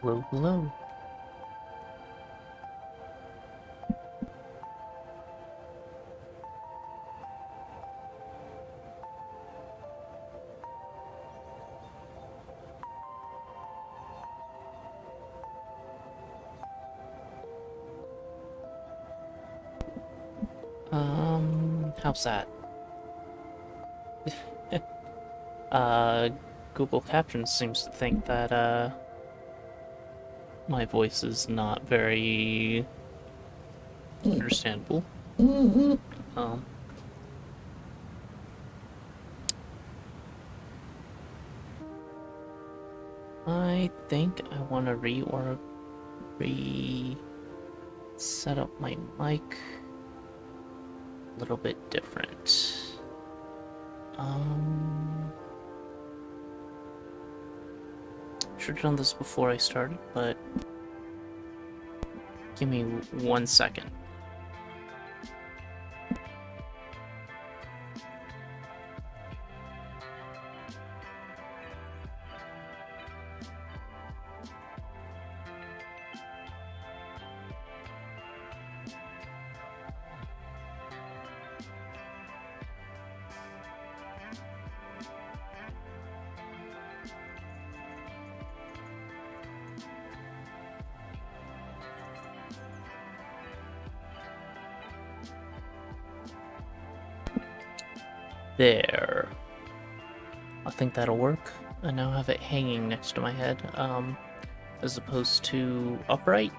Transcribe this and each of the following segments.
Hello, hello. How's that? uh, Google Captions seems to think that, my voice is not very understandable. Um, I think I want to set up my mic a little bit different. Should have done this before I started, but give me 1 second. There. I think that'll work. I now have it hanging next to my head, as opposed to upright.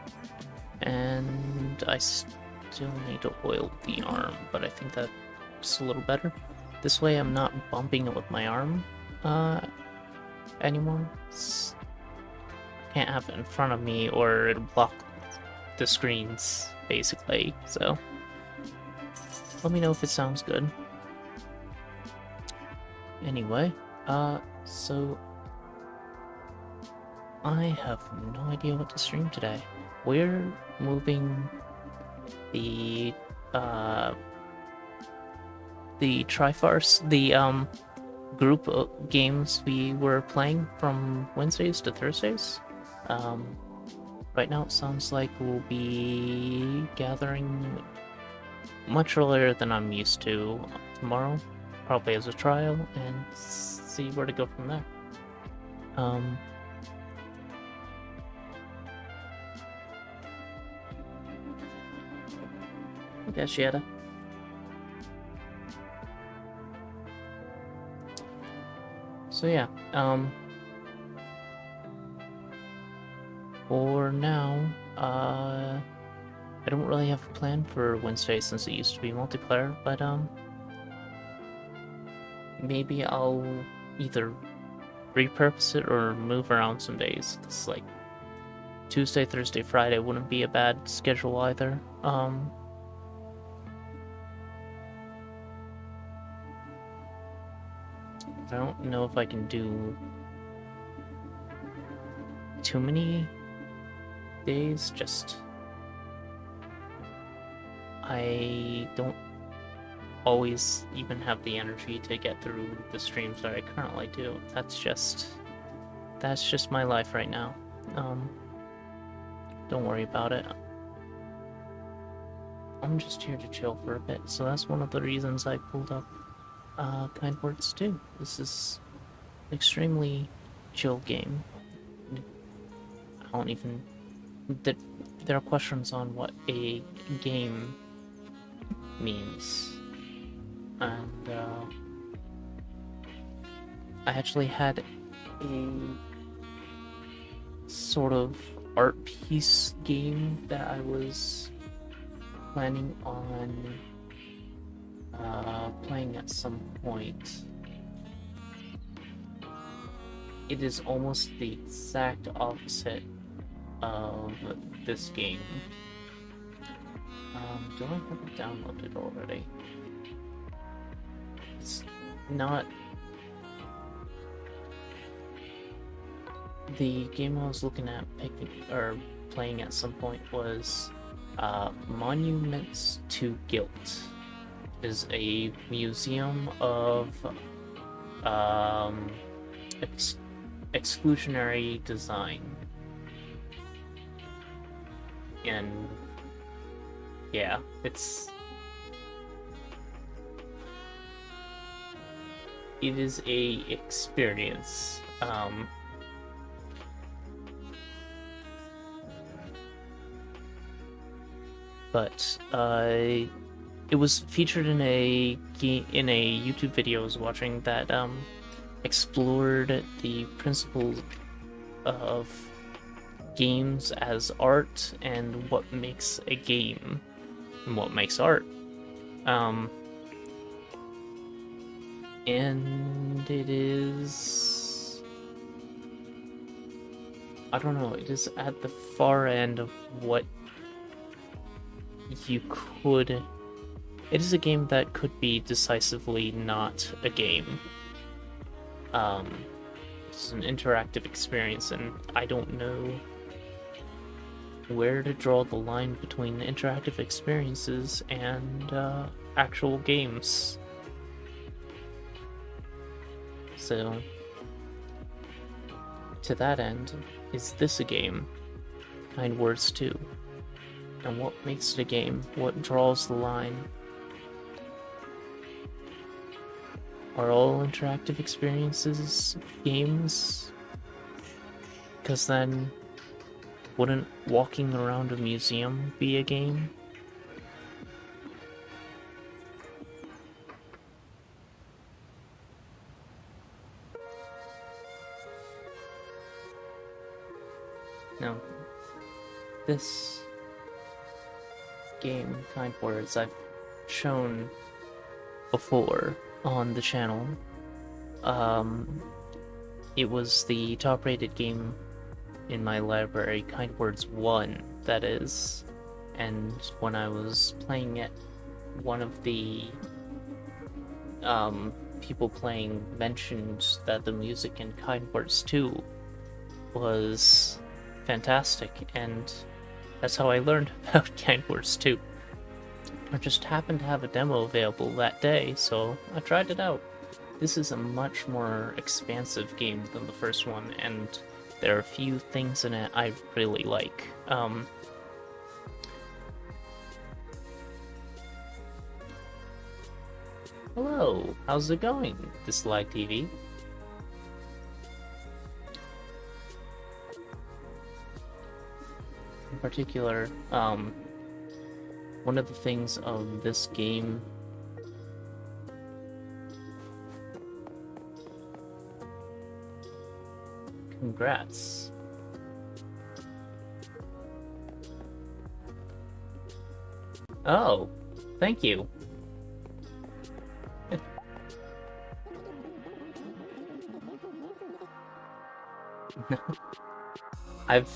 And I still need to oil the arm, but I think that's a little better. This way I'm not bumping it with my arm, anymore. Can't have it in front of me or it'll block the screens, basically, so let me know if it sounds good. Anyway, so I have no idea what to stream today. We're moving the Trifarce, the group of games we were playing from Wednesdays to Thursdays. Right now it sounds like we'll be gathering much earlier than I'm used to tomorrow, probably as a trial, and see where to go from there. I guess Yetta. So yeah, for now, I don't really have a plan for Wednesday since it used to be multiplayer, but maybe I'll either repurpose it or move around some days. It's like Tuesday, Thursday, Friday wouldn't be a bad schedule either. I don't know if I can do too many days, just I don't always even have the energy to get through the streams that I currently do. That's just my life right now. Don't worry about it. I'm just here to chill for a bit, so that's one of the reasons I pulled up Kind Words 2. This is an extremely chill game. I don't even... There are questions on what a game means. And, I actually had a sort of art piece game that I was planning on playing at some point. It is almost the exact opposite of this game. Do I have it downloaded already? It's not... The game I was looking at playing at some point was Monuments to Guilt. It is a museum of exclusionary design. and yeah, it is a experience. But it was featured in a YouTube video I was watching that explored the principles of games as art and what makes a game and what makes art. And it is, I don't know, it is at the far end of what you could. It is a game that could be decisively not a game. It's an interactive experience, and I don't know where to draw the line between interactive experiences and actual games. So, to that end, is this a game? Kind Words 2. And what makes it a game? What draws the line? Are all interactive experiences games? Because then, wouldn't walking around a museum be a game? No. This game, Kind Words, I've shown before on the channel. It was the top-rated game in my library, Kind Words 1, that is. And when I was playing it, one of the people playing mentioned that the music in Kind Words 2 was fantastic, and that's how I learned about Kind Words 2. I just happened to have a demo available that day, so I tried it out. This is a much more expansive game than the first one, and there are a few things in it I really like. Hello, how's it going, Dislike TV? In particular, one of the things of this game Congrats. Oh, thank you. I've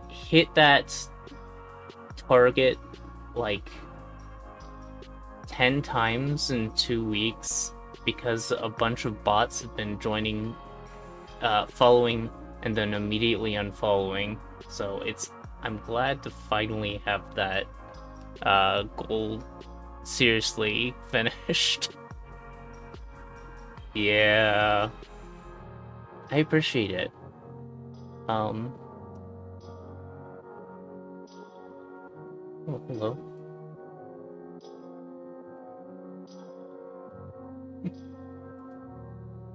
hit that target like 10 times in 2 weeks because a bunch of bots have been joining, following, and then immediately unfollowing. So I'm glad to finally have that goal seriously finished. Yeah, I appreciate it. Oh, hello.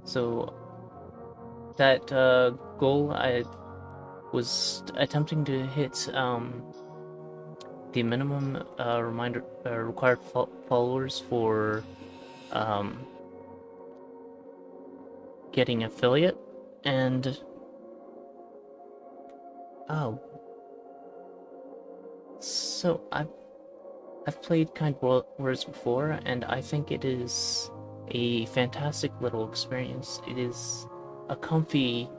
So that goal I was attempting to hit the minimum required followers for getting affiliate, and oh, so I've played Kind Words before, and I think it is a fantastic little experience. It is a comfy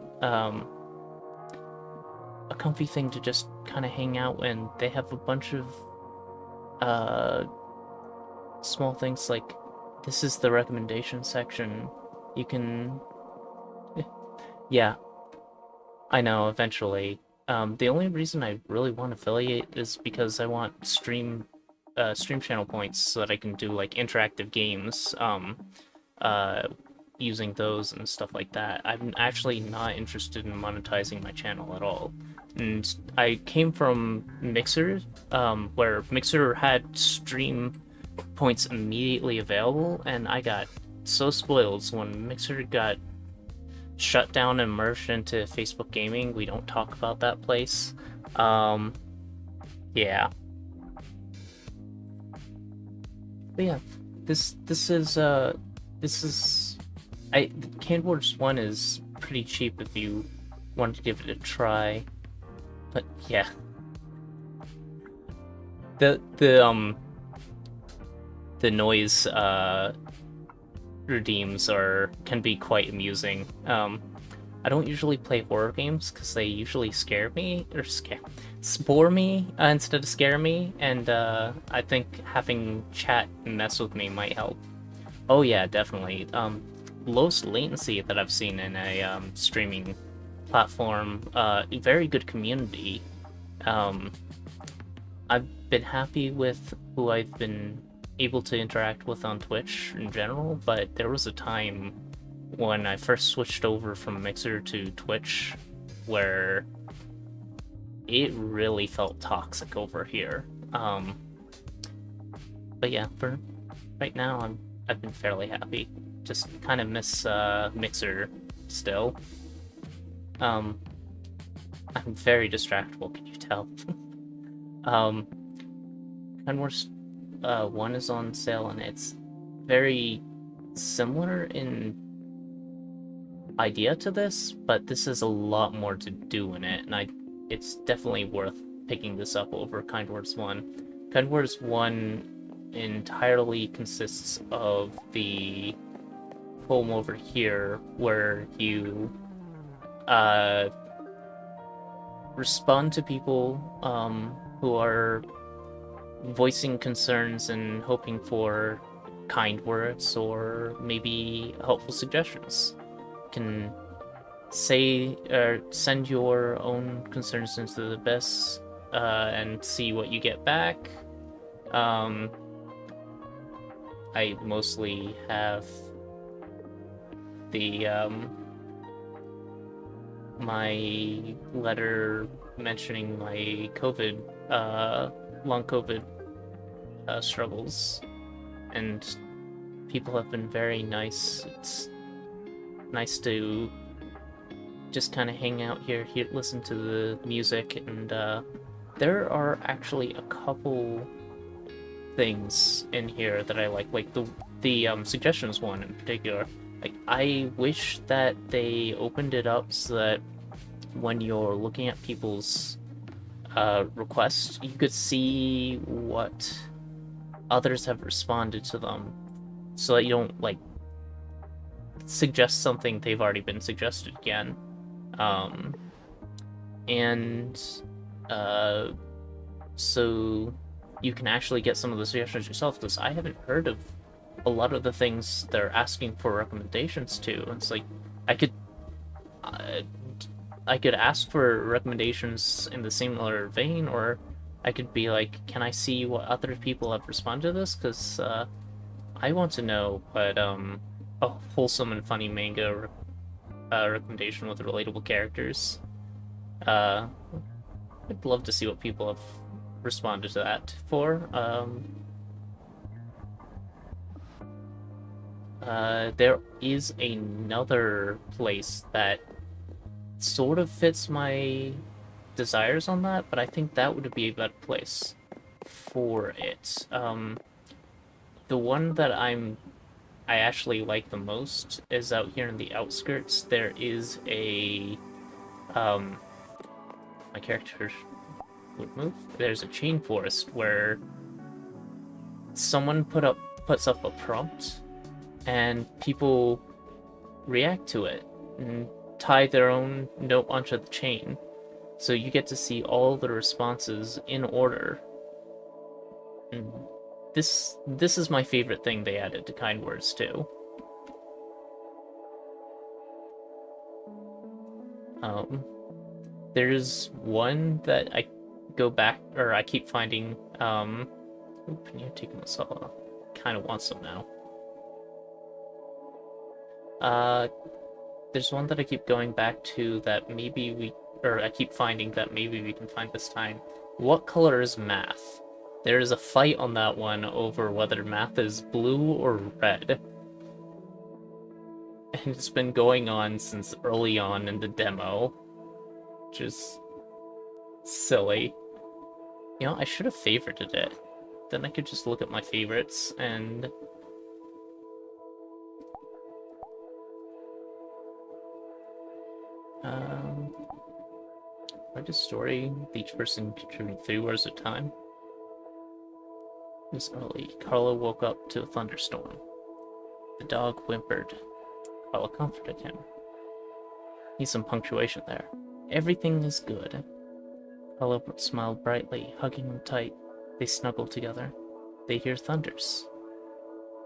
thing to just kind of hang out in. They have a bunch of small things like, this is the recommendation section. You can, yeah, I know, eventually. The only reason I really want affiliate is because I want stream channel points so that I can do like interactive games. using those and stuff like that. I'm actually not interested in monetizing my channel at all. And I came from Mixer, where Mixer had stream points immediately available, and I got so spoiled when Mixer got shut down and merged into Facebook Gaming. We don't talk about that place. Yeah. But yeah, this is Canned Wars 1 is pretty cheap if you want to give it a try. But yeah. The noise redeems can be quite amusing. I don't usually play horror games because they usually spore me instead of scare me, and I think having chat mess with me might help. Oh yeah, definitely. Lowest latency that I've seen in a streaming platform. Very good community. I've been happy with who I've been able to interact with on Twitch in general, but there was a time when I first switched over from Mixer to Twitch where it really felt toxic over here. But yeah, for right now, I've been fairly happy. Just kind of miss Mixer still. I'm very distractible, can you tell? Canned Wars 1 is on sale, and it's very similar in idea to this, but this is a lot more to do in it, and it's definitely worth picking this up over Canned Wars 1. Canned Wars 1 entirely consists of the poem over here, where you respond to people who are voicing concerns and hoping for kind words or maybe helpful suggestions. You can say or send your own concerns into the abyss and see what you get back. I mostly have the my letter mentioning my long COVID struggles, and people have been very nice. It's nice to just kind of hang out here, listen to the music, and there are actually a couple things in here that I like the suggestions one in particular. Like, I wish that they opened it up so that when you're looking at people's requests, you could see what others have responded to them, so that you don't like suggest something they've already been suggested again. So you can actually get some of the suggestions yourself, because I haven't heard of a lot of the things they're asking for recommendations to. It's like I could ask for recommendations in the similar vein, or I could be like, can I see what other people have responded to this? Because I want to know what a wholesome and funny manga recommendation with relatable characters. I'd love to see what people have responded to that for. There is another place that sort of fits my desires on that, but I think that would be a better place for it. The one that I actually like the most is out here in the outskirts. There is a my character would move. There's a chain forest where someone puts up a prompt, and people react to it and tie their own note onto the chain. So you get to see all the responses in order. And this is my favorite thing they added to Kind Words too. There's one that I go back, or I keep finding. Oop, I need to take this all off. Kind of want some now. Uh, there's one that I keep going back to that I keep finding that maybe we can find this time. What color is math? There is a fight on that one over whether math is blue or red. And it's been going on since early on in the demo, which is silly. You know, I should have favorited it. Then I could just look at my favorites and... Write a story with each person contributing 3 words at a time. It was early. Carlo woke up to a thunderstorm. The dog whimpered. Carlo comforted him. Need some punctuation there. Everything is good. Carlo smiled brightly, hugging him tight. They snuggle together. They hear thunders.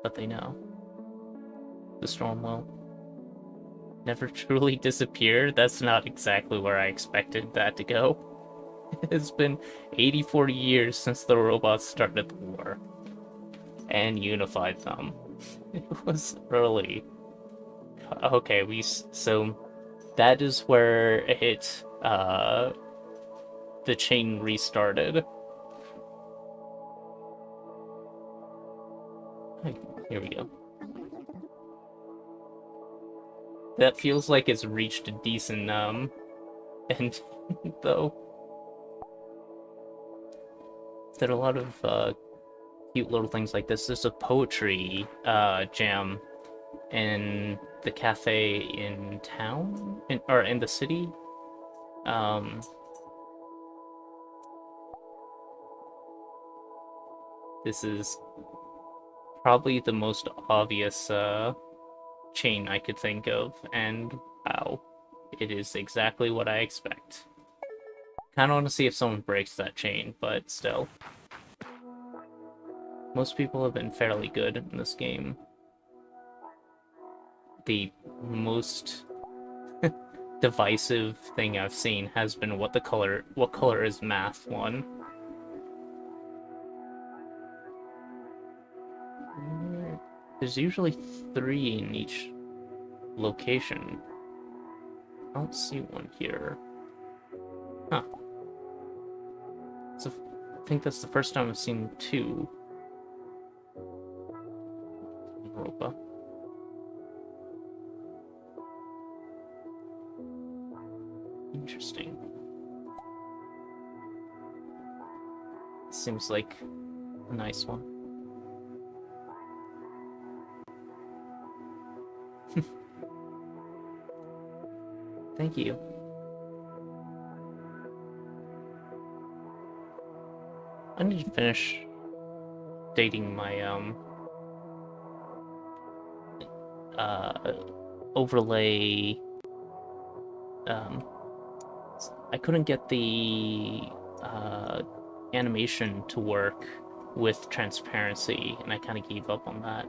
But they know the storm will never truly disappear. That's not exactly where I expected that to go. It's been 84 years since the robots started the war and unified them. It was early. Okay, so that is where the chain restarted. Here we go. That feels like it's reached a decent end though. There are a lot of cute little things like this. There's a poetry jam in the cafe in town, or in the city. This is probably the most obvious chain I could think of, and wow, it is exactly what I expect. Kinda want to see if someone breaks that chain, but still. Most people have been fairly good in this game. The most divisive thing I've seen has been what color is math one. There's usually 3 in each location. I don't see one here. Huh. So I think that's the first time I've seen 2. Europa. Interesting. Seems like a nice one. Thank you. I need to finish dating my overlay. I couldn't get the animation to work with transparency, and I kind of gave up on that.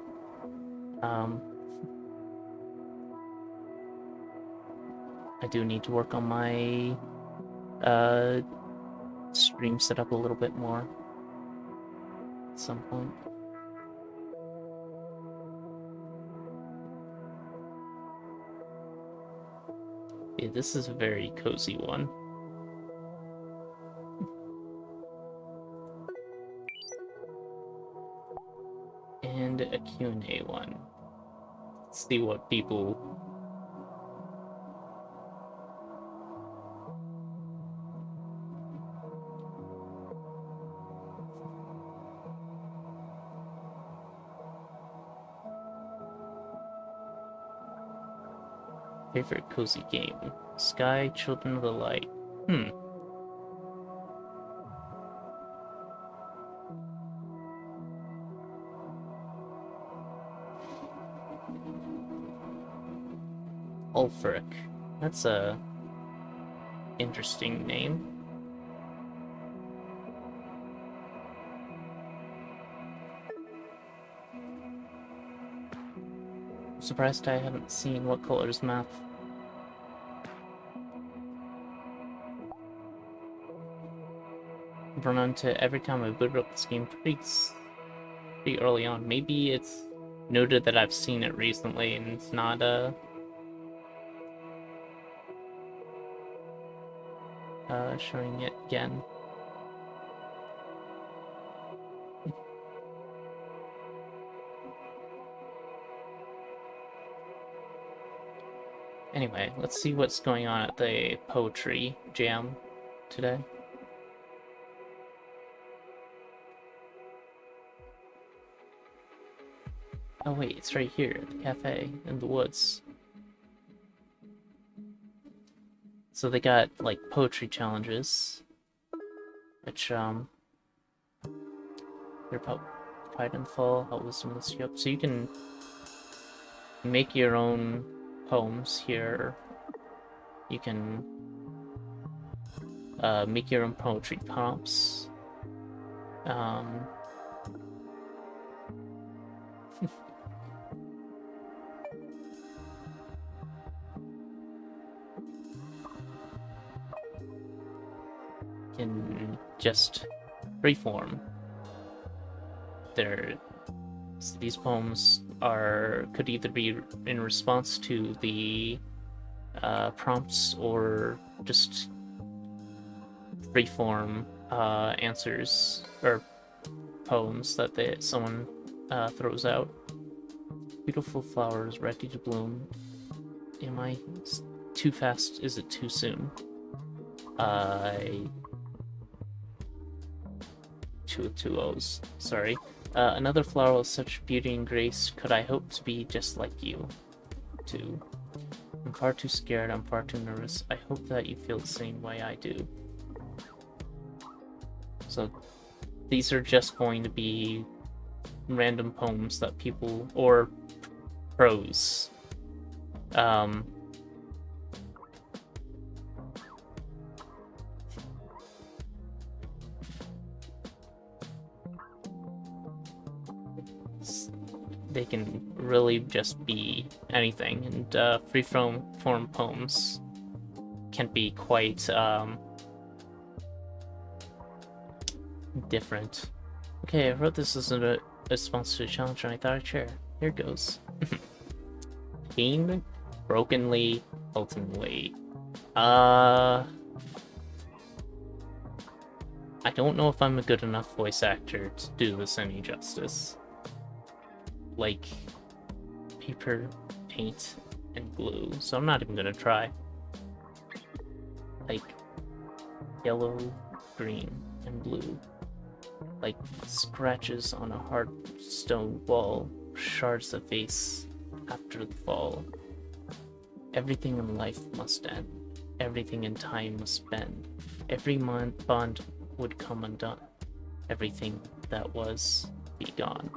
I do need to work on my stream setup a little bit more at some point. Yeah, this is a very cozy one. And a Q&A one. Let's see what people... Favorite cozy game? Sky, Children of the Light. Ulfric. That's a interesting name. I'm surprised I haven't seen What Color is Math. I've run into every time I booted up this game pretty early on. Maybe it's noted that I've seen it recently, and it's not showing it again. Anyway, let's see what's going on at the poetry jam today. Oh wait, it's right here at the cafe in the woods. So they got like poetry challenges, which they're about pride and fall, how wisdom lifts you up. So you can make your own poems here. You can make your own poetry prompts. Can just freeform. These poems could either be in response to the prompts or just freeform answers or poems that someone throws out. Beautiful flowers ready to bloom. Am I too fast? Is it too soon? Two O's. Sorry. Another flower with such beauty and grace. Could I hope to be just like you? Too. I'm far too scared. I'm far too nervous. I hope that you feel the same way I do. So these are just going to be random poems that people, or prose. They can really just be anything, and free-form poems can be quite different. Okay, I wrote this as a response to a challenge and I thought I'd share. Here goes. Pain, brokenly, ultimately. I don't know if I'm a good enough voice actor to do this any justice. Like paper, paint, and glue, so I'm not even gonna try. Like yellow, green, and blue. Like scratches on a hard stone wall, shards of face after the fall. Everything in life must end. Everything in time must bend. Every bond would come undone. Everything that was be gone.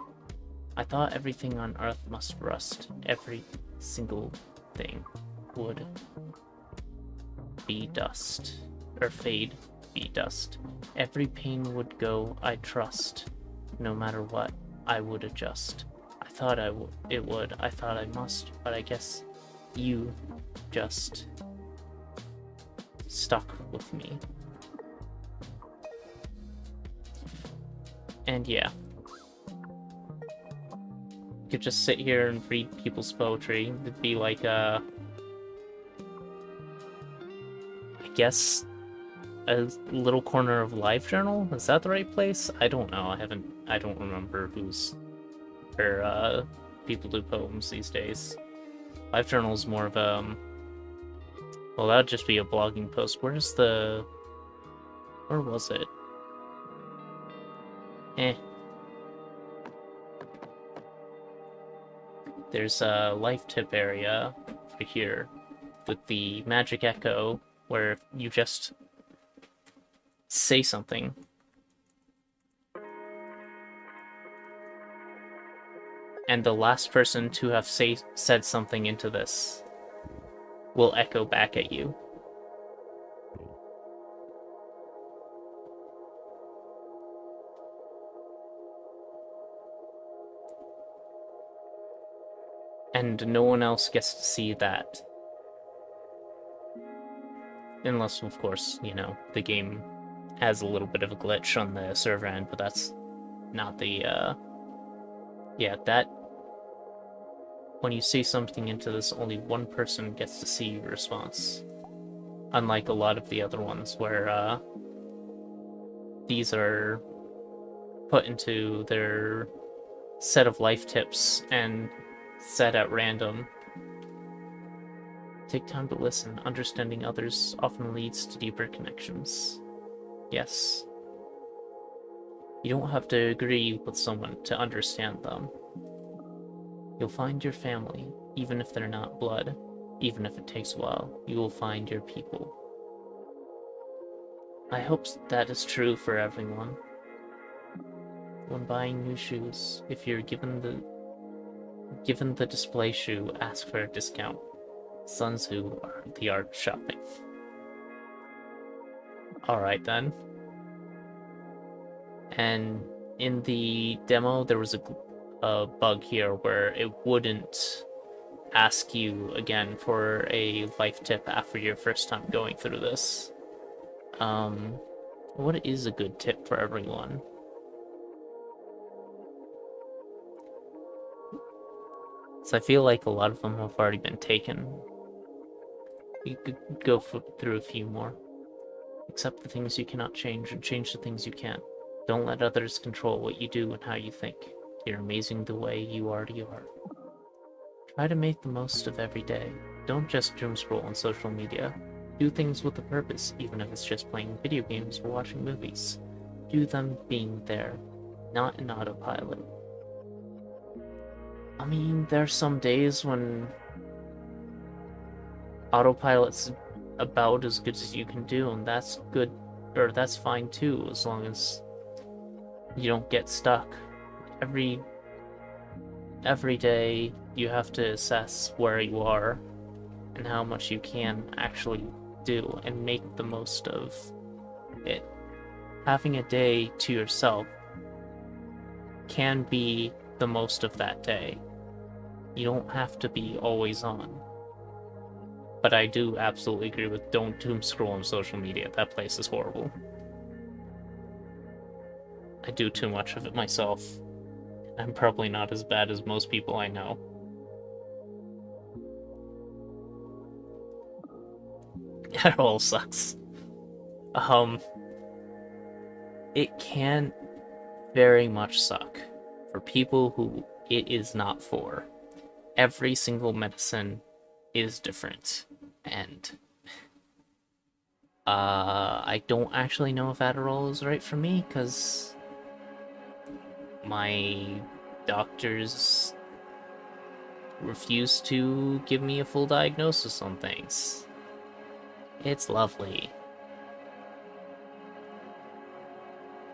I thought everything on earth must rust. Every single thing would be dust. Or fade, be dust. Every pain would go, I trust. No matter what, I would adjust. I thought it would. I thought I must. But I guess you just stuck with me. And yeah. Could just sit here and read people's poetry. It'd be like I guess a little corner of LiveJournal. Is that the right place? I don't know. I don't remember people do poems these days. LiveJournal is more of well, that'd just be a blogging post. Where was it? There's a life tip area right here with the magic echo where you just say something. And the last person to have said something into this will echo back at you. And no one else gets to see that. Unless, of course, you know, the game has a little bit of a glitch on the server end, but that's not the, yeah, when you say something into this, only one person gets to see your response. Unlike a lot of the other ones where these are put into their set of life tips and set at random. Take time to listen. Understanding others often leads to deeper connections. Yes. You don't have to agree with someone to understand them. You'll find your family, even if they're not blood. Even if it takes a while, you will find your people. I hope that is true for everyone. When buying new shoes, if you're given the display shoe, ask for a discount. Sun Tzu are the art of shopping. Alright then. And in the demo, there was a bug here where it wouldn't ask you again for a life tip after your first time going through this. What is a good tip for everyone? So I feel like a lot of them have already been taken. You could go through a few more. Accept the things you cannot change and change the things you can. Don't let others control what you do and how you think. You're amazing the way you already are. Try to make the most of every day. Don't just doom scroll on social media. Do things with a purpose, even if it's just playing video games or watching movies. Do them being there, not in autopilot. I mean, there's some days when autopilot's about as good as you can do, and that's good, or that's fine too, as long as you don't get stuck. Every day you have to assess where you are and how much you can actually do and make the most of it. Having a day to yourself can be the most of that day. You don't have to be always on. But I do absolutely agree with don't doom scroll on social media. That place is horrible. I do too much of it myself. I'm probably not as bad as most people I know. That all sucks. It can very much suck for people who it is not for. Every single medicine is different, and I don't actually know if Adderall is right for me, because my doctors refuse to give me a full diagnosis on things. It's lovely.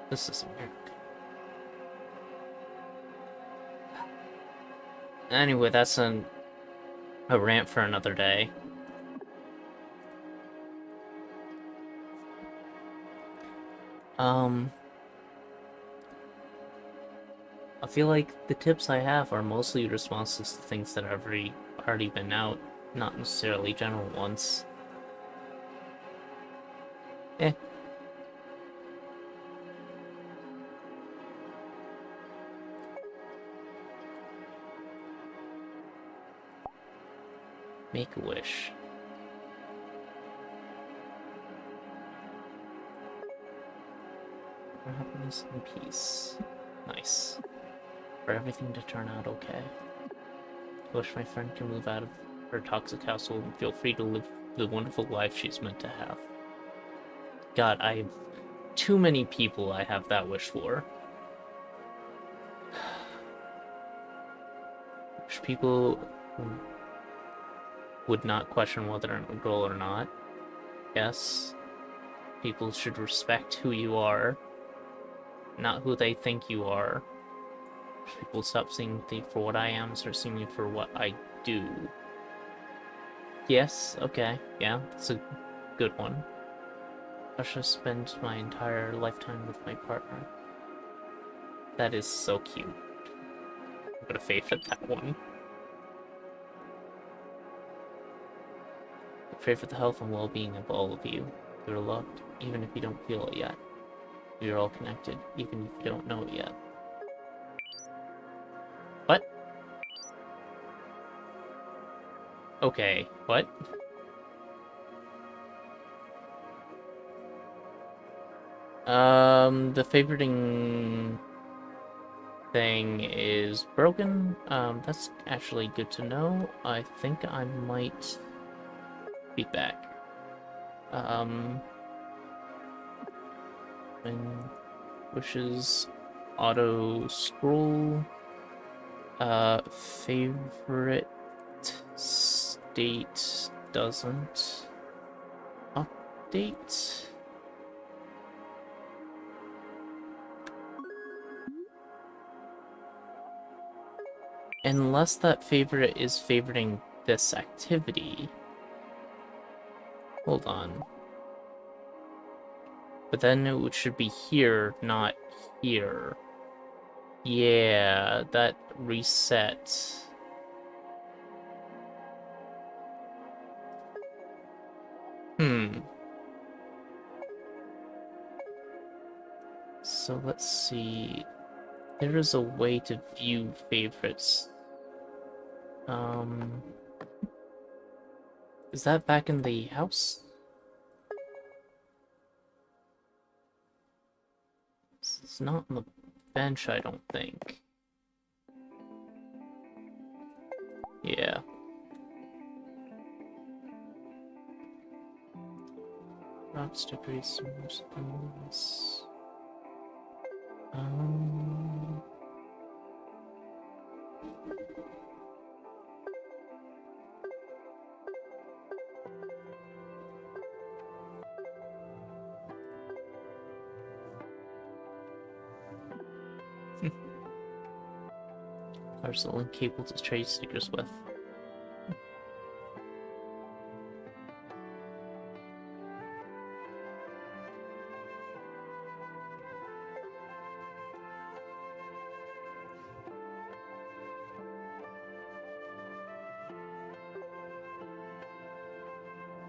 This is America. Anyway, that's a rant for another day. I feel like the tips I have are mostly responses to things that have already been out, not necessarily general ones. Make a wish. For happiness and peace. Nice. For everything to turn out okay. I wish my friend can move out of her toxic household and feel free to live the wonderful life she's meant to have. God, I have too many people I have that wish for. Wish people would not question whether I'm a girl or not. Yes. People should respect who you are, not who they think you are. People stop seeing me for what I am, start seeing me for what I do. Yes, okay, yeah, that's a good one. I should spend my entire lifetime with my partner. That is so cute. I'm gonna favorite that one. I pray for the health and well-being of all of you. You're loved, even if you don't feel it yet. You're all connected, even if you don't know it yet. What? Okay, what? The favoriting thing is broken. That's actually good to know. I think I might be back. When wishes auto scroll. Favorite state doesn't update. Unless that favorite is favoriting this activity. Hold on. But then it should be here, not here. Yeah, that reset. So let's see. There is a way to view favorites. Is that back in the house? It's not on the bench, I don't think. Yeah. Drops degrees. There's the link cable to trade stickers with.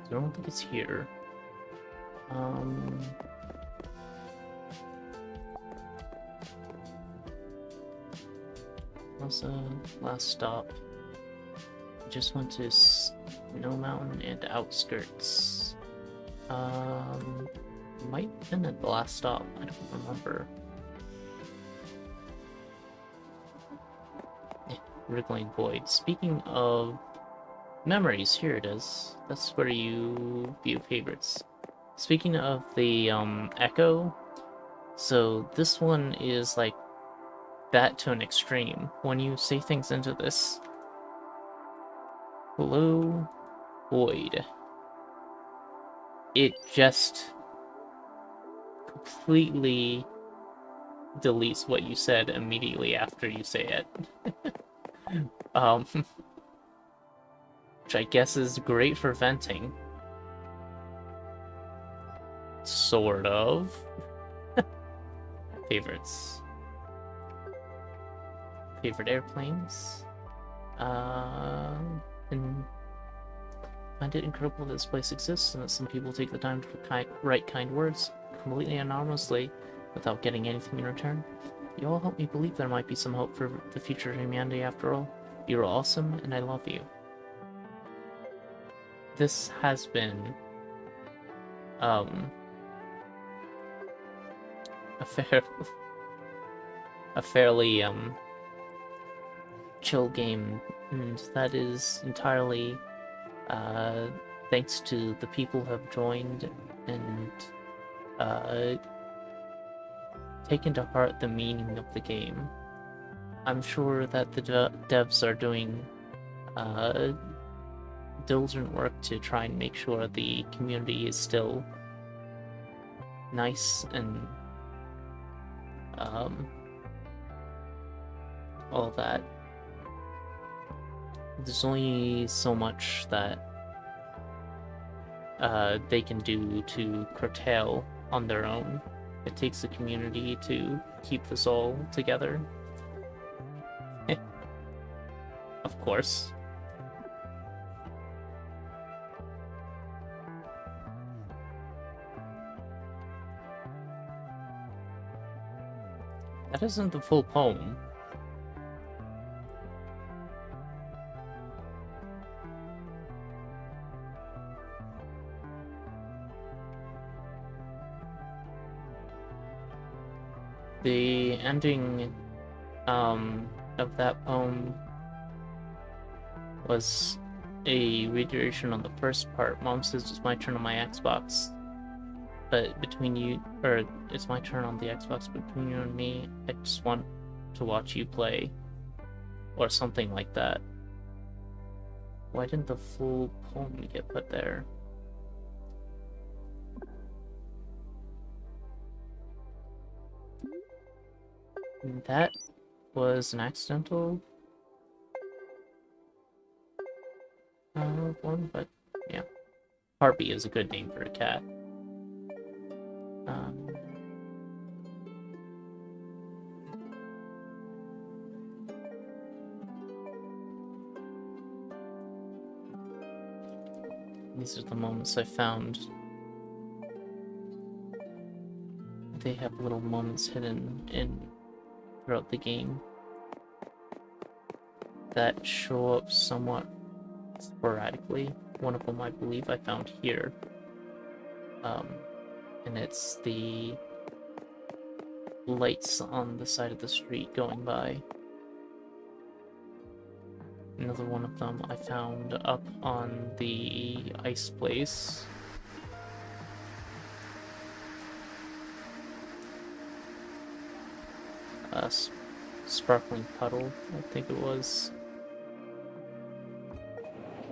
I don't think it's here. What's the last stop? Just went to Snow Mountain and outskirts. Might have been at the last stop. I don't remember. Wriggling Void. Speaking of memories, here it is. That's where you view favorites. Speaking of the echo, so this one is like that to an extreme. When you say things into this, hello, Void, it just completely deletes what you said immediately after you say it. Which I guess is great for venting. Sort of. Favorites. Favorite airplanes. And find it incredible that this place exists and that some people take the time to write kind words completely anonymously without getting anything in return. You all help me believe there might be some hope for the future of humanity after all. You're awesome, and I love you. This has been a fairly chill game, and that is entirely thanks to the people who have joined and taken to heart the meaning of the game. I'm sure that the devs are doing diligent work to try and make sure the community is still nice and all that. There's only so much that they can do to curtail on their own. It takes the community to keep this all together. Of course. That isn't the full poem. The ending of that poem was a reiteration on the first part. Mom says it's my turn on my Xbox, but between you, or it's my turn on the Xbox, between you and me, I just want to watch you play, or something like that. Why didn't the full poem get put there? That was an accidental one, but yeah. Harpy is a good name for a cat. These are the moments I found. They have little moments hidden in throughout the game that show up somewhat sporadically. One of them I believe I found here. And it's the lights on the side of the street going by. Another one of them I found up on the ice place. Sparkling puddle, I think it was.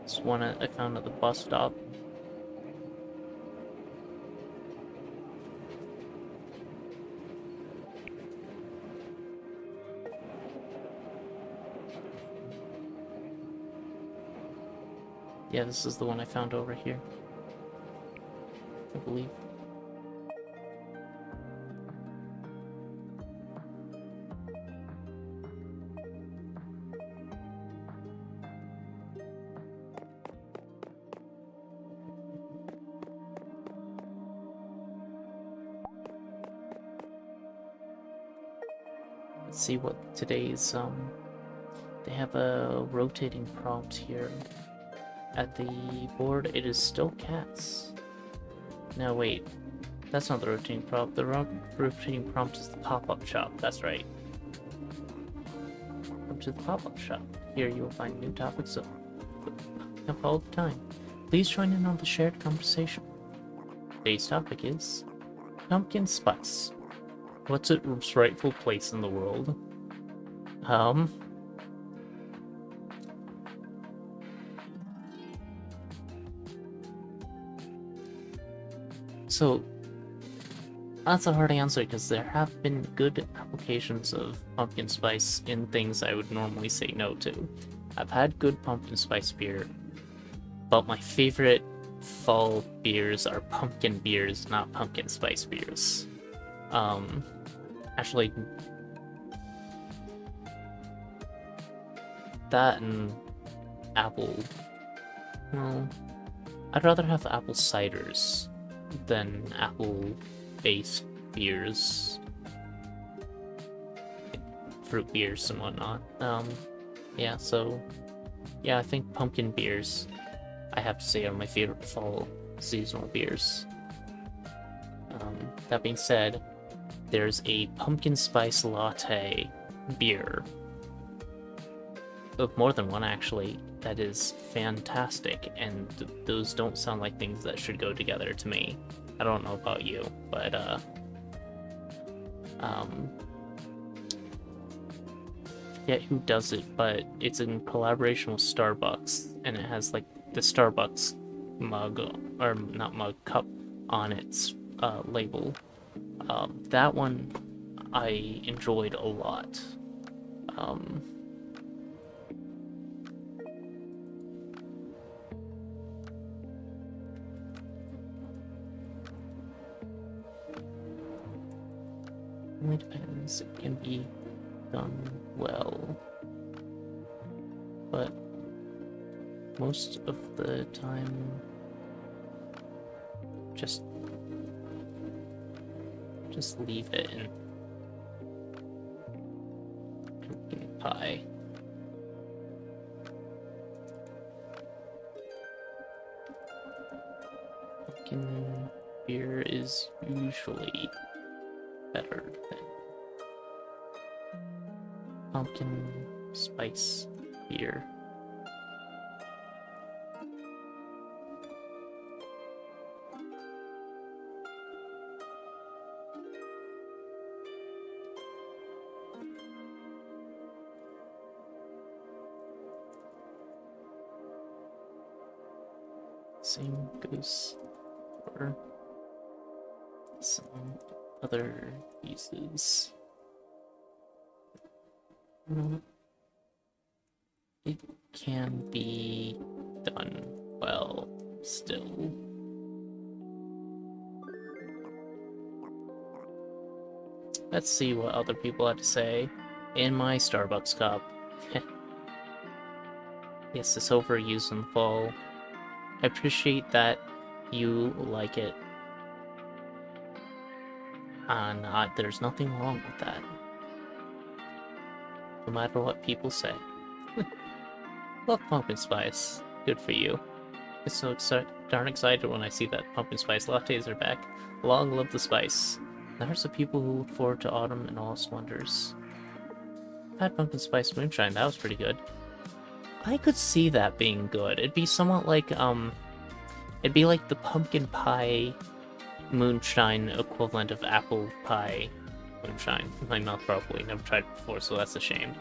This one I found at the bus stop. Yeah, this is the one I found over here, I believe. Let's see what today's, they have a rotating prompt here. At the board, it is still cats. No, wait. That's not the rotating prompt. The rotating prompt is the pop-up shop. That's right. Come to the pop-up shop. Here you will find new topics up all the time. Please join in on the shared conversation. Today's topic is pumpkin spice. What's its rightful place in the world? So, that's a hard answer because there have been good applications of pumpkin spice in things I would normally say no to. I've had good pumpkin spice beer, but my favorite fall beers are pumpkin beers, not pumpkin spice beers. Actually, that and apple. Well, I'd rather have apple ciders than apple-based beers, fruit beers and whatnot. Yeah, so yeah, I think pumpkin beers, I have to say, are my favorite fall seasonal beers. That being said, there's a pumpkin spice latte beer, of more than one actually, that is fantastic, and those don't sound like things that should go together to me. I don't know about you, but forget who does it, but it's in collaboration with Starbucks, and it has like the Starbucks mug, or not mug, cup on its label. That one I enjoyed a lot. Only depends. It can be done well, but most of the time, just leave it in pumpkin pie. Pumpkin beer is usually better than pumpkin spice beer. Same goes for some other pieces. It can be done well still. Let's see what other people had to say in my Starbucks cup. Yes, it's overused in the fall. I appreciate that you like it. And there's nothing wrong with that. No matter what people say. Love pumpkin spice. Good for you. I'm so darn excited when I see that pumpkin spice lattes are back. Long live the spice. There's the people who look forward to autumn and all its wonders. I had pumpkin spice moonshine, that was pretty good. I could see that being good. It'd be somewhat like, it'd be like the pumpkin pie moonshine equivalent of apple pie moonshine. My mouth probably never tried it before, so that's a shame.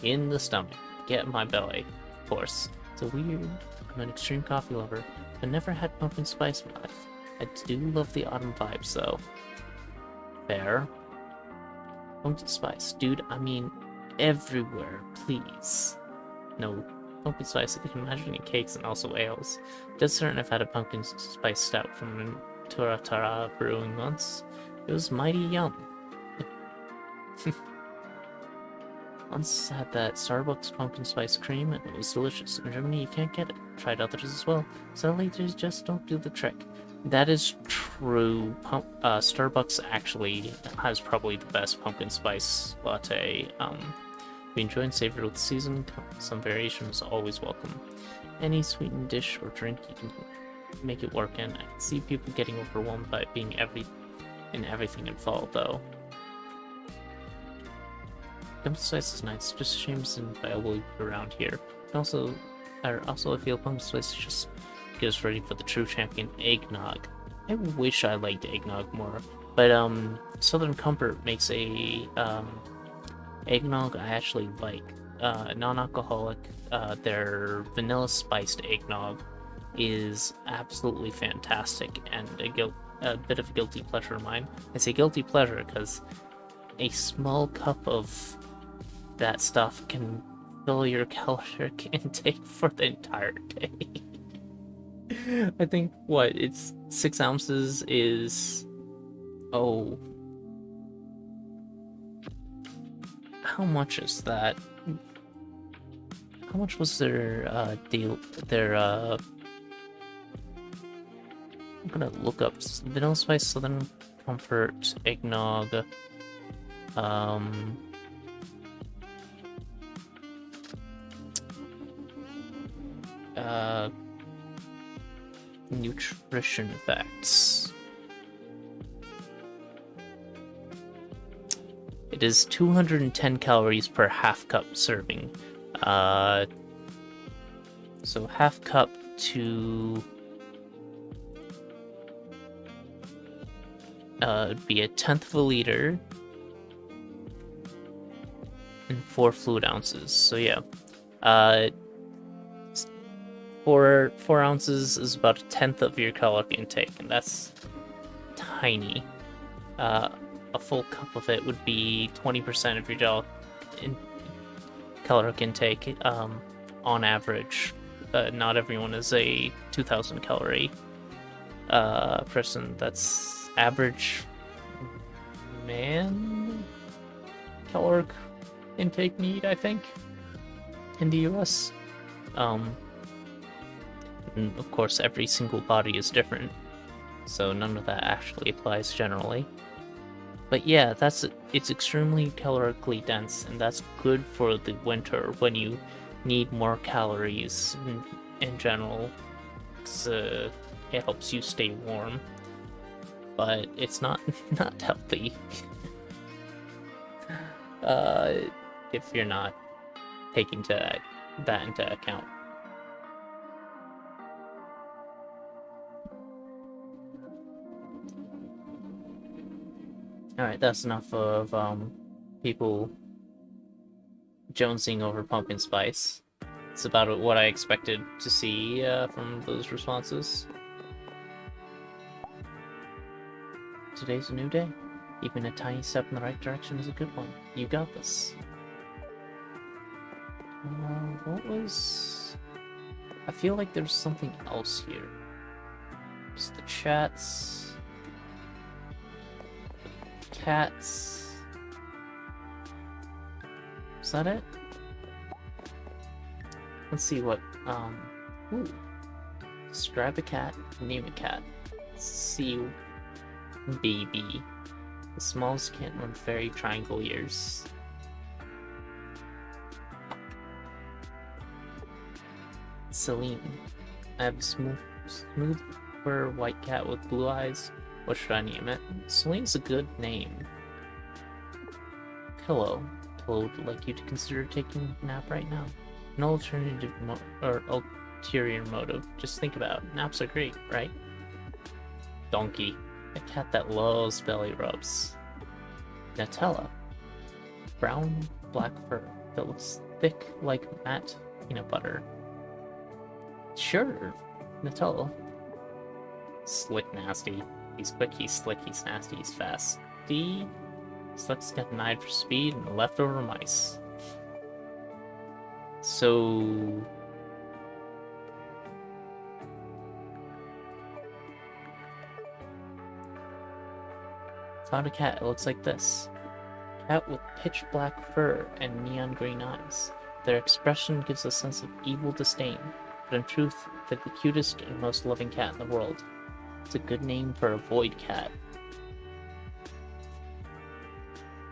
In the stomach. Get in my belly. Of course. It's a weird... I'm an extreme coffee lover, but never had pumpkin spice in my life. I do love the autumn vibes, though. Fair. Pumpkin spice. Dude, I mean, everywhere, please. No, pumpkin spice, I can imagine in cakes and also ales. Dead certain I've had a pumpkin spice stout from Turatara Brewing once. It was mighty yum. Once had that Starbucks pumpkin spice cream and it was delicious. In Germany you can't get it. Tried others as well. Sadly, they just don't do the trick. That is true. Starbucks actually has probably the best pumpkin spice latte. We enjoy and savor with the season. Some variation is always welcome. Any sweetened dish or drink you can make it work in. I can see people getting overwhelmed by it being everything in fall, though. Pumpkin spice is nice, just a shame it's available around here. And also, I feel pumpkin spice just get us ready for the true champion, eggnog. I wish I liked eggnog more, but Southern Comfort makes a eggnog I actually like. Non-alcoholic. Their vanilla spiced eggnog is absolutely fantastic and a bit of a guilty pleasure of mine. I say guilty pleasure because a small cup of that stuff can fill your caloric intake for the entire day. I think, it's 6 ounces is... Oh. How much is that? How much was their, deal, I'm gonna look up Vanilla Spice Southern Comfort eggnog. Nutrition facts. It is 210 calories per half cup serving. So half cup to it'd be 1/10 of a liter and 4 fluid ounces. So yeah, 4 ounces is about 1/10 of your caloric intake, and that's tiny. A full cup of it would be 20% of your caloric intake on average. Not everyone is a 2,000 calorie person. That's average man caloric intake need, I think, in the US. And of course, every single body is different, so none of that actually applies generally. But yeah, it's extremely calorically dense, and that's good for the winter when you need more calories in general, because it helps you stay warm. But it's not healthy. if you're not taking that into account. Alright, that's enough of people jonesing over pumpkin spice. It's about what I expected to see from those responses. Today's a new day. Even a tiny step in the right direction is a good one. You got this. What was... I feel like there's something else here. Just the chats... cats... Is that it? Let's see what, ooh. Describe a cat, name a cat. See... baby. The smallest kitten with fairy triangle ears. Celine. I have a smooth fur white cat with blue eyes. What should I name it? Celine's a good name. Pillow. Pillow would like you to consider taking a nap right now. No alternative ulterior motive. Just think about it. Naps are great, right? Donkey. A cat that loves belly rubs. Nutella. Brown, black fur that looks thick like matte peanut butter. Sure, Nutella. Slick nasty. He's quick, he's slick, he's nasty, he's fast. Slick's got an eye for speed and leftover mice. So... found a cat, it looks like this. Cat with pitch black fur and neon green eyes. Their expression gives a sense of evil disdain, but in truth, they're the cutest and most loving cat in the world. It's a good name for a void cat.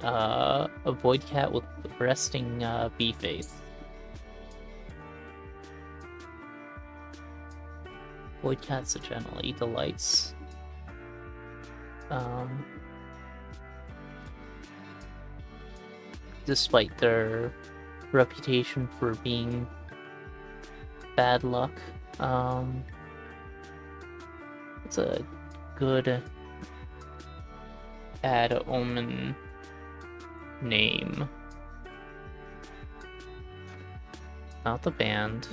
A void cat with resting bee face. Void cats are generally delights. Despite their reputation for being bad luck, it's a good bad omen name. Not the band.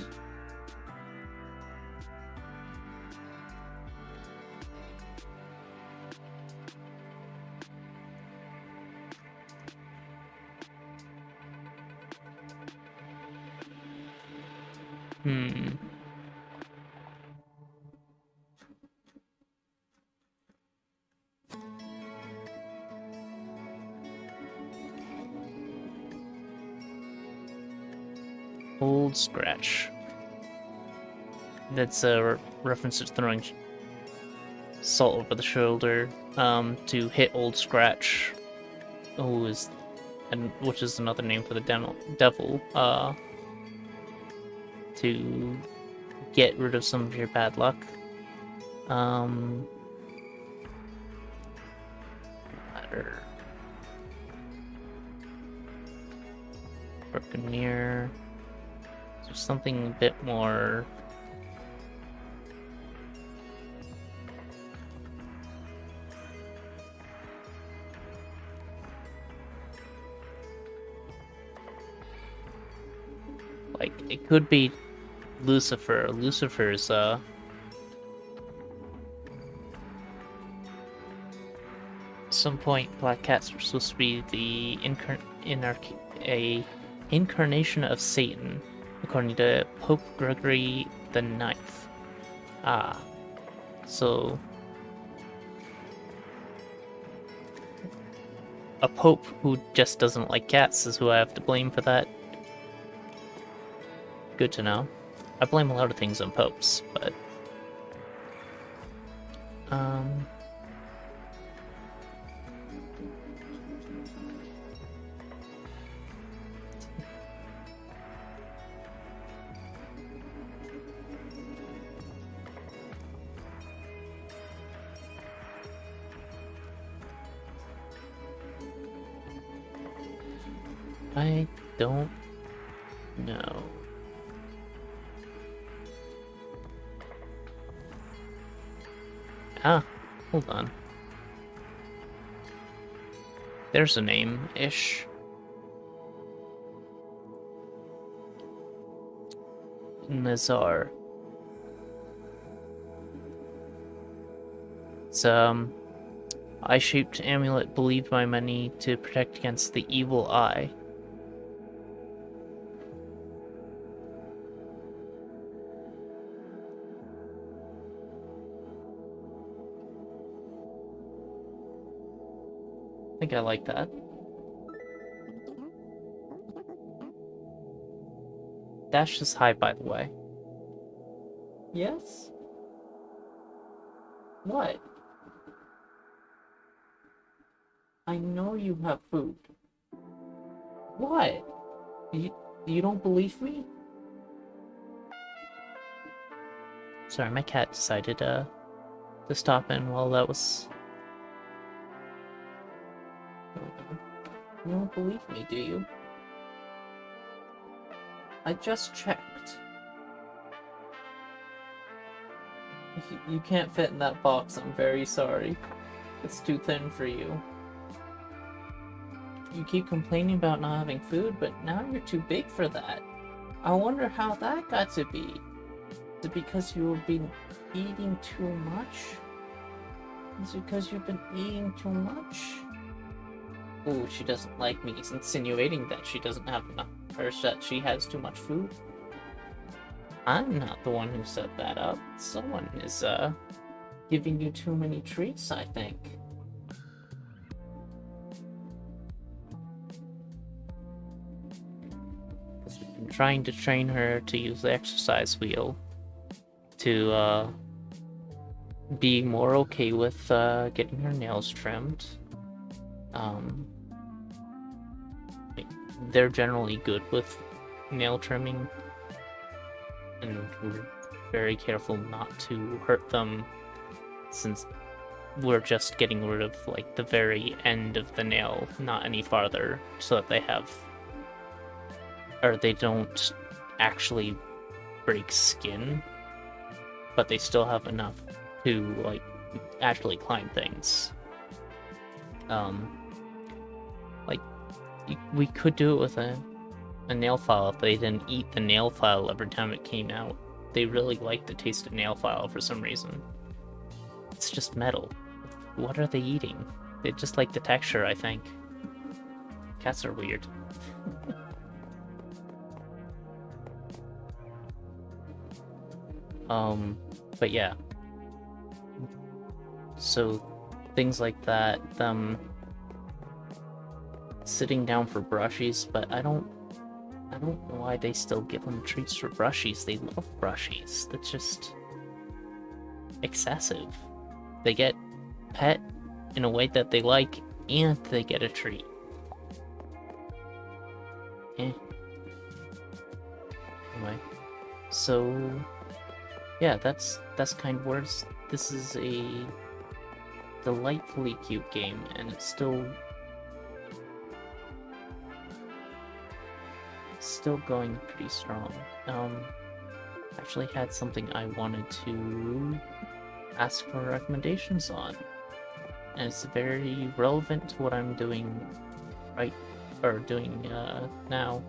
Old Scratch. That's a reference to throwing salt over the shoulder to hit Old Scratch, which is another name for the devil, to get rid of some of your bad luck. Ladder. Broken mirror. There's something a bit more... like, it could be Lucifer. Lucifer's, at some point, black cats were supposed to be the incarnation of Satan, according to Pope Gregory the Ninth. So a pope who just doesn't like cats is who I have to blame for that. Good to know. I blame a lot of things on popes, but I don't know. Ah, hold on. There's a name-ish. Nazar. It's, eye-shaped amulet believed by many to protect against the evil eye. I think I like that. Dash is high, by the way. Yes? What? I know you have food. What? You don't believe me? Sorry, my cat decided to stop in while that was... You don't believe me, do you? I just checked. You can't fit in that box, I'm very sorry. It's too thin for you. You keep complaining about not having food, but now you're too big for that. I wonder how that got to be. Is it because you've been eating too much? Is it because you've been eating too much? Ooh, she doesn't like me. It's insinuating that she doesn't have enough, or that she has too much food. I'm not the one who set that up. Someone is, giving you too many treats, I think. Because we've been trying to train her to use the exercise wheel to, be more okay with, getting her nails trimmed. They're generally good with nail trimming, and we're very careful not to hurt them, since we're just getting rid of like the very end of the nail, not any farther, so that they have, or they don't actually break skin, but they still have enough to like actually climb things. Like we could do it with a nail file if they didn't eat the nail file every time it came out. They really like the taste of nail file for some reason. It's just metal. What are they eating? They just like the texture, I think. Cats are weird. But yeah. So, things like that, them sitting down for brushies, but I don't know why they still give them treats for brushies. They love brushies. That's just excessive. They get pet in a way that they like, and they get a treat. Eh. Anyway, so yeah, that's kind of where this is a delightfully cute game, and it's still going pretty strong. Actually had something I wanted to ask for recommendations on, and it's very relevant to what I'm doing now.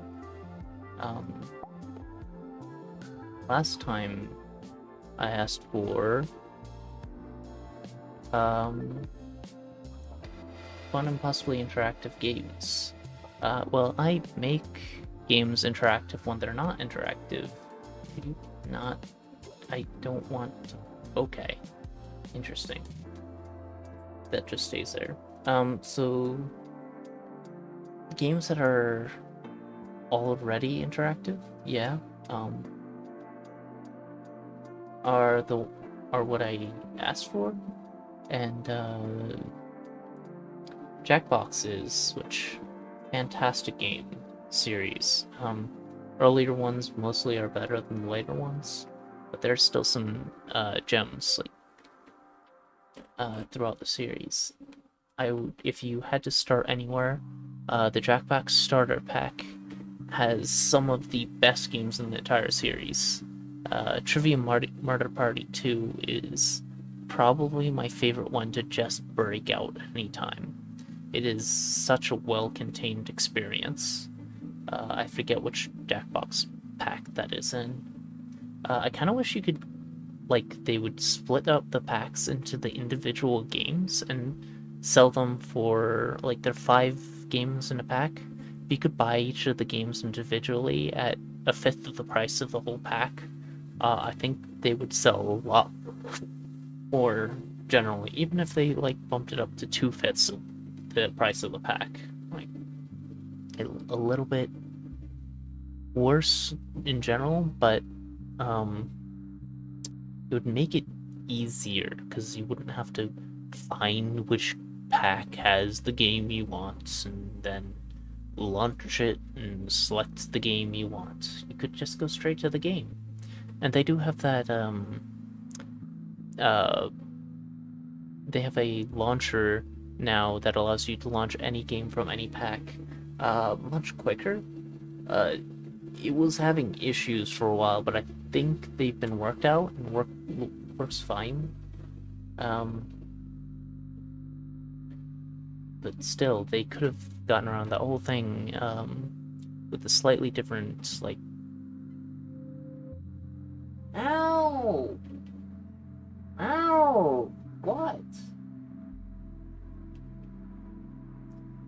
Last time I asked for fun and possibly interactive games. Well, I make games interactive when they're not interactive. I don't want... Okay. Interesting. That just stays there. So... games that are already interactive, yeah, are what I asked for, and Jackboxes, which fantastic game series. Earlier ones mostly are better than the later ones, but there's still some gems like throughout the series. If you had to start anywhere, The Jackbox Starter Pack has some of the best games in the entire series. Trivium Murder Party 2 is probably my favorite one to just break out anytime. It is such a well-contained experience. I forget which Jackbox pack that is in. I kind of wish you could, like, they would split up the packs into the individual games and sell them for, like, there are 5 games in a pack. You could buy each of the games individually at a fifth of the price of the whole pack. I think they would sell a lot more generally, even if they, like, bumped it up to 2/5 of the price of the pack. Like, a little bit worse in general, but it would make it easier because you wouldn't have to find which pack has the game you want and then launch it and select the game you want. You could just go straight to the game. And they do have that they have a launcher now that allows you to launch any game from any pack much quicker. It was having issues for a while, but I think they've been worked out and works fine. But still, they could have gotten around that whole thing with a slightly different, like... Ow! Ow! What?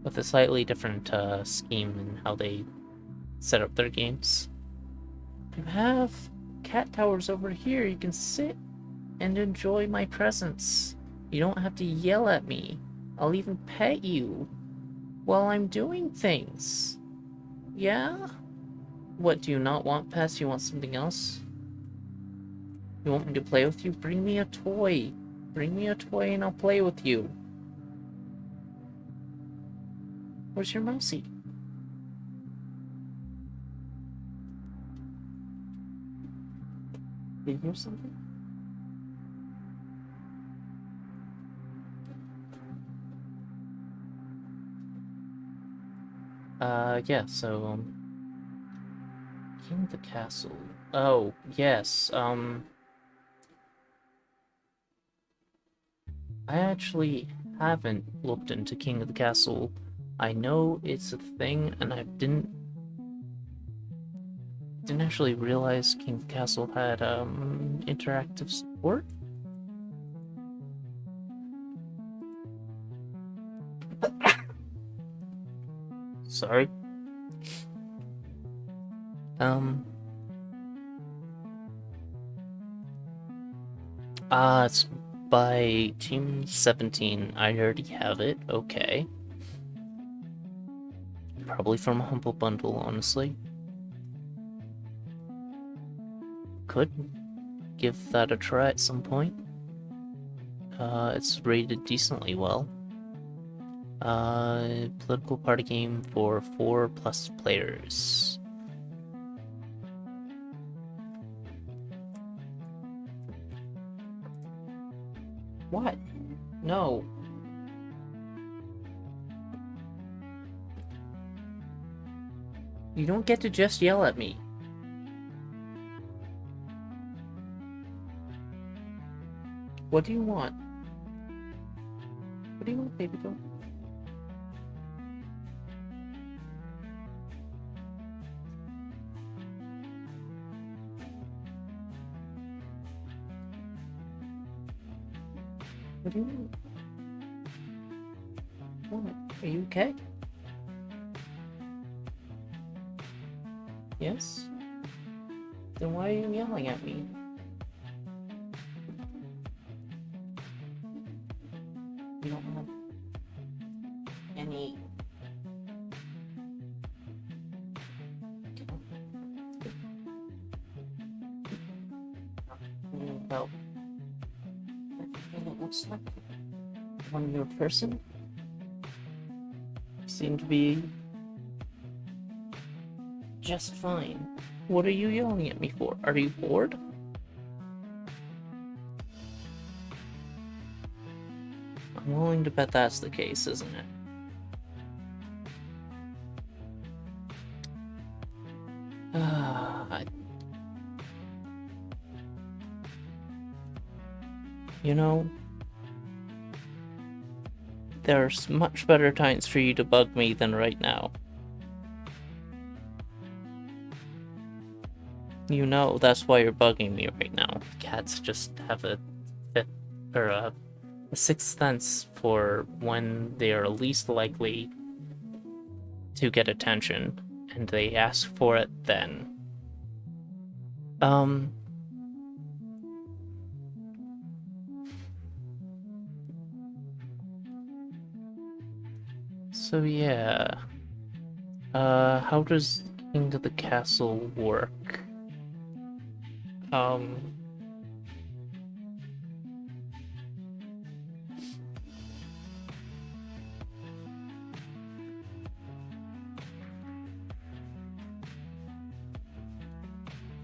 With a slightly different scheme in how they set up their games. You have cat towers over here. You can sit and enjoy my presence. You don't have to yell at me. I'll even pet you while I'm doing things. Yeah? What, do you not want pets? You want something else? You want me to play with you? Bring me a toy. Bring me a toy and I'll play with you. Where's your mousey? Did you hear something? Yeah, so, King of the Castle. Oh, yes, I actually haven't looked into King of the Castle. I know it's a thing, and I didn't actually realize King of the Castle had, interactive support. Sorry. It's by Team 17. I already have it. Okay. Probably from a Humble Bundle, honestly. Could give that a try at some point. It's rated decently well. Political party game for 4+ players. What? No. You don't get to just yell at me. What do you want? What do you want, baby girl? What do you want? What? Are you okay? Yes? Then why are you yelling at me? You don't have any... about everything it looks like when you're a person. You seem to be just fine. What are you yelling at me for? Are you bored? I'm willing to bet that's the case, isn't it? You know, there's much better times for you to bug me than right now. You know, that's why you're bugging me right now. Cats just have a fifth, or a sixth sense for when they are least likely to get attention, and they ask for it then. So yeah. How does King to the Castle work?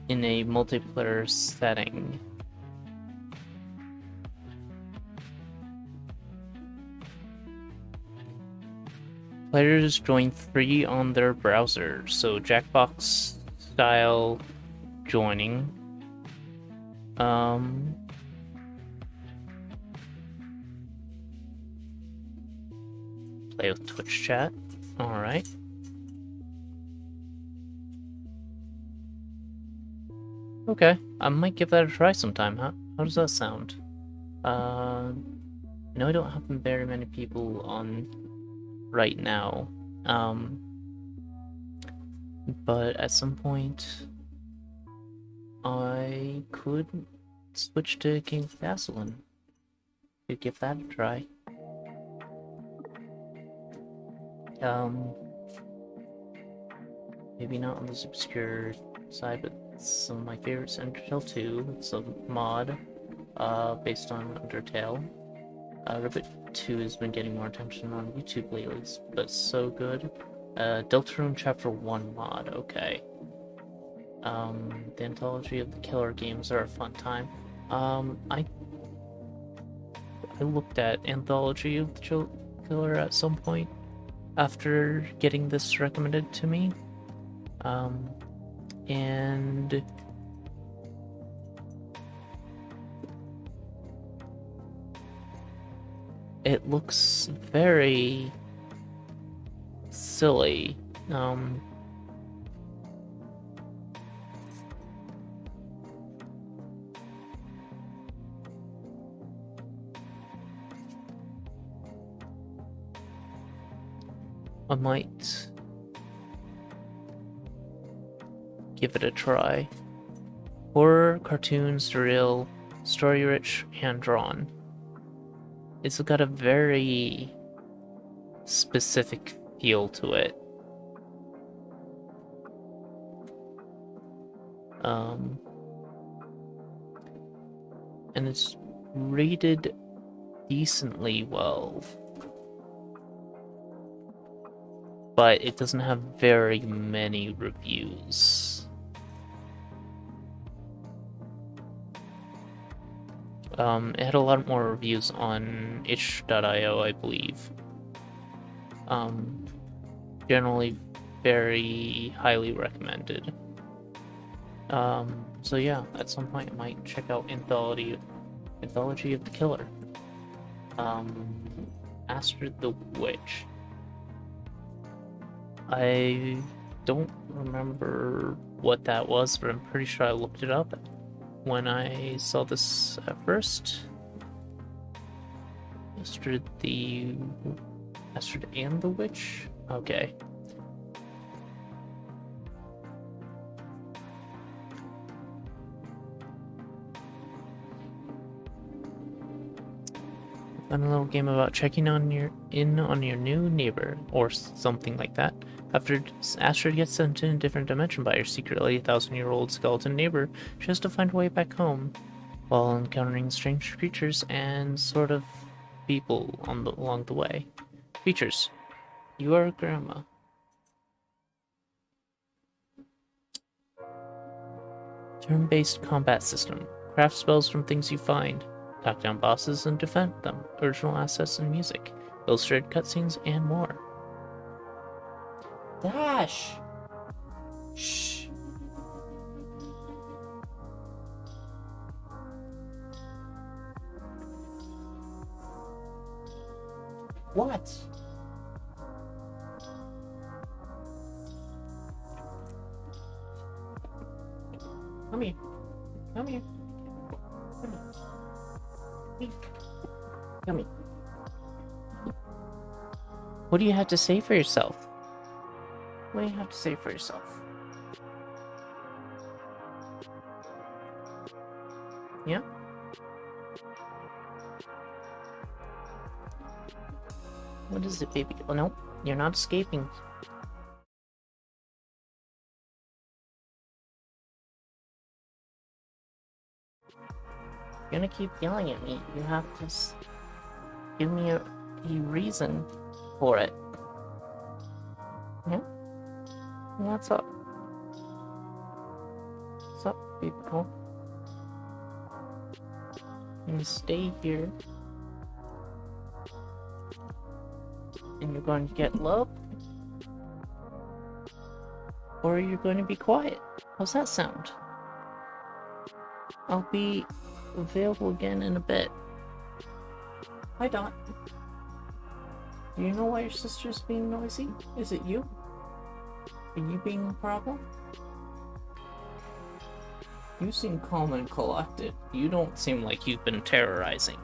In a multiplayer setting. Players join free on their browser, so Jackbox style joining. Play with Twitch chat. Alright. Okay, I might give that a try sometime, huh? How does that sound? I know I don't have very many people on right now, but at some point I could switch to King of the Castle and could give that a try. Maybe not on this obscure side, but some of my favorites, Undertale 2. It's a mod based on Undertale. Ribbit 2 has been getting more attention on YouTube lately, but it's so good. Deltarune Chapter 1 mod, okay. The Anthology of the Killer games are a fun time. I looked at Anthology of the Killer at some point after getting this recommended to me. And it looks very silly. I might give it a try. Horror, cartoon, surreal, story-rich, hand-drawn. It's got a very specific feel to it. And it's rated decently well. But it doesn't have very many reviews. It had a lot more reviews on itch.io, I believe. Generally very highly recommended. So yeah, at some point I might check out Anthology of the Killer. Astrid the Witch. I don't remember what that was, but I'm pretty sure I looked it up when I saw this at first. Astrid and the Witch? Okay. Fun little game about checking in on your new neighbor, or something like that. After Astrid gets sent in a different dimension by her secretly 1,000-year-old skeleton neighbor, she has to find her way back home, while encountering strange creatures and sort of people along the way. Features: you are a grandma. Turn-based combat system. Craft spells from things you find. Knock down bosses and defend them. Original assets and music. Illustrated cutscenes and more. Dash! Shh. What? Come here. Come here. Come here. Come here. What do you have to say for yourself? What do you have to say for yourself? Yeah? What is it, baby? Oh, no. You're not escaping. You're gonna keep yelling at me. You have to give me a reason for it. Yeah? What's up? What's up, people? You stay here. And you're going to get love? Or you're going to be quiet? How's that sound? I'll be available again in a bit. Hi, Dot. Do you know why your sister's being noisy? Is it you? Are you being a problem? You seem calm and collected. You don't seem like you've been terrorizing.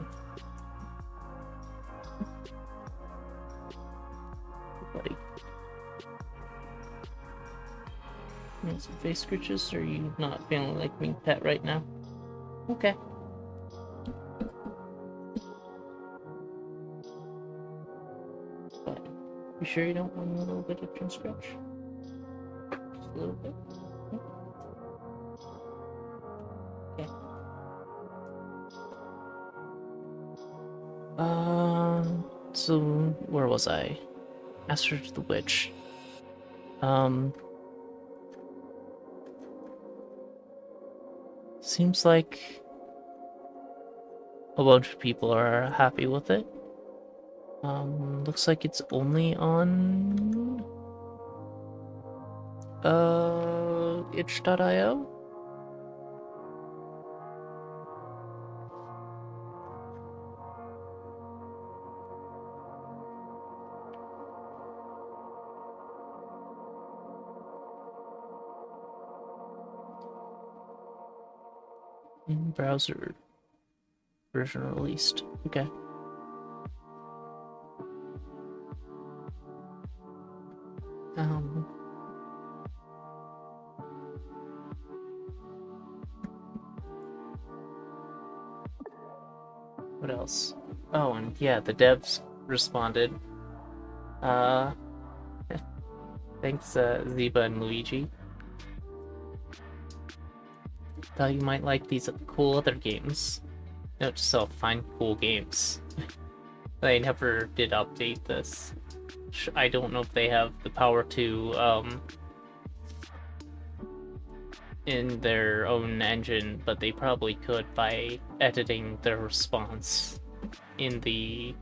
Buddy. You want some face scratches, or are you not feeling like being pet right now? Okay. But you sure you don't want a little bit of chin scratch? Just a little bit? Okay. So where was I? Master to the Witch. Seems like a bunch of people are happy with it. Looks like it's only on itch.io. In browser version released. Okay. What else? Oh, and yeah, the devs responded. Thanks, Ziba and Luigi. Thought you might like these cool other games. Note to self, find cool games. They never did update this. I don't know if they have the power to, in their own engine, but they probably could by editing their response in the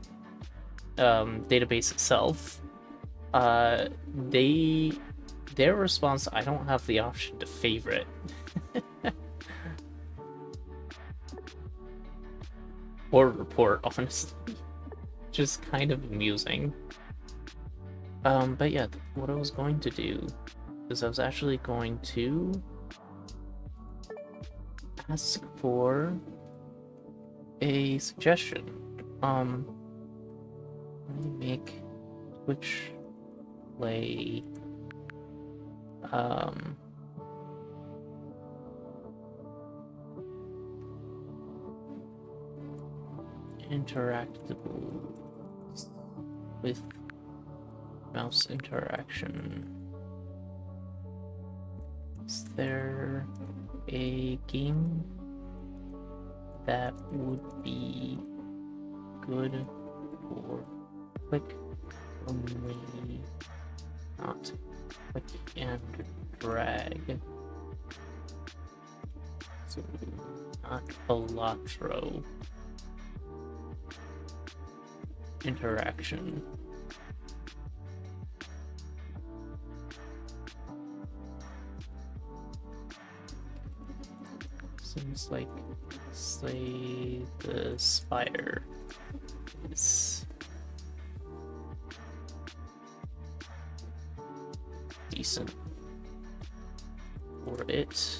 database itself. Their response, I don't have the option to favorite. Or report, honestly. Just kind of amusing. But yeah, what I was going to do is I was actually going to ask for a suggestion. Let me make Twitch play interactable with mouse interaction. Is there a game that would be good for click only, not click and drag? So not Balatro interaction. Seems like Slay the Spire is decent for it.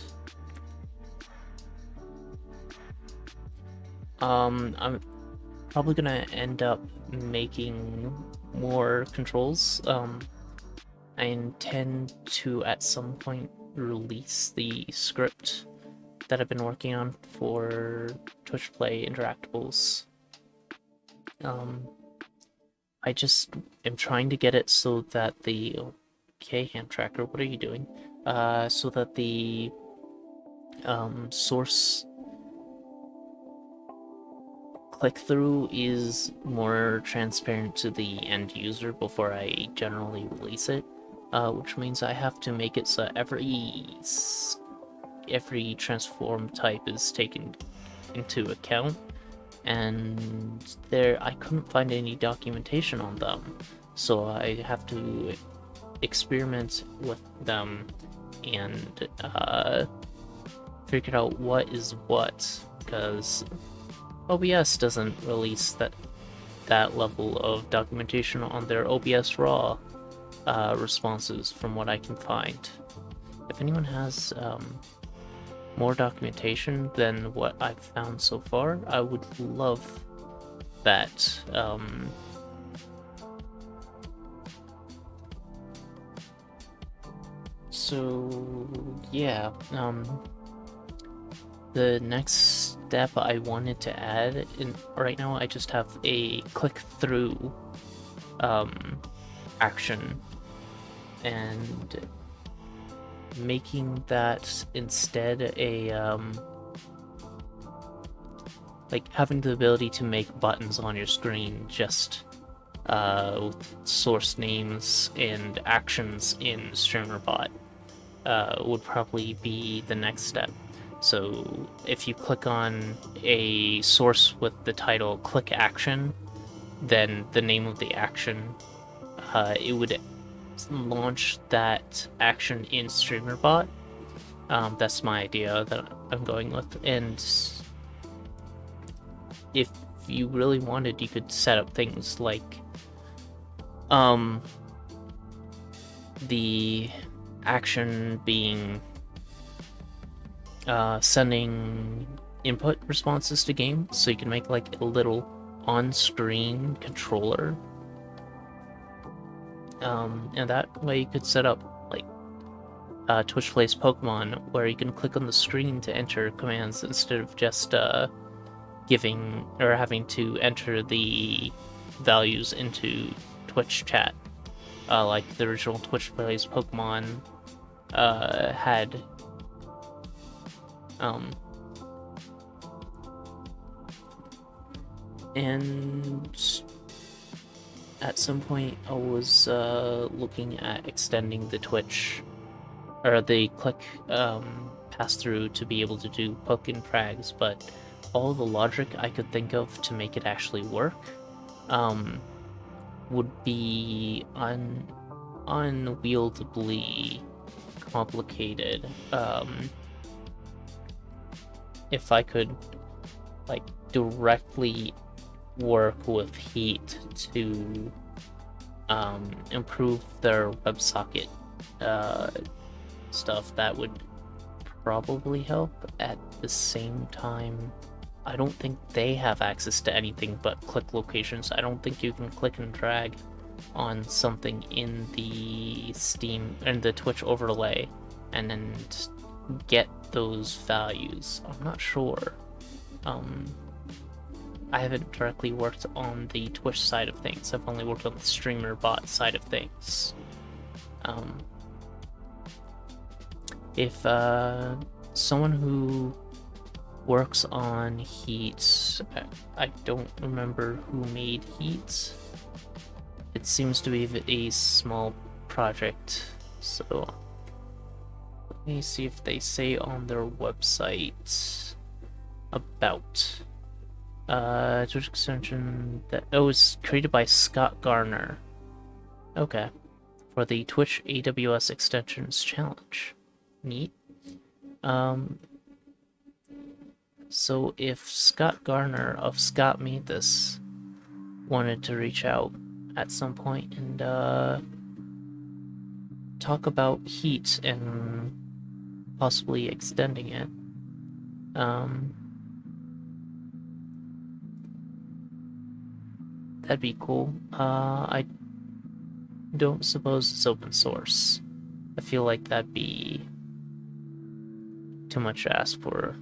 I'm probably gonna end up making more controls. I intend to at some point release the script that I've been working on for Twitch Play Interactables. I just am trying to get it so that the hand tracker, what are you doing? So that the source click-through is more transparent to the end user before I generally release it, which means I have to make it so every transform type is taken into account, and I couldn't find any documentation on them, so I have to experiment with them and figure out what is what, because OBS doesn't release that level of documentation on their OBS RAW responses, from what I can find. If anyone has more documentation than what I've found so far, I would love that. So yeah, the next step I wanted to add, right now I just have a click-through action, and making that instead like having the ability to make buttons on your screen just with source names and actions in StreamerBot would probably be the next step. So if you click on a source with the title click action, then the name of the action, it would launch that action in StreamerBot. That's my idea that I'm going with, and if you really wanted, you could set up things like the action being sending input responses to game, so you can make like a little on-screen controller, and that way you could set up like Twitch Plays Pokemon, where you can click on the screen to enter commands instead of just giving or having to enter the values into Twitch chat, like the original Twitch Plays Pokemon had. And at some point I was looking at extending the Twitch or the click pass-through to be able to do poke and prags, but all the logic I could think of to make it actually work would be unwieldably complicated. If I could like directly work with Heat to improve their WebSocket stuff, that would probably help. At the same time, I don't think they have access to anything but click locations. I don't think you can click and drag on something in the Steam and the Twitch overlay and then get those values. I'm not sure. I haven't directly worked on the Twitch side of things. I've only worked on the StreamerBot side of things. If someone who works on Heat, I don't remember who made Heat. It seems to be a small project, so let me see if they say on their website about Twitch extension that was created by Scott Garner. Okay, for the Twitch AWS Extensions Challenge. Neat. So if Scott Garner of Scott Made This wanted to reach out at some point and talk about heat and possibly extending it. That'd be cool. I don't suppose it's open source. I feel like that'd be too much to ask for.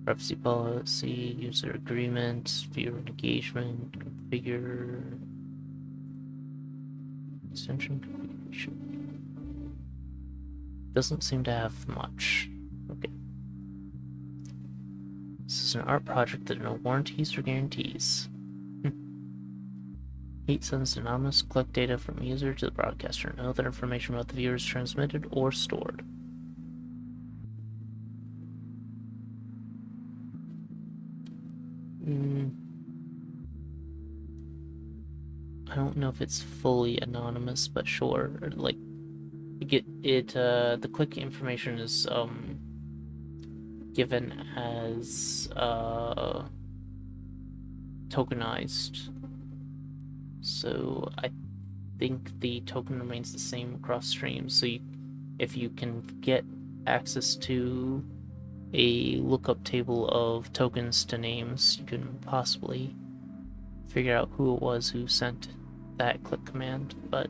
Privacy policy, user agreement, viewer engagement, configure, extension configuration. Doesn't seem to have much. Okay. This is an art project that no warranties or guarantees. Heat sends anonymous collect data from user to the broadcaster. No other information about the viewer is transmitted or stored. I don't know if it's fully anonymous, but sure. Like, the click information is given as tokenized. So I think the token remains the same across streams. So if you can get access to a lookup table of tokens to names, you can possibly figure out who it was who sent that click command, but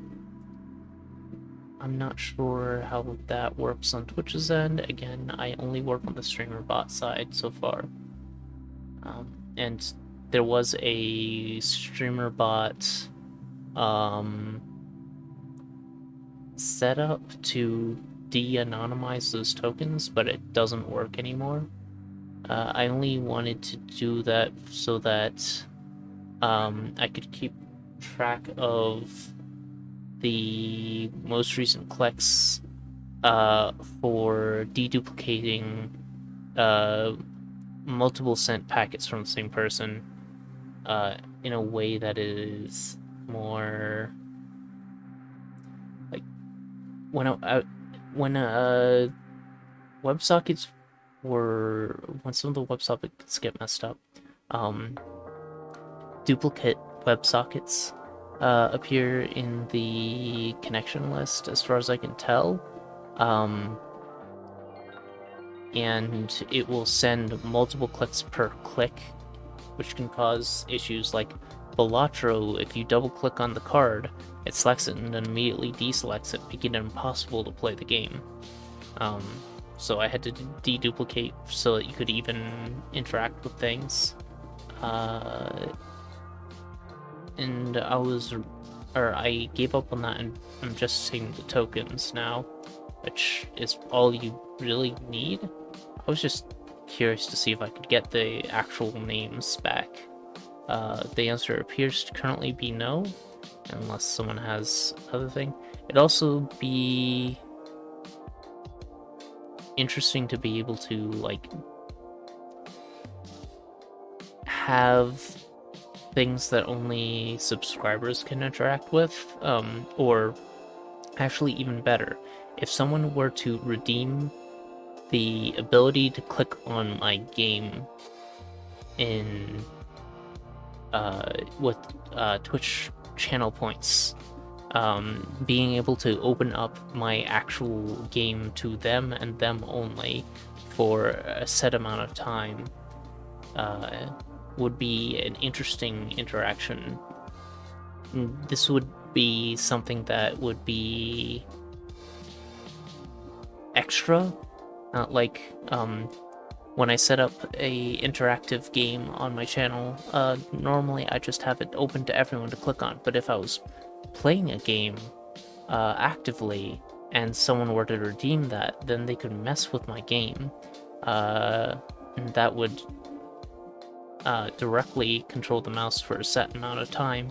I'm not sure how that works on Twitch's end. Again, I only work on the streamer bot side so far. And there was a streamer bot set up to de-anonymize those tokens, but it doesn't work anymore. I only wanted to do that so that I could keep track of the most recent clicks for deduplicating multiple sent packets from the same person in a way that is more like when WebSockets when some of the WebSockets get messed up, duplicate WebSockets appear in the connection list, as far as I can tell, and it will send multiple clicks per click, which can cause issues like Balatro. If you double click on the card, it selects it and then immediately deselects it, making it impossible to play the game. So I had to deduplicate so that you could even interact with things. And I gave up on that, and I'm just seeing the tokens now, which is all you really need. I was just curious to see if I could get the actual names back. The answer appears to currently be no, unless someone has another thing. It'd also be interesting to be able to, like, have things that only subscribers can interact with, or actually even better, if someone were to redeem the ability to click on my game in with Twitch channel points, being able to open up my actual game to them and them only for a set amount of time would be an interesting interaction. This would be something that would be extra, not like when I set up a interactive game on my channel. Normally I just have it open to everyone to click on, but if I was playing a game actively and someone were to redeem that, then they could mess with my game, and that would directly control the mouse for a set amount of time.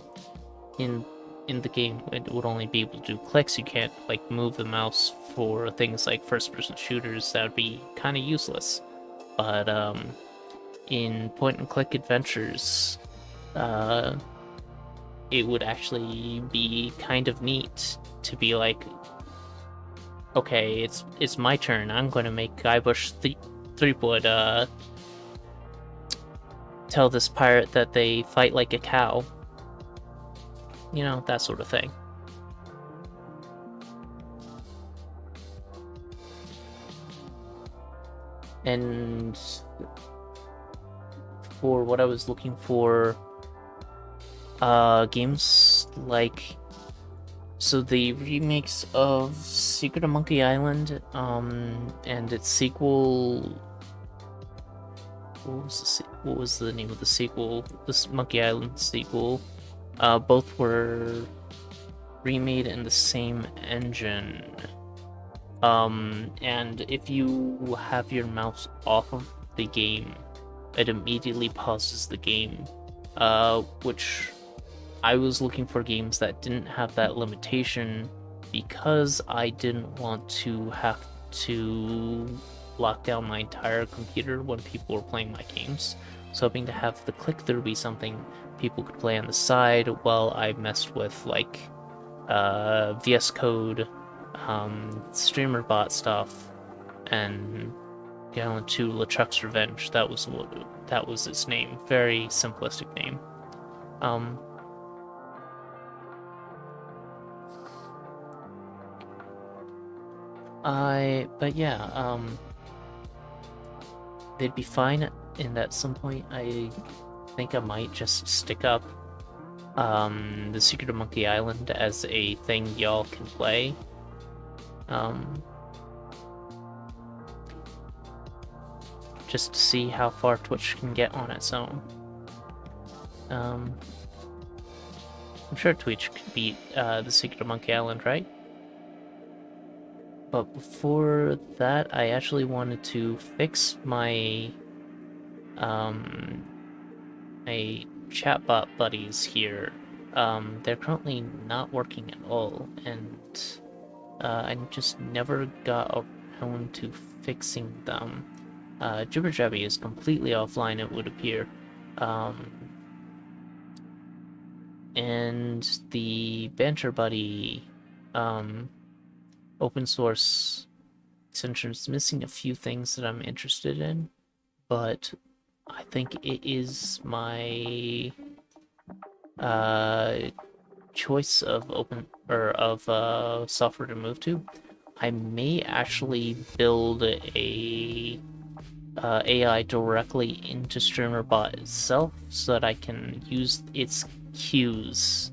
In the game, it would only be able to do clicks. You can't, like, move the mouse for things like first-person shooters. That would be kind of useless. But in point-and-click adventures, it would actually be kind of neat to be like, okay, it's my turn. I'm going to make Guybrush Threep would tell this pirate that they fight like a cow. You know, that sort of thing. And for what I was looking for, games like, so the remakes of Secret of Monkey Island, and its sequel. What was the name of the sequel? This Monkey Island sequel. Both were remade in the same engine. And if you have your mouse off of the game, it immediately pauses the game, which I was looking for games that didn't have that limitation because I didn't want to have to lock down my entire computer when people were playing my games. So hoping to have the click-through be something people could play on the side while I messed with like VS Code, streamer bot stuff, and Gallon 2 LeChuck's Revenge. That was its name. Very simplistic name. But yeah, they'd be fine, and at some point I think I might just stick up the Secret of Monkey Island as a thing y'all can play. Just to see how far Twitch can get on its own. I'm sure Twitch could beat the Secret of Monkey Island, right? But before that, I actually wanted to fix my my chatbot buddies here. They're currently not working at all, and I just never got around to fixing them. Jibber Jabby is completely offline, it would appear. And the Banter Buddy open source extension is missing a few things that I'm interested in, but I think it is my choice of software to move to. I may actually build a AI directly into StreamerBot itself so that I can use its cues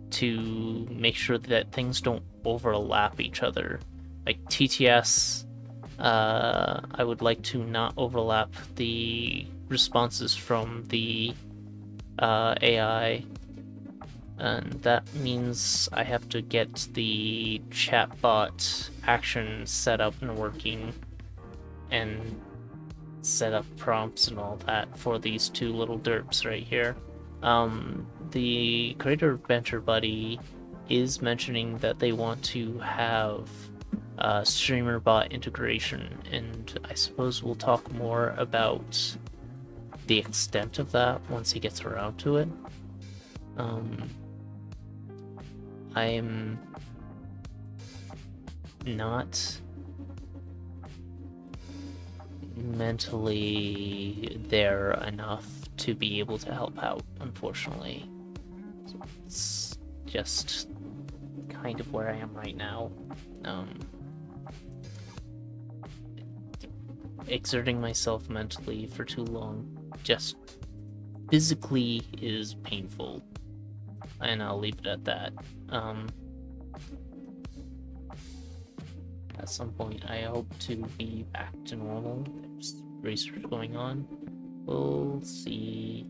to make sure that things don't overlap each other. Like TTS, I would like to not overlap the responses from the AI, and that means I have to get the chatbot action set up and working, and set up prompts and all that for these two little derps right here. The creator of Banter Buddy is mentioning that they want to have streamer bot integration, and I suppose we'll talk more about the extent of that once he gets around to it. I'm not mentally there enough to be able to help out, unfortunately. So it's just kind of where I am right now. Exerting myself mentally for too long just physically is painful, and I'll leave it at that. At some point I hope to be back to normal. There's research going on. We'll see.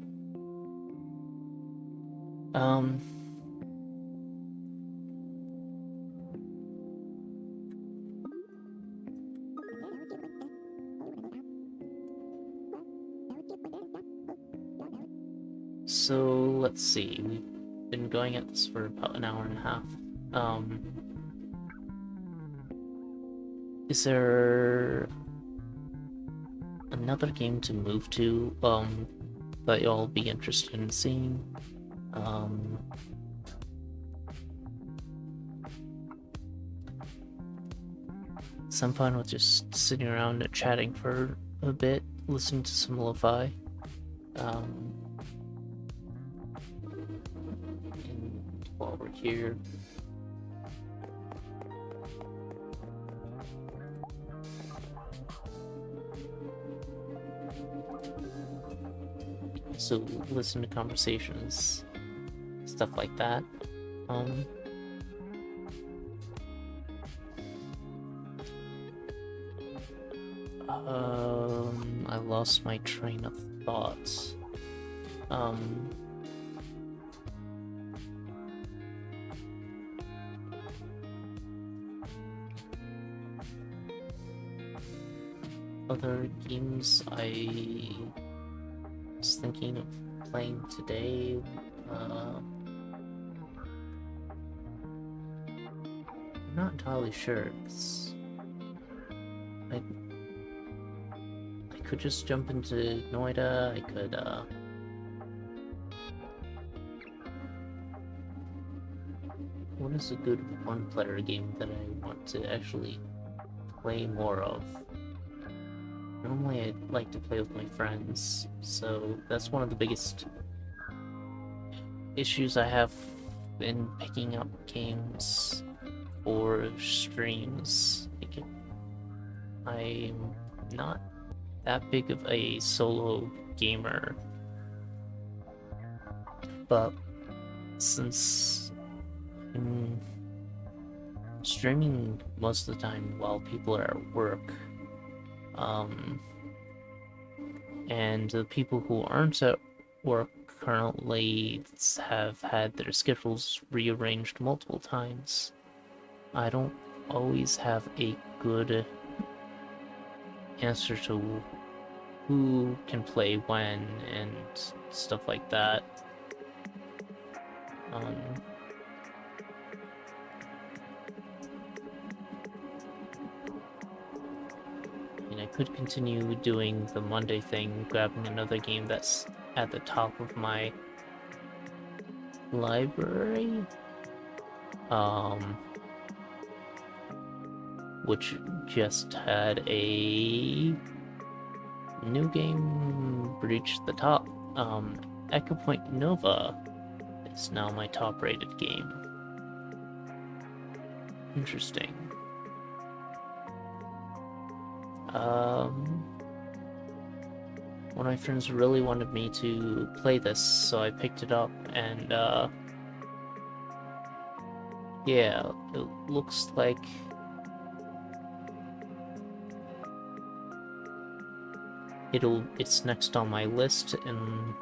So let's see. We've been going at this for about an hour and a half. Is there another game to move to that y'all be interested in seeing? some fun with just sitting around and chatting for a bit, listening to some lo-fi. And while we're here, so listen to conversations, stuff like that. I lost my train of thoughts. Other games I was thinking of playing today, I'm not entirely sure, 'cause I could just jump into Noida, I could, what is a good one-player game that I want to actually play more of? Normally I like to play with my friends, so that's one of the biggest issues I have in picking up games for streams. I'm not that big of a solo gamer, but since I'm streaming most of the time while people are at work, and the people who aren't at work currently have had their schedules rearranged multiple times, I don't always have a good answer to who can play when and stuff like that. I could continue doing the Monday thing, grabbing another game that's at the top of my library, which just had a new game reach the top. Echo Point Nova is now my top-rated game. Interesting. One of my friends really wanted me to play this, so I picked it up, and yeah, it looks like it's next on my list, and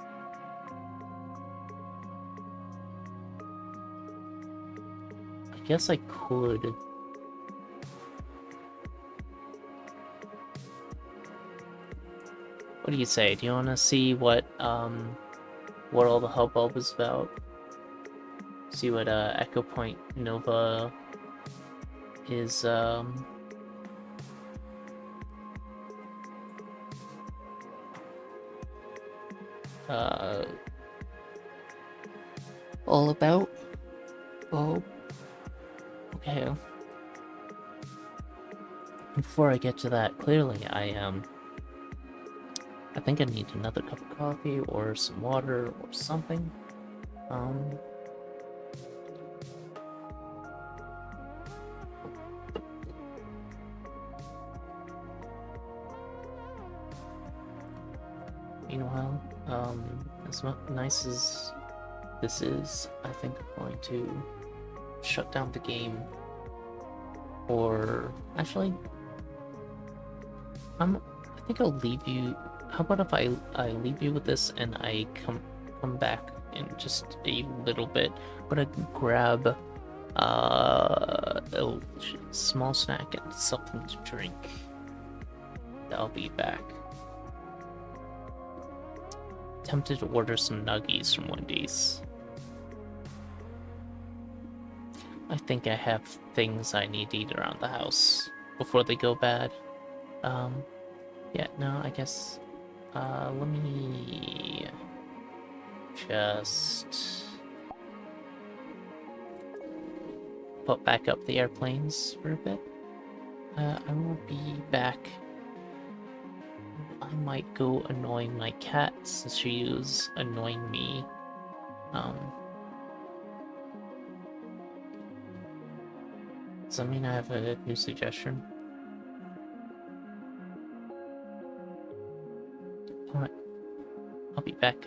I guess I could what do you say? Do you want to see what all the hubbub is about? See what Echo Point Nova is all about? Oh, okay. Before I get to that, clearly I think I need another cup of coffee or some water or something. Meanwhile, as nice as this is, I think I'm going to shut down the game. Or actually, I think I'll leave you. How about if I leave you with this and I come back in just a little bit, but I can grab a small snack and something to drink. I'll be back. Tempted to order some nuggies from Wendy's. I think I have things I need to eat around the house before they go bad. Yeah, no, I guess let me just put back up the airplanes for a bit. I will be back. I might go annoying my cat since she was annoying me. Um, does that mean I have a new suggestion? Alright, I'll be back.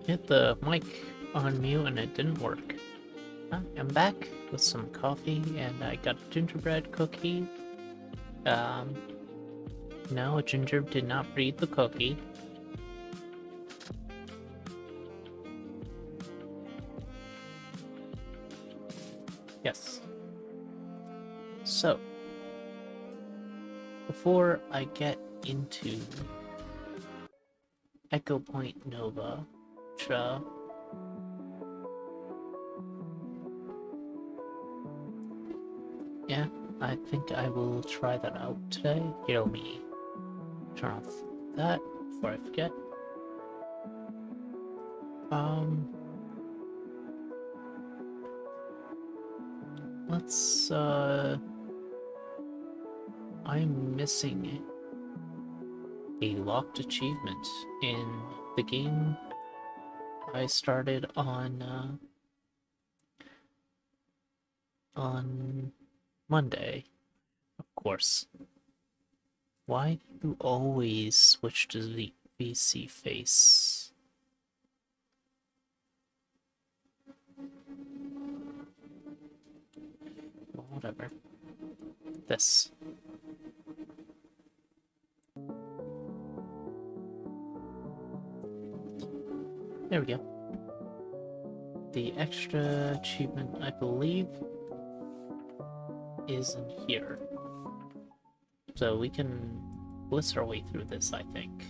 hit the mic on mute and it didn't work. I'm back with some coffee and I got a gingerbread cookie. No, a ginger did not breed the cookie. Yes. So, before I get into Echo Point Nova, which, yeah, I think I will try that out today. Here, let me turn off that before I forget. Let's, I'm missing a locked achievement in the game I started on Monday, of course. Why do you always switch to the VC face? Well, whatever. This. There we go. The extra achievement, I believe, is in here. So we can bliss our way through this, I think.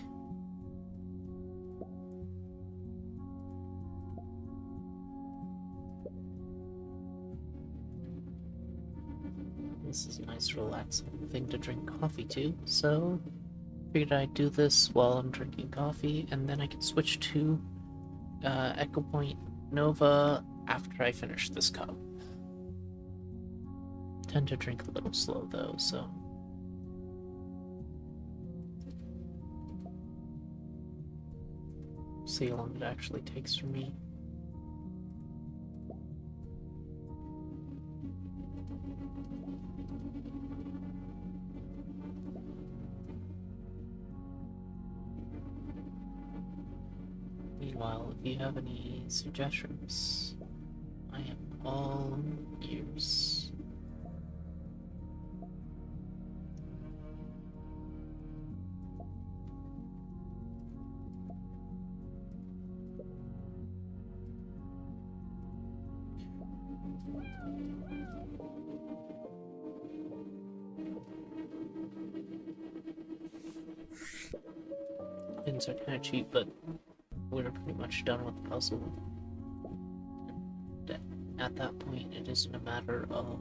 This is a nice relaxing thing to drink coffee to, so figured I'd do this while I'm drinking coffee, and then I can switch to Echo Point Nova after I finish this cup. Tend to drink a little slow though, so see how long it actually takes for me. Meanwhile, if you have any suggestions, I am all ears. Things are kind of cheap, but we're pretty much done with the puzzle. And at that point, it isn't a matter of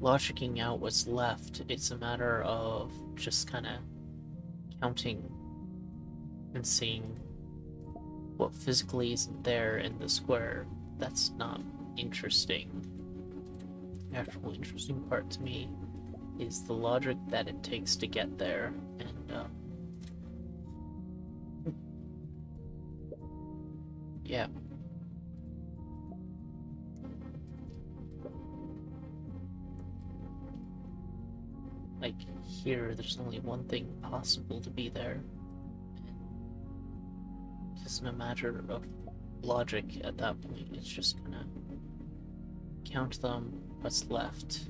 logicking out what's left. It's a matter of just kind of counting and seeing what physically isn't there in the square. That's not interesting. The actual interesting part to me is the logic that it takes to get there, and yeah. Like, here, there's only one thing possible to be there. It isn't a matter of logic at that point, it's just gonna count them, what's left.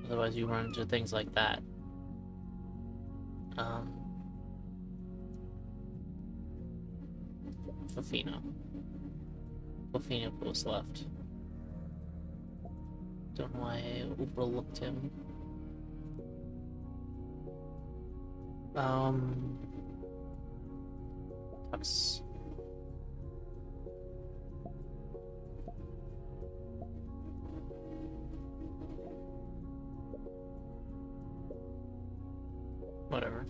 Otherwise you run into things like that. Fafina was left. Don't know why I overlooked him. Tux. Whatever.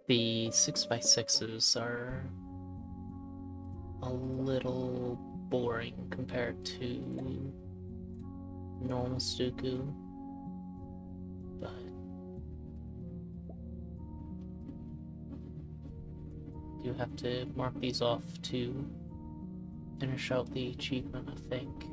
The 6x6s are a little boring compared to normal Stuku, but do have to mark these off to finish out the achievement, I think.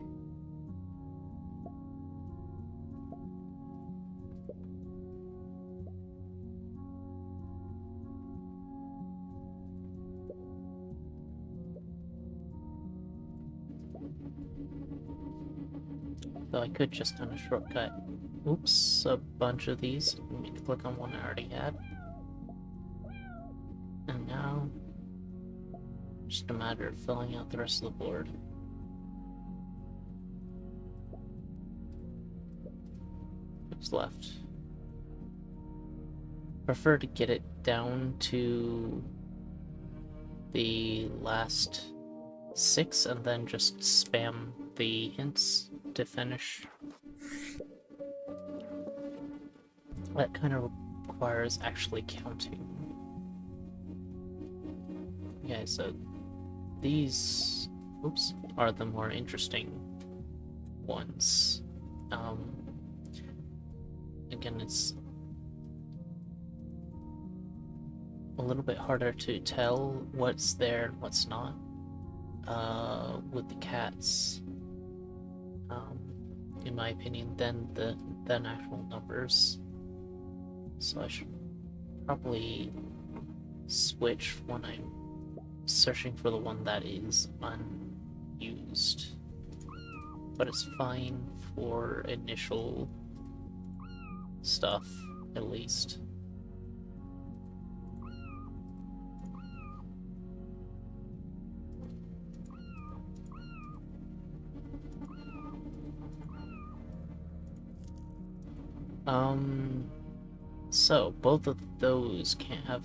So I could just kind of shortcut. Oops, a bunch of these. Let me click on one I already had. And now, just a matter of filling out the rest of the board. What's left? Prefer to get it down to the last 6 and then just spam the hints to finish. That kind of requires actually counting. Okay, so these, oops, are the more interesting ones. Again, it's a little bit harder to tell what's there and what's not with the cats, in my opinion, than actual numbers. So I should probably switch when I'm searching for the one that is unused. But it's fine for initial stuff, at least. So both of those can't have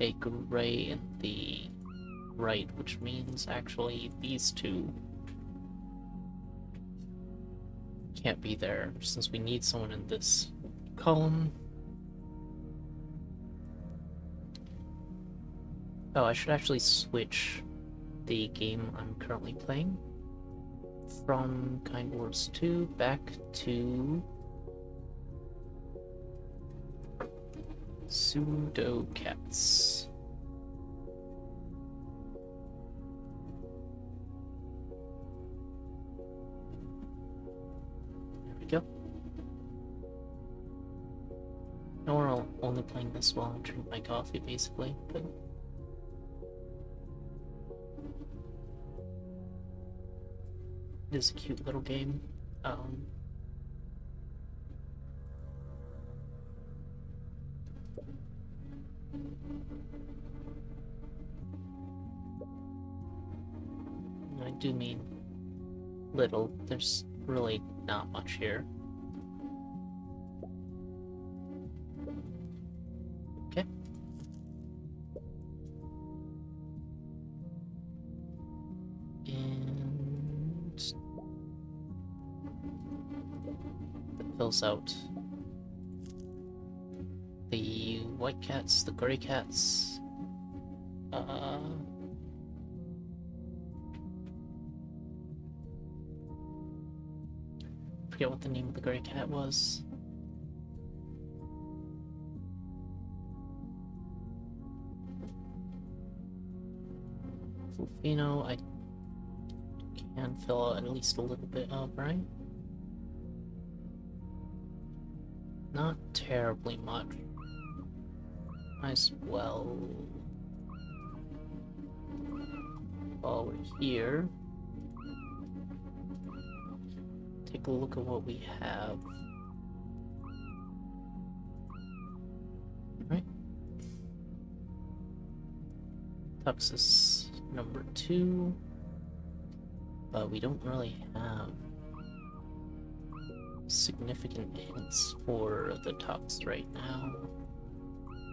a gray in the right, which means actually these two can't be there since we need someone in this column. Oh, I should actually switch the game I'm currently playing from Kind Words 2 back to Pseudo Cats. There we go. Now we're only playing this while I drink my coffee, basically, but it is a cute little game. I do mean little. There's really not much here. Okay. And that fills out the white cats, the gray cats. Forget what the name of the gray cat was. Fufino, I can fill out at least a little bit of, right? Not terribly much. Might as well. While we're here, take a look at what we have. Right? Tuxus number 2, but we don't really have significant hints for the Tux right now.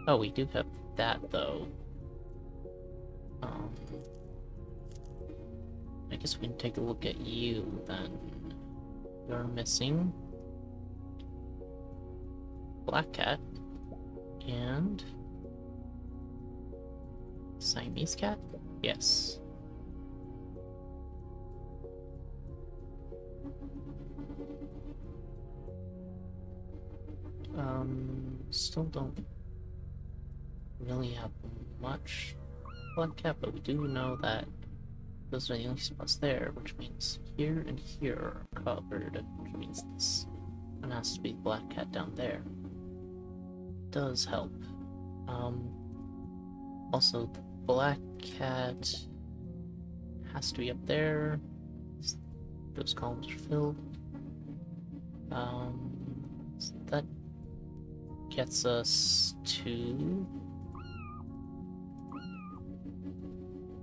Oh, we do have that though. I guess we can take a look at you then. You're missing Black Cat and Siamese Cat? Yes. Still don't really have much black cat, but we do know that those are the only spots there, which means here and here are covered, which means this one has to be black cat down there. Does help. Also, the black cat has to be up there. Those columns are filled. So that gets us to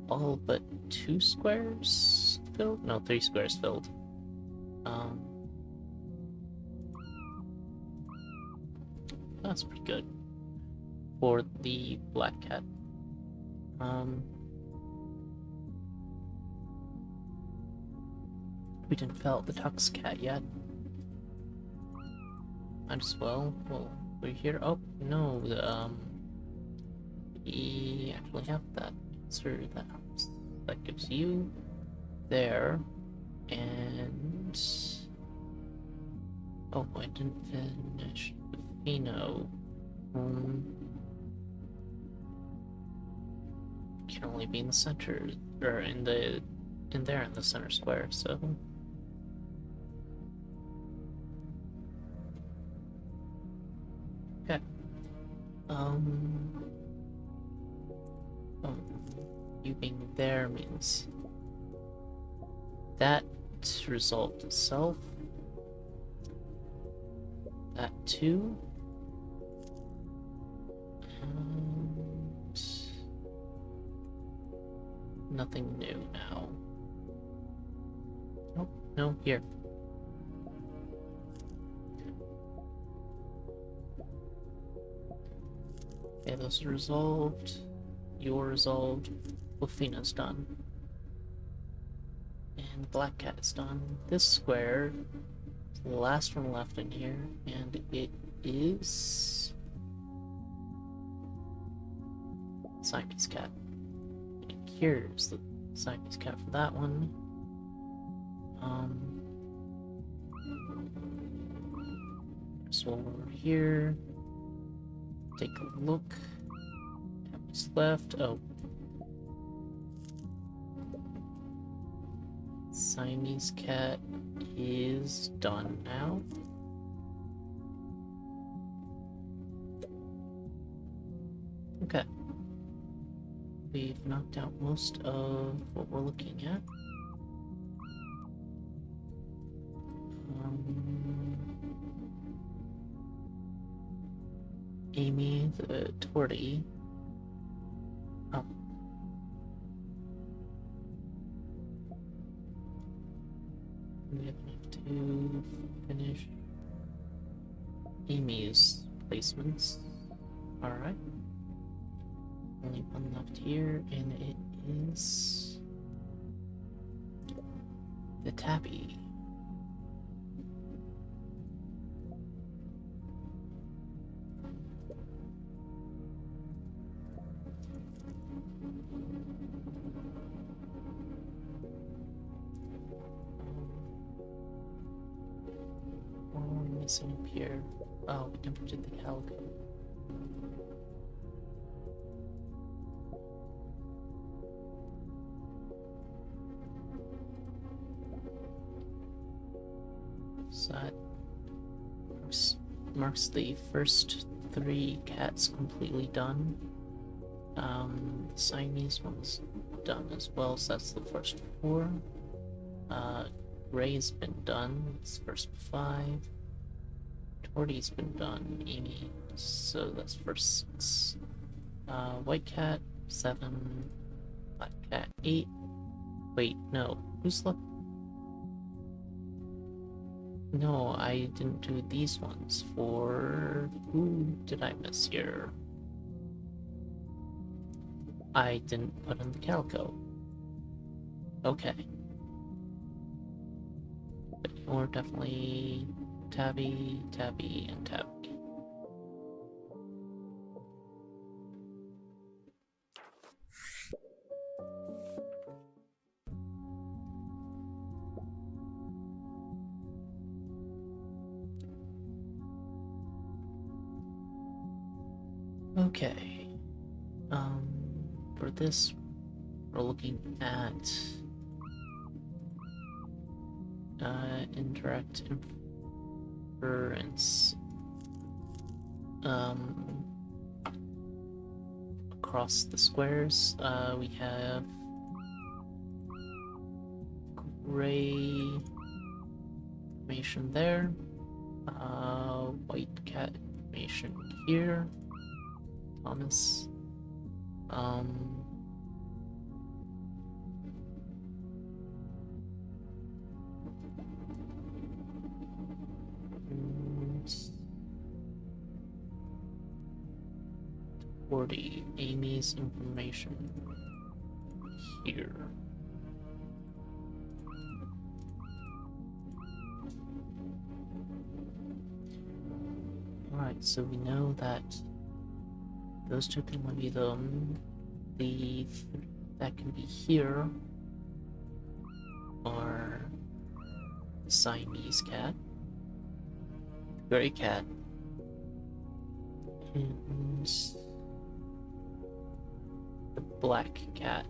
all but 2 squares filled? No, 3 squares filled. That's pretty good for the black cat. We didn't fill out the tux cat yet. Might as well. Well, we're here. Oh no, we actually have that answer. That gives you there, and oh, I didn't finish the Pheno. Can only be in the center, or in there in the center square. So. Okay. You being there means that resolved itself. That too. And nothing new now. Oh, no, here. Okay, those are resolved. You're resolved. Wolfina's done. And the black cat is done. This square is the last one left in here, and it is Siamese cat. And here's the Siamese cat for that one. There's one over here. Take a look. What's left? Oh. Siamese cat is done now. Okay. We've knocked out most of what we're looking at. Amy the Torty. Oh. We have to finish Amy's placements. Alright. Only one left here, and it is the Tabby. Missing up here. Oh, we never did the calico. So that marks the first 3 cats completely done. The Siamese one's done as well, so that's the first 4. Ray's been done, it's first 5. Torty's been done, Amy, so that's first 6. White cat, 7. Black cat, 8. Wait, no. Who's left? No, I didn't do these ones for... Who did I miss here? I didn't put in the calico. Okay. But you're definitely Tabby, Tabby, and Tabby. Okay. For for this, we're looking at indirect inference across the squares. We have gray information there, white cat information here, Thomas. And 40, Amy's information here. Alright, so we know that those two can only be that can be here, or the Siamese cat, the gray cat, and the black cat.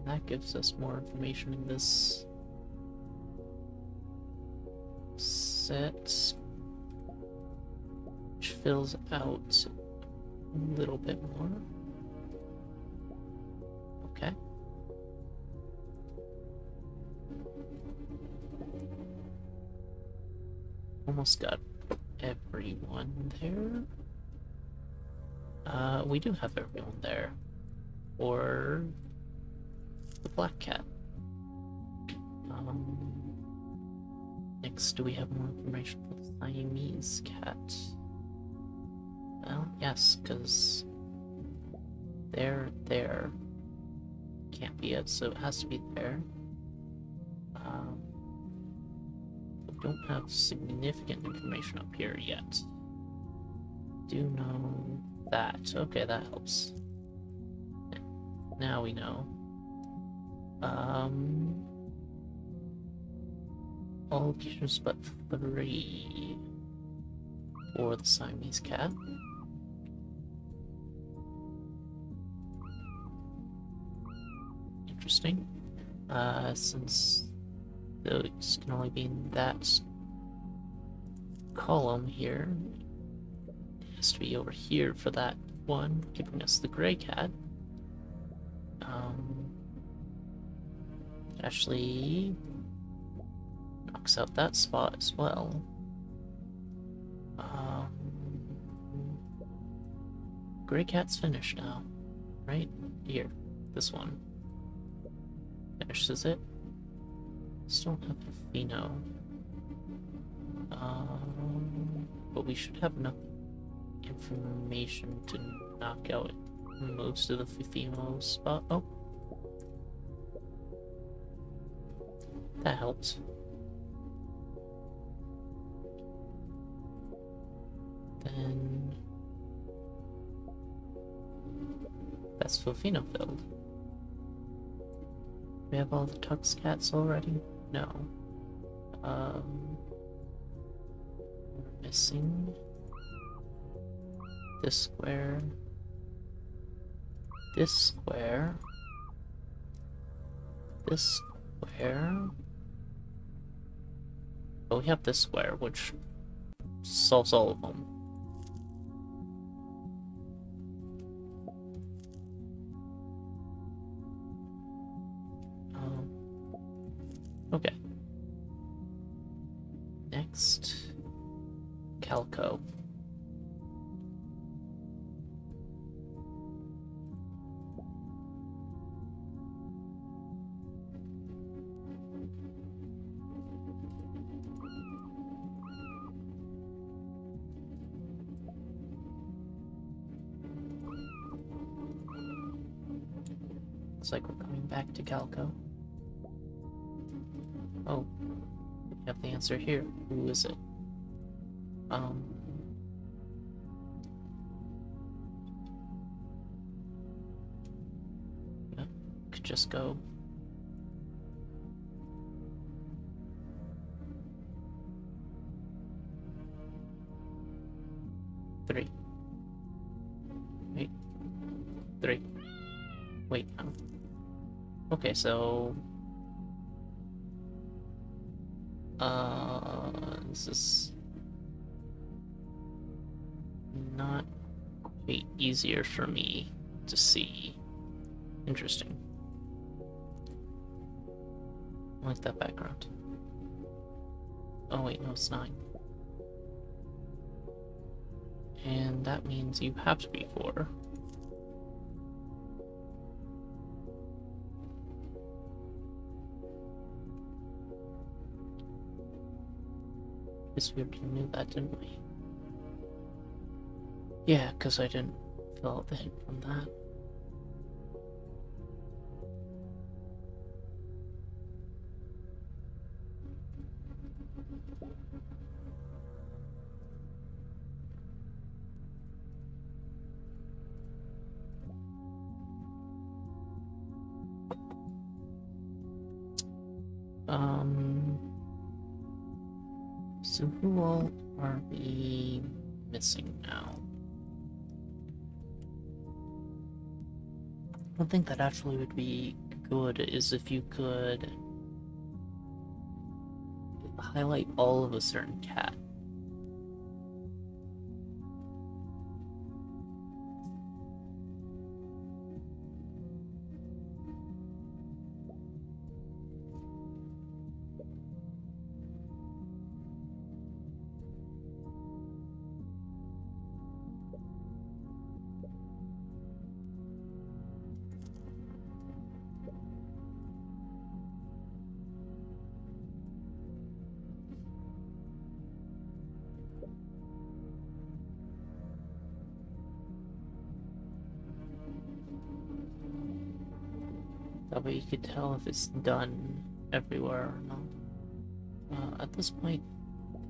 That gives us more information in this set, which fills out a little bit more. Okay. Almost got everyone there. We do have everyone there. Or the black cat. Next, do we have more information for the Siamese cat? Well, yes, because they're there. Can't be it, so it has to be there. We don't have significant information up here yet. Do know that. Okay, that helps. Now we know. All locations but 3 for the Siamese cat. Interesting. Since those can only be in that column here, it has to be over here for that one, giving us the gray cat. Actually knocks out that spot as well. Gray cat's finished now, right? Here, this one finishes it. Still don't have a Pheno. But we should have enough information to knock out most of the Pheno spot. Oh, that helped. Then that's Pheno filled. We have all the Tux cats already? No. We're missing this square, this square, this square. Oh, we have this square, which solves all of them. Okay. Next, Calco. Looks like we're coming back to Calco. Oh, we have the answer here. Who is it? Yeah, could just go. 3. Wait, no. Okay, so... This is... not quite easier for me to see. Interesting. I like that background. Oh wait, no, it's 9. And that means you have to be 4. Guess we already knew that, didn't we? Yeah, because I didn't fill out the hint from that. So who all are we missing now? One thing that actually would be good is if you could highlight all of a certain cat. That way you could tell if it's done everywhere or not. At this point,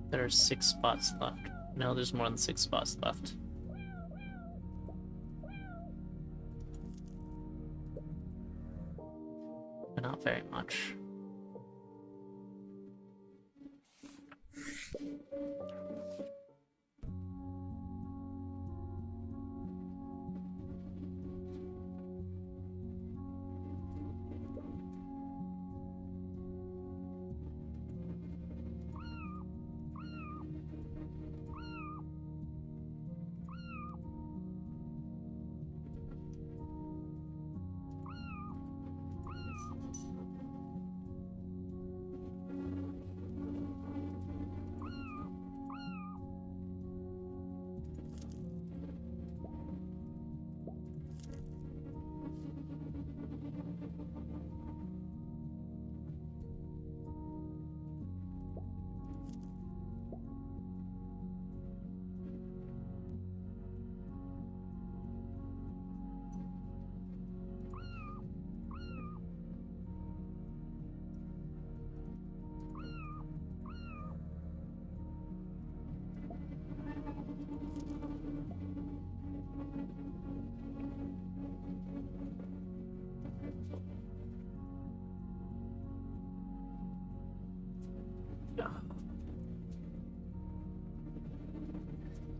there are 6 spots left. No, there's more than 6 spots left. But not very much.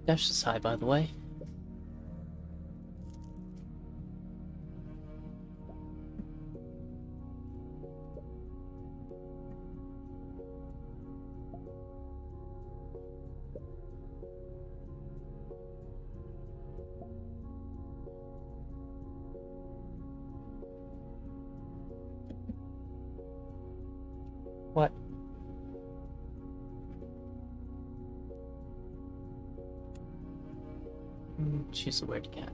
Dash is high, by the way. What? She's a weird cat.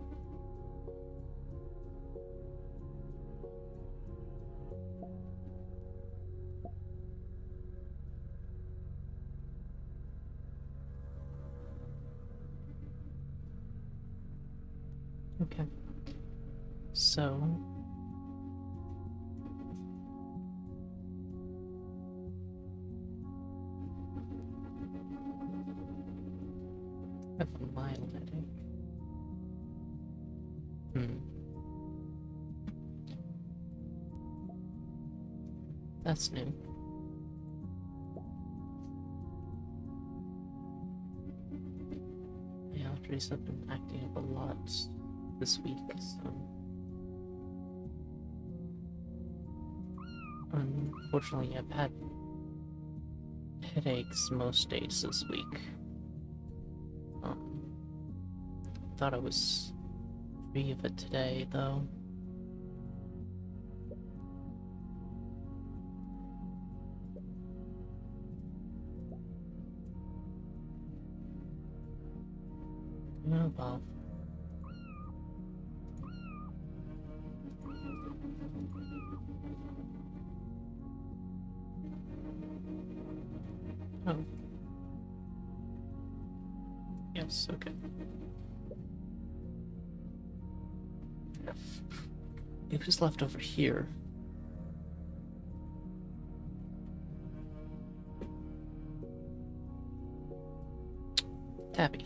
Okay. So... I have a mild headache. That's new. My allergies have been acting up a lot this week, so... Unfortunately, I've had headaches most days this week. Thought I was free of it today, though. Oh well. Oh. Yes, okay. It was left over here. Tabby.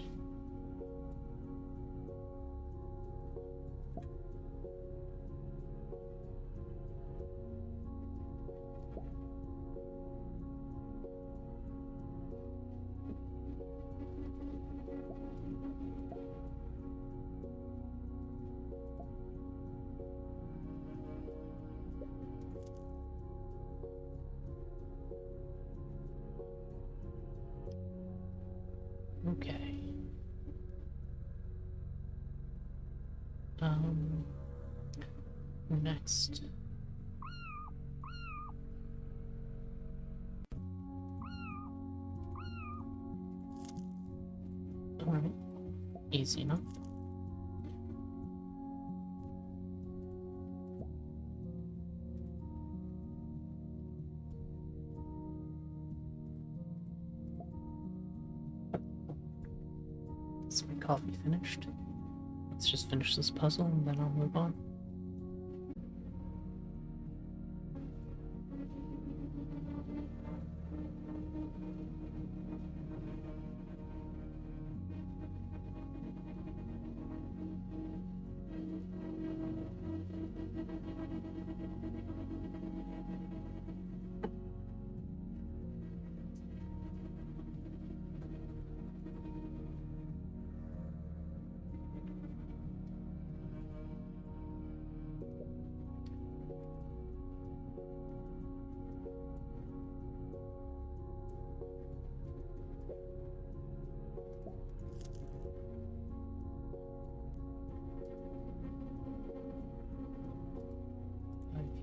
Okay. Next. Alright. Easy enough. Is my coffee finished? Let's just finish this puzzle and then I'll move on.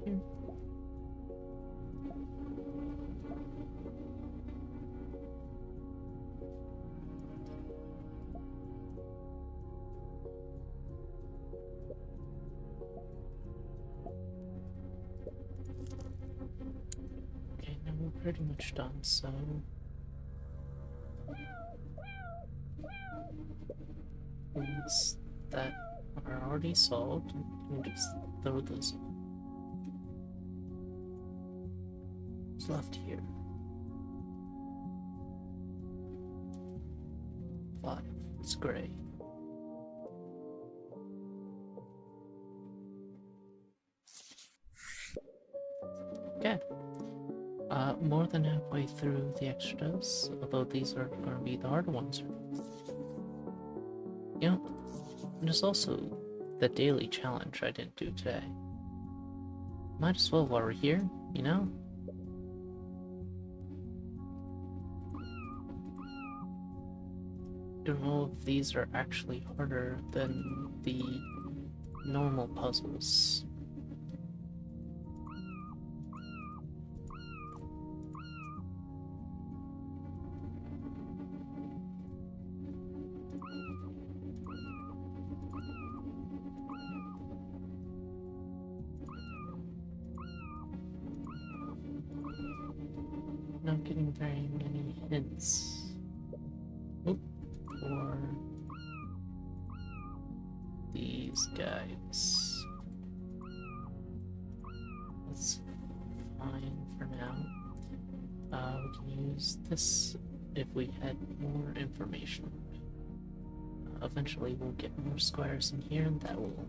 Here. Okay, now we're pretty much done, so things that are already solved, we can just throw those in. What's left here? 5. It's gray. Okay. More than halfway through the extra dose, although these are going to be the harder ones. You know, there's also the daily challenge I didn't do today. Might as well while we're here, you know? Don't know if these are actually harder than the normal puzzles. Not getting very many hints. Oop. For these guys. That's fine for now. We can use this if we had more information. Eventually we'll get more squares in here and that will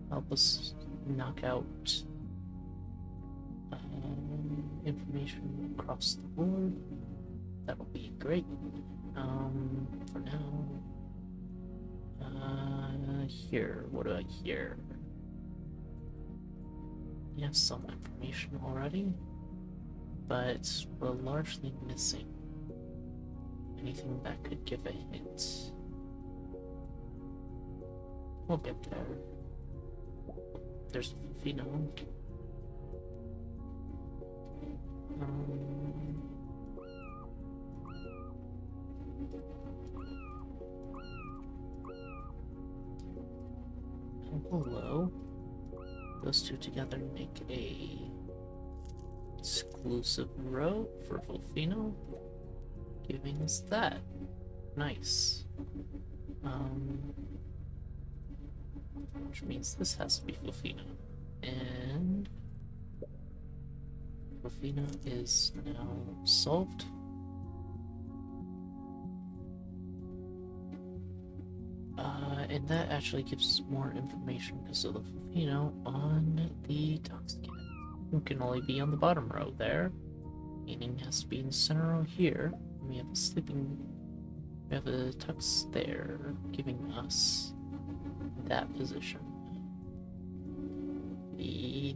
help us knock out information across the board. That'll be great. For now, here, what do I hear? We have some information already, but we're largely missing anything that could give a hint. We'll get there. There's Fino. And below, those two together make a exclusive row for Volfino, giving us that. Nice. Which means this has to be Volfino. And Volfino is now solved. And that actually gives us more information because of the Volfino on the Toxic Cat, who can only be on the bottom row there, meaning it has to be in the center row here. We have a Tux there, giving us that position. We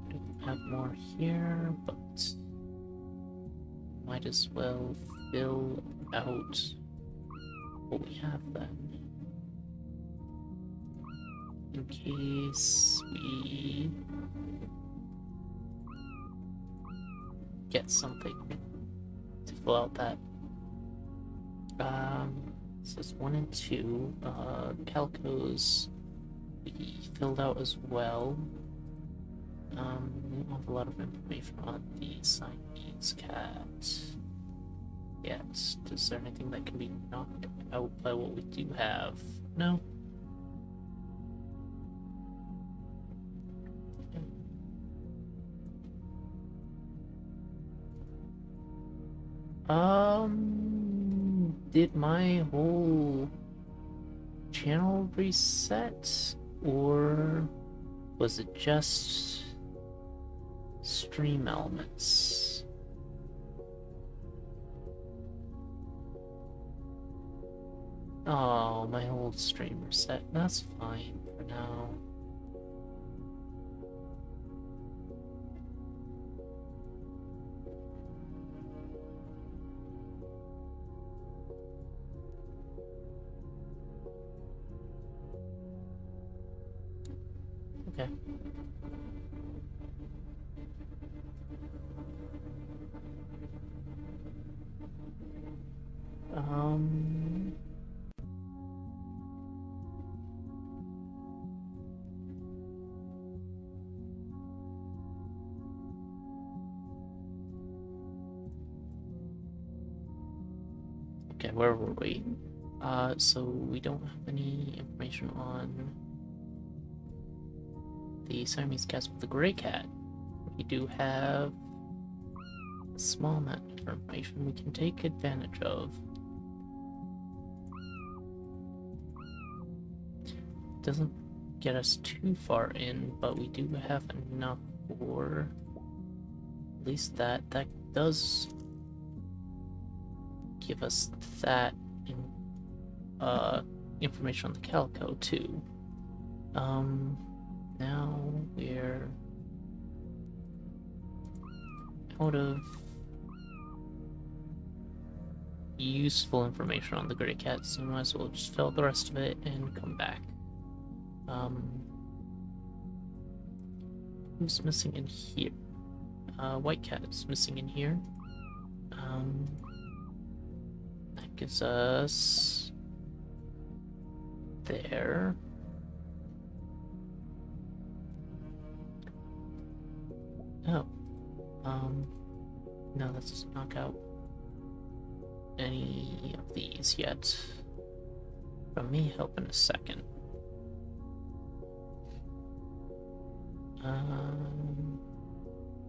don't have more here, but might as well fill out what we have then, in case we get something to fill out that. So it's 1 and 2. Calicos we filled out as well. We don't have a lot of information on the Siamese cat yet. Is there anything that can be knocked out by what we do have? No. Did my whole channel reset, or was it just stream elements? Oh, my whole stream reset. That's fine for now. Okay. Okay, where were we? So we don't have any information on the Siamese cats with the gray cat. We do have a small amount of information we can take advantage of. Doesn't get us too far in, but we do have enough for at least that. That does give us that information on the Calico too. Now we're out of useful information on the gray cat, so we might as well just fill out the rest of it and come back. Who's missing in here? White cat is missing in here. That gives us there. Oh. No, that doesn't knock out any of these yet. But me help in a second.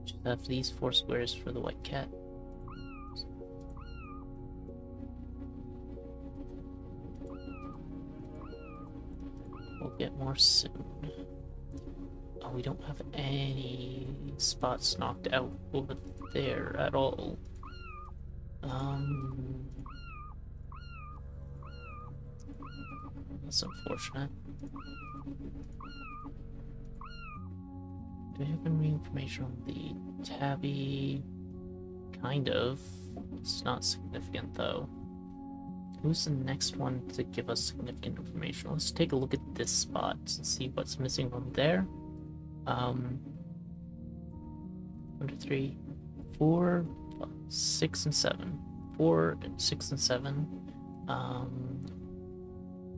Just have these 4 squares for the white cat. We'll get more soon. Oh, we don't have any spots knocked out over there at all. That's unfortunate. Do we have any information on the tabby? Kind of. It's not significant though. Who's the next one to give us significant information? Let's take a look at this spot and see what's missing from there. 1, 2, 3, 4, 6, and 7. 4, 6, and 7.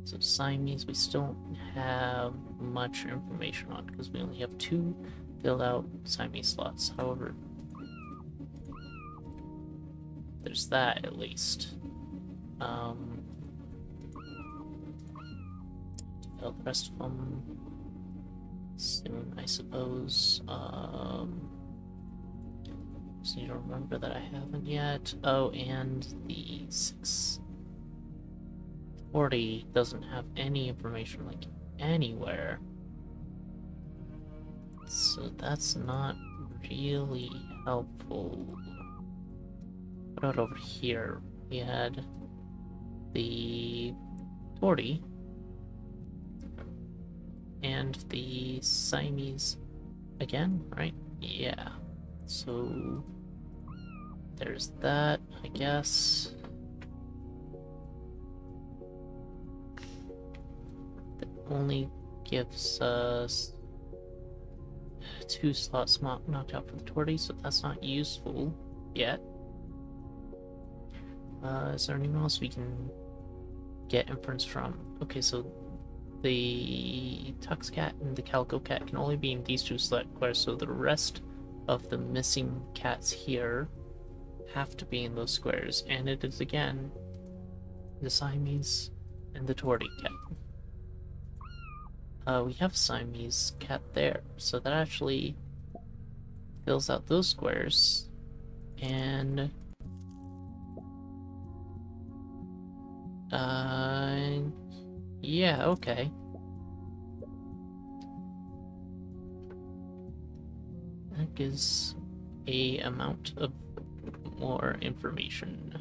So Siamese, we still don't have much information on because we only have 2 filled out Siamese slots. However, there's that at least. Fill the rest of them soon, I suppose. Just need to remember that I haven't yet. Oh, and the 640 doesn't have any information, like, anywhere. So that's not really helpful. What about over here? We had the 40 and the Siamese again, right? Yeah. So there's that, I guess. That only gives us 2 slots knocked out for the Torty, so that's not useful yet. Is there anyone else we can get inference from? Okay, so the Tux Cat and the Calico Cat can only be in these 2 squares, so the rest of the missing cats here have to be in those squares, and it is again the Siamese and the Torty Cat. We have Siamese Cat there, so that actually fills out those squares, and yeah, okay. That gives a amount of more information,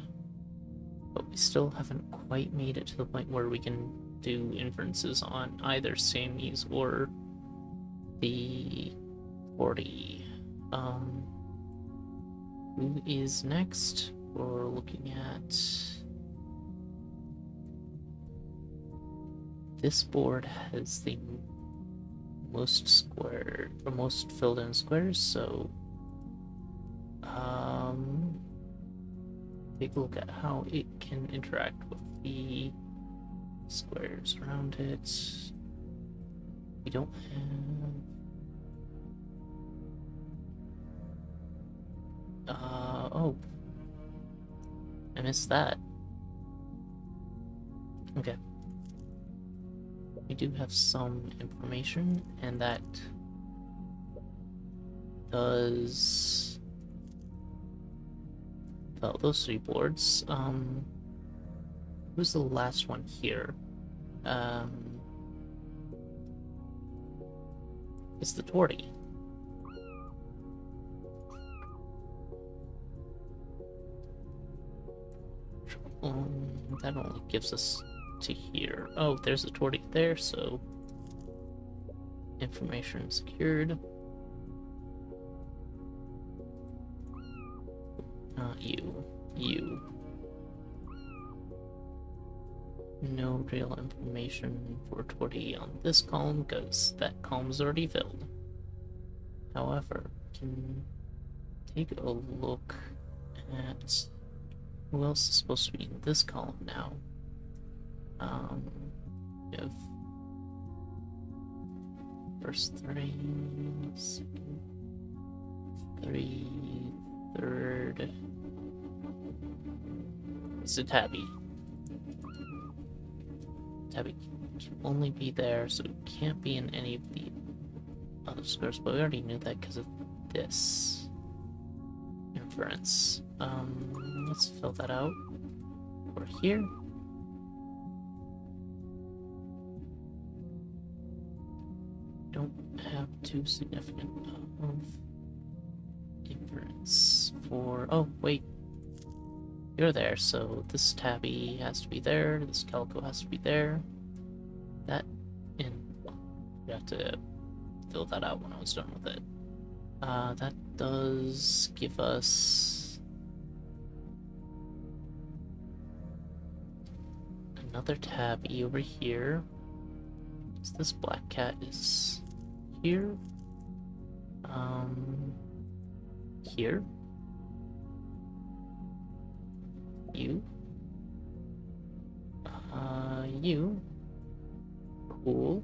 but we still haven't quite made it to the point where we can do inferences on either Siamese or the 40. Who is next? We're looking at this board has the most filled in squares, so take a look at how it can interact with the squares around it. We don't have oh, I missed that. Okay. We do have some information, and that does those 3 boards. Who's the last one here? It's the Torty. That only gives us to here. Oh, there's a Torty there, so information secured. Not you. You. No real information for Torty on this column because that column is already filled. However, we can take a look at who else is supposed to be in this column now. We have first 3, second 3, third. It's a Tabby. Tabby can only be there, so it can't be in any of the other squares, but we already knew that because of this inference. Let's fill that out. We're here. Don't have too significant of inference for... Oh, wait. You're there, so this Tabby has to be there, this Calico has to be there. That, and you have to fill that out when I was done with it. That does give us another tabby over here. So this black cat is here. Here. You. You. Cool.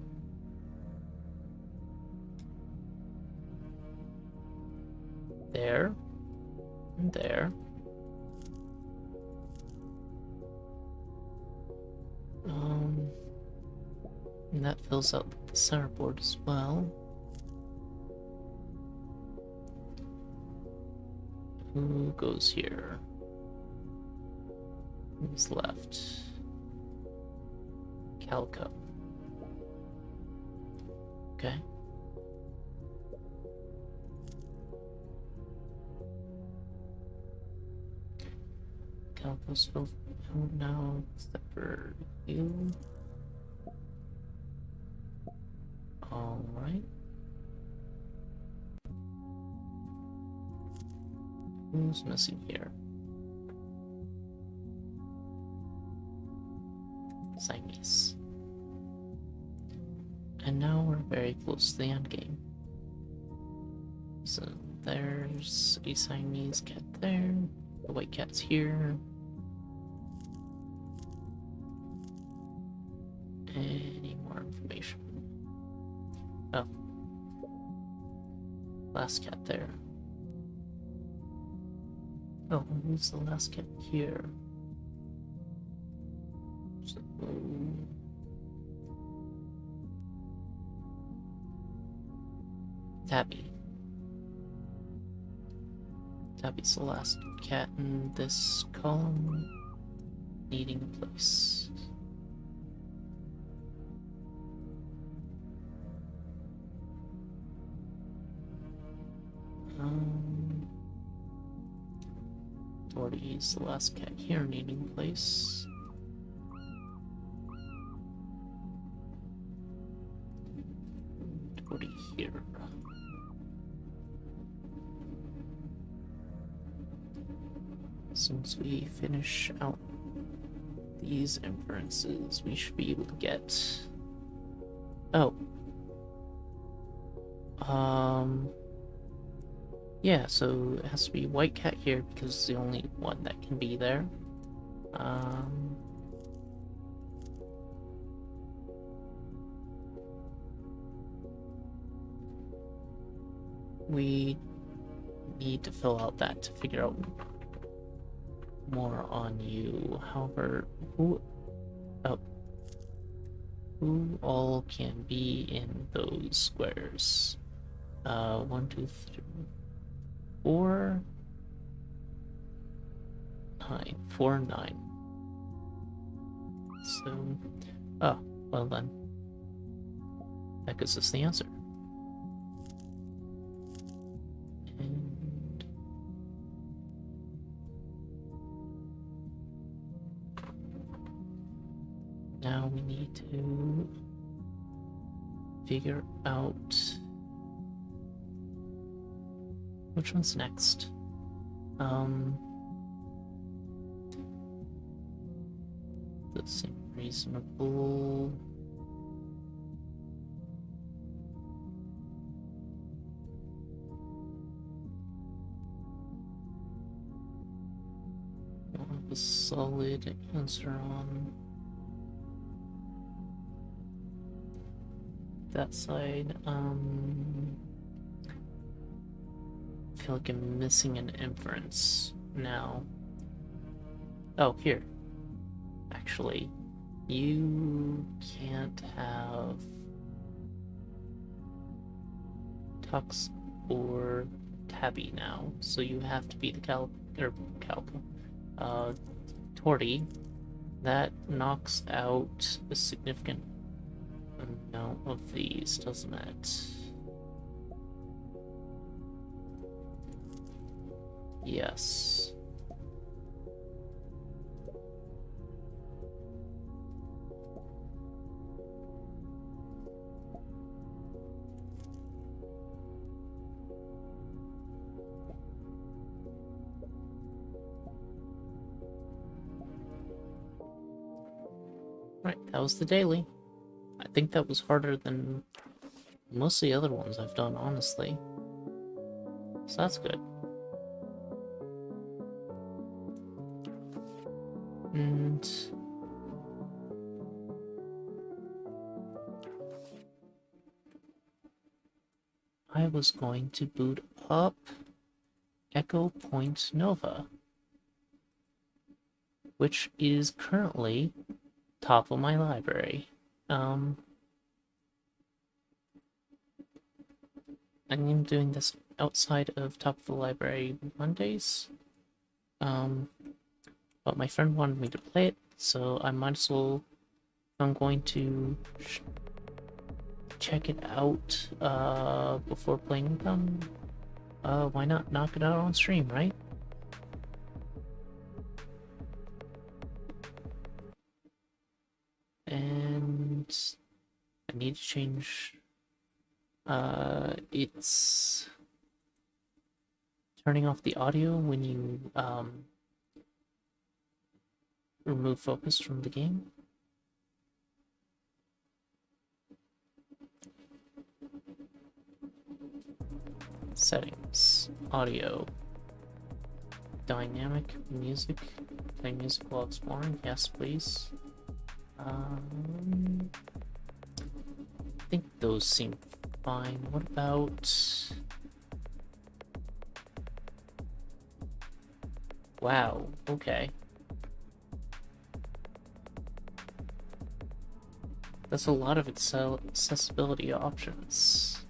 There. And there. And that fills out the center board as well. Who goes here? Who's left? Calico. Okay. Calico's filled out now, except for you. Alright. Who's missing here? Siamese. And now we're very close to the end game. So there's a Siamese cat there. The white cat's here. Any more information? Oh. Last cat there. Oh, who's the last cat here? So... Tabby. Tabby's the last cat in this column, needing a place. Doherty's the last cat here, needing a place. Doherty here. Since we finish out these inferences, we should be able to get... Oh. Yeah, so it has to be white cat here because it's the only one that can be there. We need to fill out that to figure out more on you. However, who all can be in those squares? 1, 2, 3, 4, 9. 4, 9. So, oh, well then, that gives us the answer. And now we need to figure out which one's next. That seems reasonable. We'll have a solid answer on that side. I feel like I'm missing an inference now. Oh, here. Actually, you can't have Tux or Tabby now, so you have to be the Calico. Torty. That knocks out a significant amount of these, doesn't it? Yes. That was the daily. I think that was harder than most of the other ones I've done, honestly. So that's good. And I was going to boot up Echo Point Nova, which is currently top of my library. I'm doing this outside of top of the library Mondays. But my friend wanted me to play it, so I might as well, if I'm going to check it out before playing with them, why not knock it out on stream, right? And I need to change, it's turning off the audio when you remove focus from the game. Settings, audio, dynamic music, play music while exploring, yes please. I think those seem fine. What about... Wow, okay. That's a lot of accessibility options.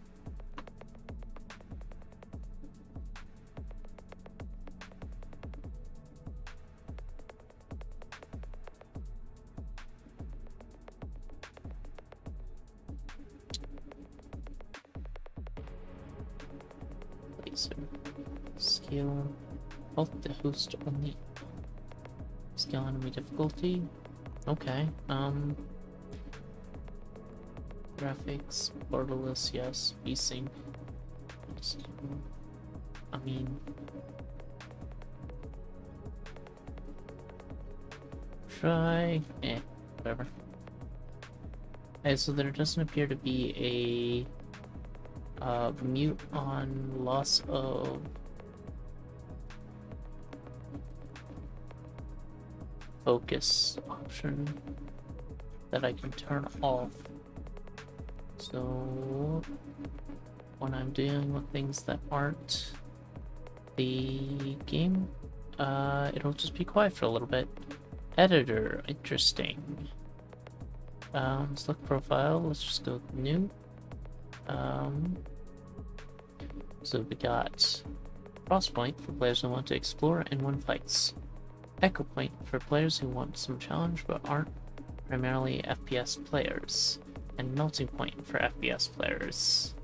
Scale, alt the host only. Scale enemy difficulty. Okay. Graphics, borderless, yes. VSync. I mean, try. Whatever. Okay, so there doesn't appear to be a mute on loss of focus option that I can turn off. So when I'm dealing with things that aren't the game, it'll just be quiet for a little bit. Editor, interesting. Select profile, let's just go with new. So we got Crosspoint for players who want to explore and win fights. Echo Point for players who want some challenge but aren't primarily FPS players. And Melting Point for FPS players.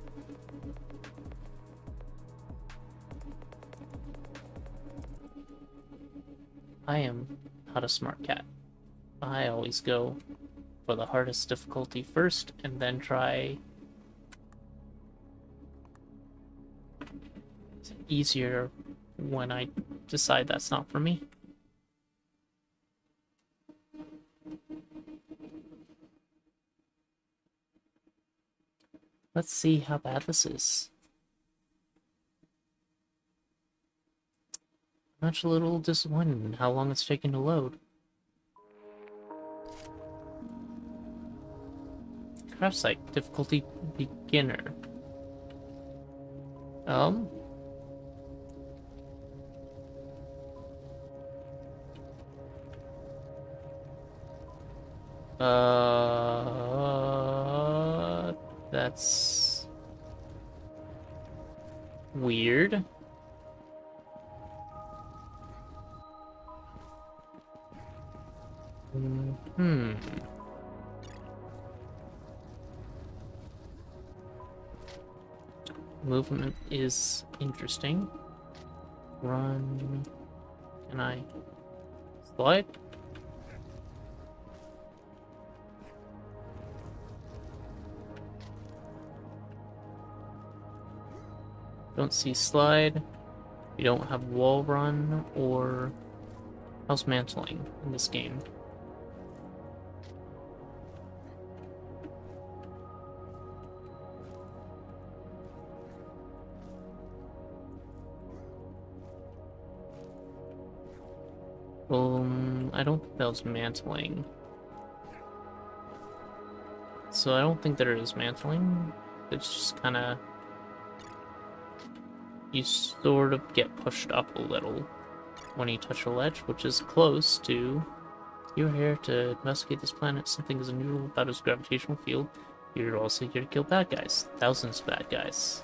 I am not a smart cat. I always go for the hardest difficulty first and then try easier when I decide that's not for me. Let's see how bad this is. I'm actually a little disappointed in how long it's taken to load. Craft site, difficulty beginner. That's weird. Movement is interesting. Run. Can I slide? Don't see slide. We don't have wall run or house mantling in this game. I don't think that was mantling. So I don't think there is mantling. It's just kind of... You sort of get pushed up a little when you touch a ledge, which is close to... You're here to investigate this planet. Something is unusual about its gravitational field. You're also here to kill bad guys. Thousands of bad guys.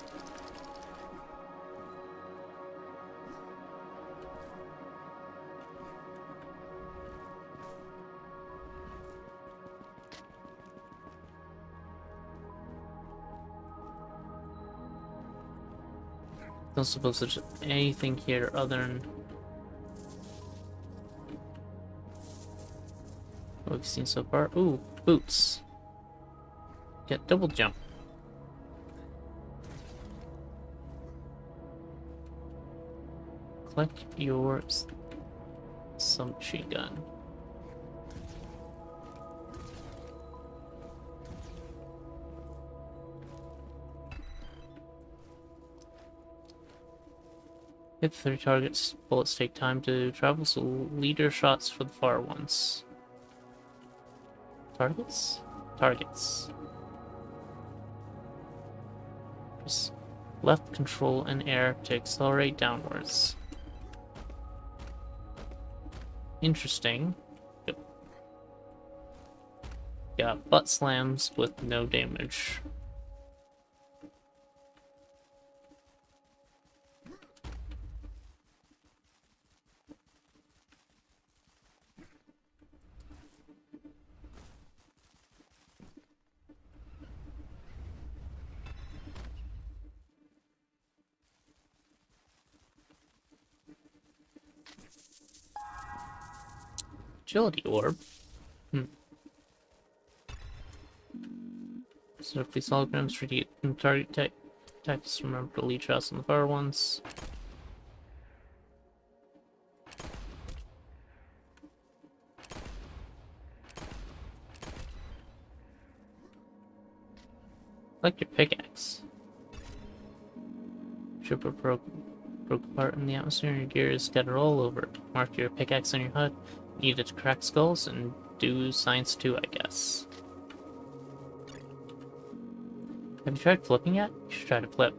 Don't suppose there's anything here other than what we've seen so far. Ooh, boots. Get double jump. Collect your submachine gun. Hit 30 targets. Bullets take time to travel, so leader shots for the far ones. Targets? Targets. Press left control and air to accelerate downwards. Interesting. Yep. Got butt slams with no damage. Agility orb. So if these holograms for the target tactics, remember to lead shots on the far ones. Like your pickaxe. Ship broke apart in the atmosphere and your gear is scattered all over. Mark your pickaxe on your HUD. Need it to crack skulls and do science too, I guess. Have you tried flipping yet? You should try to flip.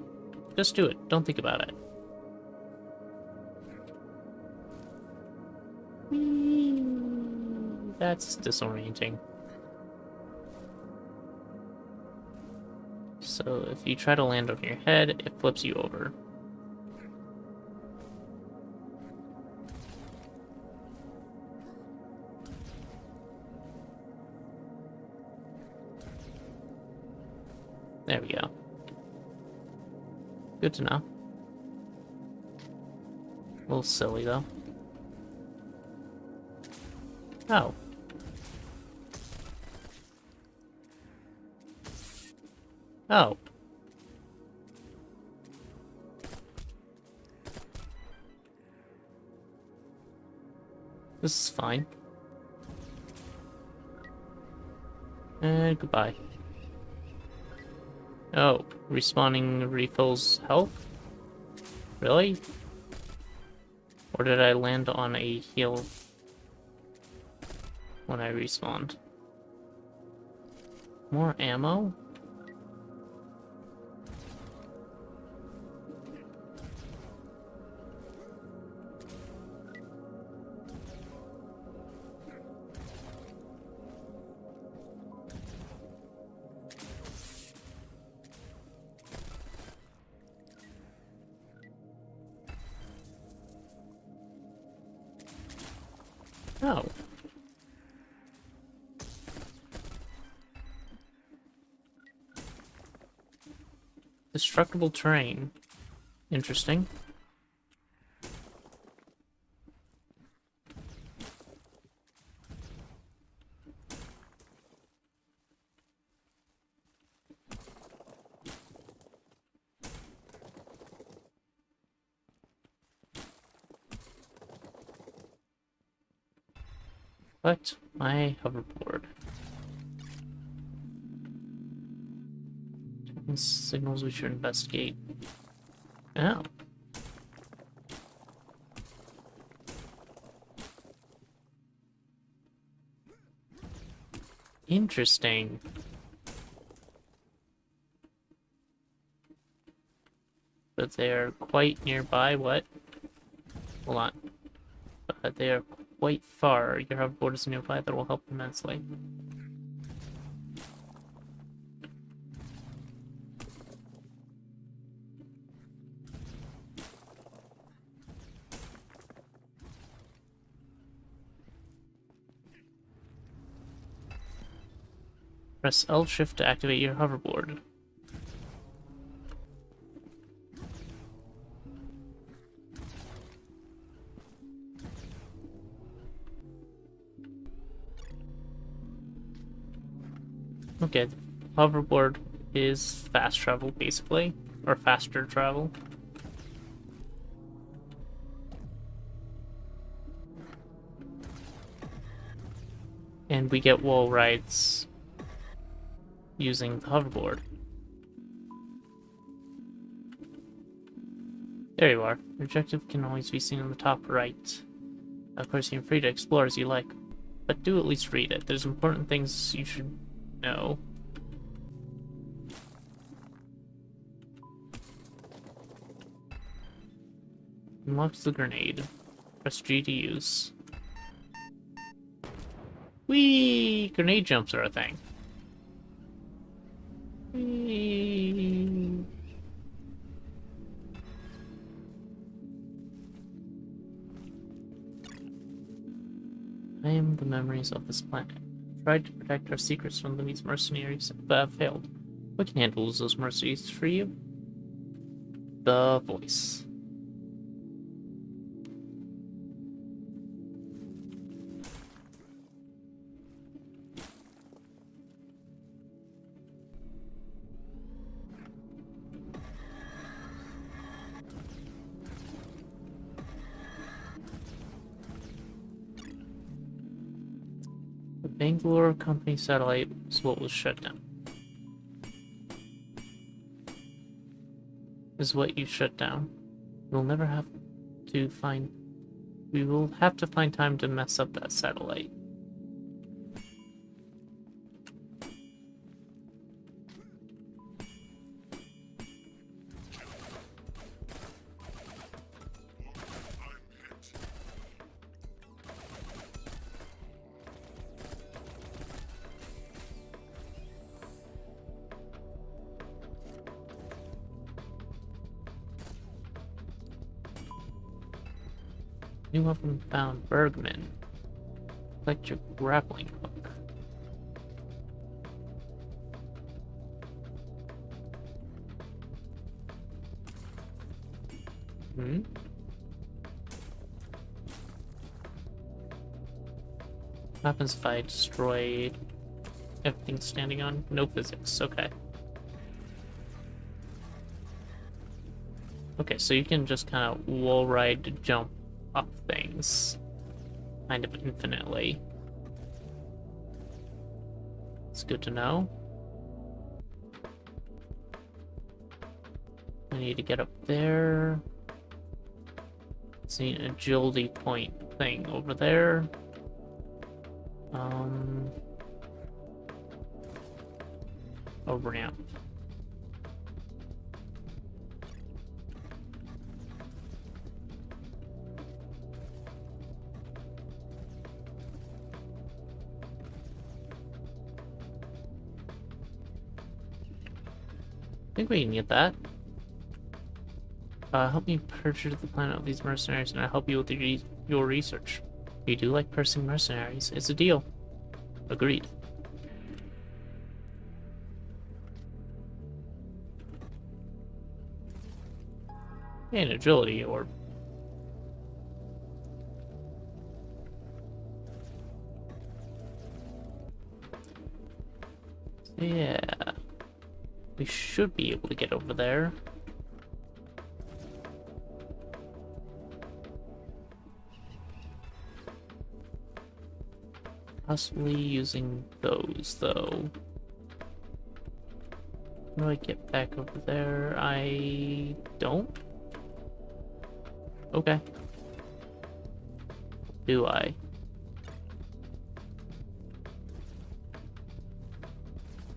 Just do it. Don't think about it. Whee! That's disorienting. So if you try to land on your head, it flips you over. There we go. Good to know. A little silly, though. Oh. Oh. This is fine. And goodbye. Oh, respawning refills health? Really? Or did I land on a heal when I respawned? More ammo? Oh. Destructible terrain. Interesting. But my hoverboard. Signals we should investigate. Oh. Interesting. But they're quite nearby. What? Hold on. But they are quite far. Your hoverboard is nearby. That will help immensely. Press L shift to activate your hoverboard. Okay, the hoverboard is fast travel, basically. Or faster travel. And we get wall rides using the hoverboard. There you are. Your objective can always be seen on the top right. Of course, you're free to explore as you like, but do at least read it. There's important things you should know. Unlocks the grenade. Press G to use. Whee! Grenade jumps are a thing. Whee! I am the memories of this planet. Tried to protect our secrets from these mercenaries, but have failed. What can handle those mercenaries for you? The voice. The Bangalore company satellite is what was shut down. Is what you shut down. We'll never have to find... We will have to find time to mess up that satellite. New weapon found. Bergman. Electric grappling hook. Hmm? What happens if I destroy everything standing on? No physics. Okay. Okay, so you can just kind of wall ride to jump up things kind of infinitely. It's good to know. I need to get up there. See an agility point thing over there. A ramp. I think we can get that. Help me purge the planet of these mercenaries, and I'll help you with your research. You do like pursuing mercenaries. It's a deal. Agreed. And agility, or... Yeah. We should be able to get over there. Possibly using those, though. How do I get back over there? I don't? Okay. Do I?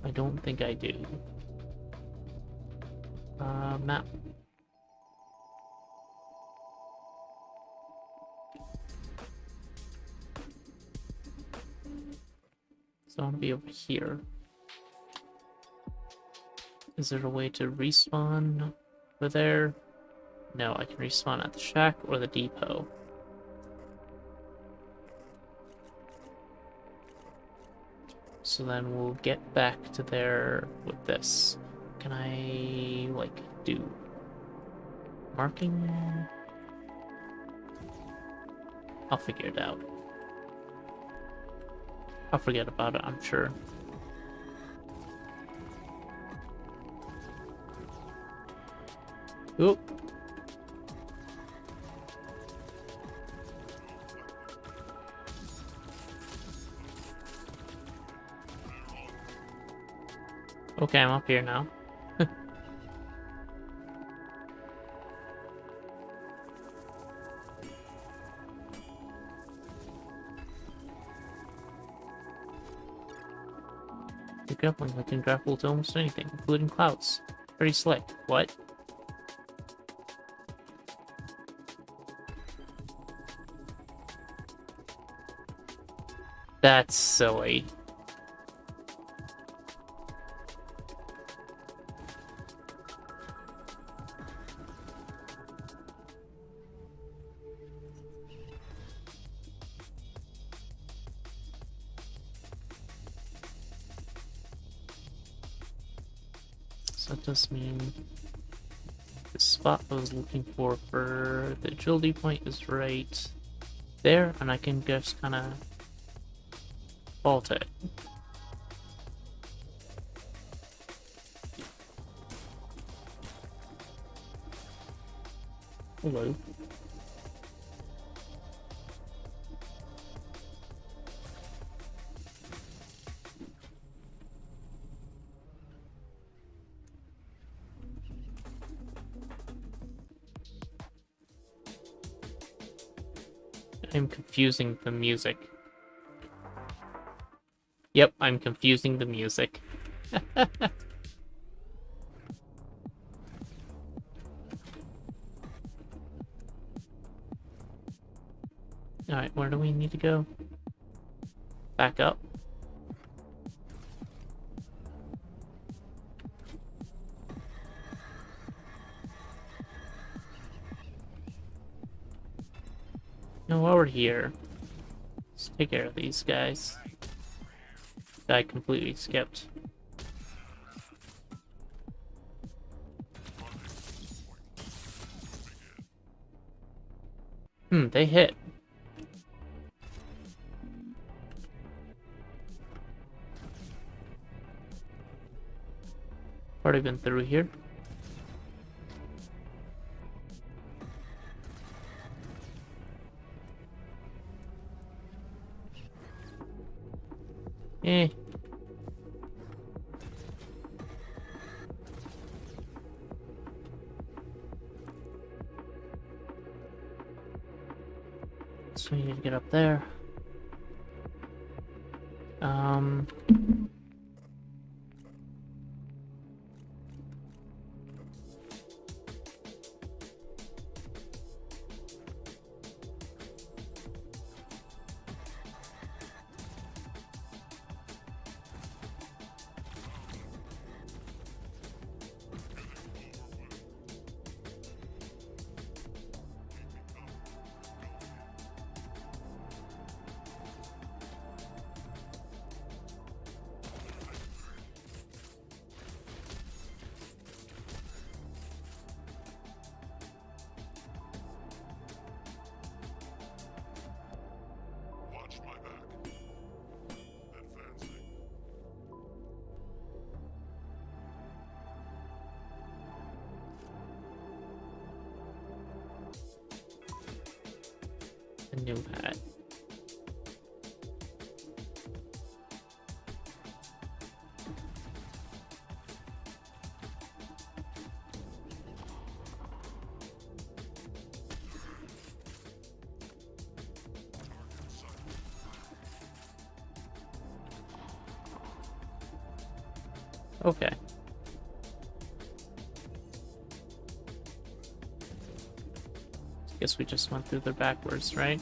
I don't think I do. Map. So I'll be over here. Is there a way to respawn over there? No, I can respawn at the shack or the depot. So then we'll get back to there with this. Can I, like, do marking? I'll figure it out. I'll forget about it, I'm sure. Oop. Okay, I'm up here now. The grappling hook can grapple to almost anything, including clouds. Pretty slick. What? That's silly. So that does mean the spot I was looking for the agility point is right there, and I can just kind of vault it. Hello. I'm confusing the music. Yep, I'm confusing the music. Alright, where do we need to go? Back up. No, while we're here, let's take care of these guys. I completely skipped. They hit. Already been through here. Eh. So we need to get up there. A new hat. Okay. Guess we just went through there backwards, right?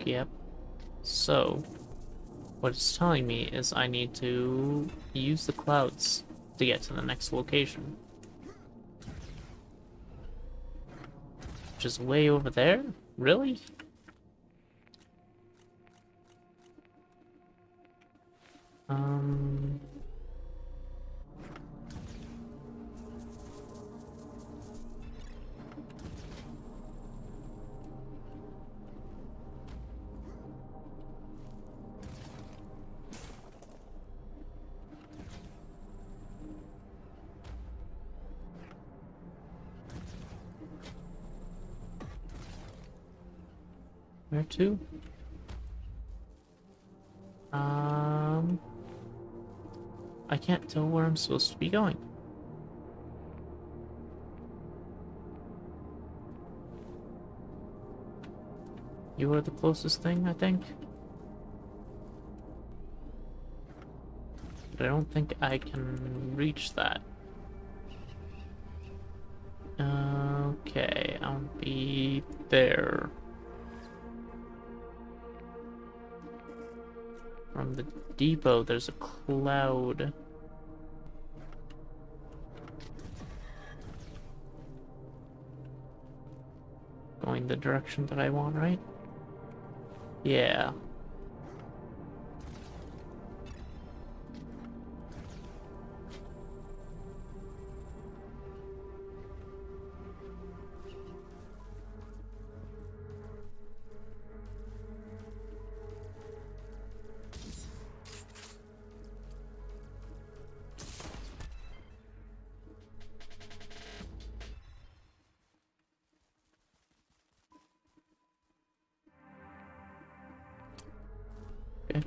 Yep. So, what it's telling me is I need to use the clouds to get to the next location. Which is way over there? Really? Um... Where to? I can't tell where I'm supposed to be going. You are the closest thing, I think. But I don't think I can reach that. Okay, I'll be there. From the depot, there's a cloud. Going the direction that I want, right? Yeah. Okay.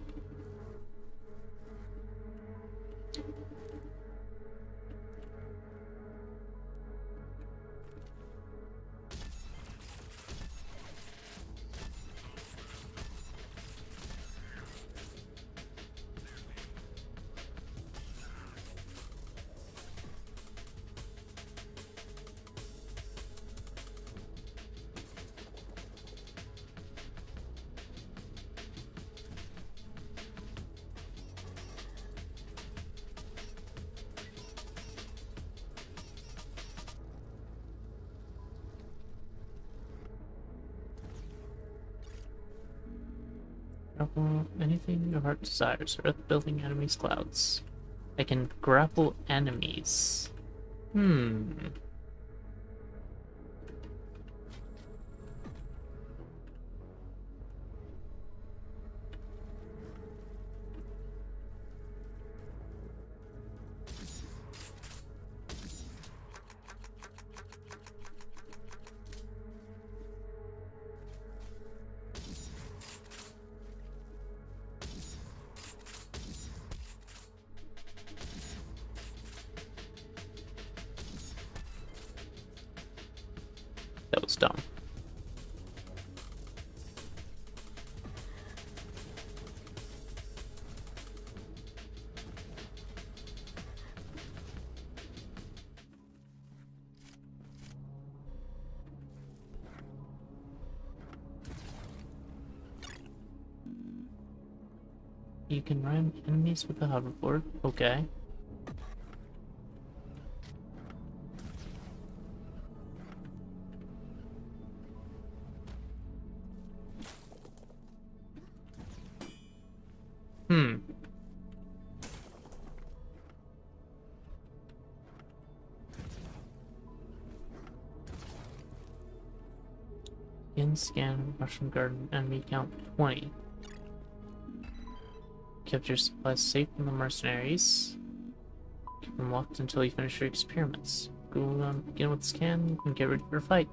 Grapple anything your heart desires. Earth building enemies clouds. I can grapple enemies. That was dumb. You can ram enemies with a hoverboard. Okay. Scan mushroom garden enemy count 20. Kept your supplies safe from the mercenaries. Keep them locked until you finish your experiments. Go on, begin with the scan and get ready for a fight.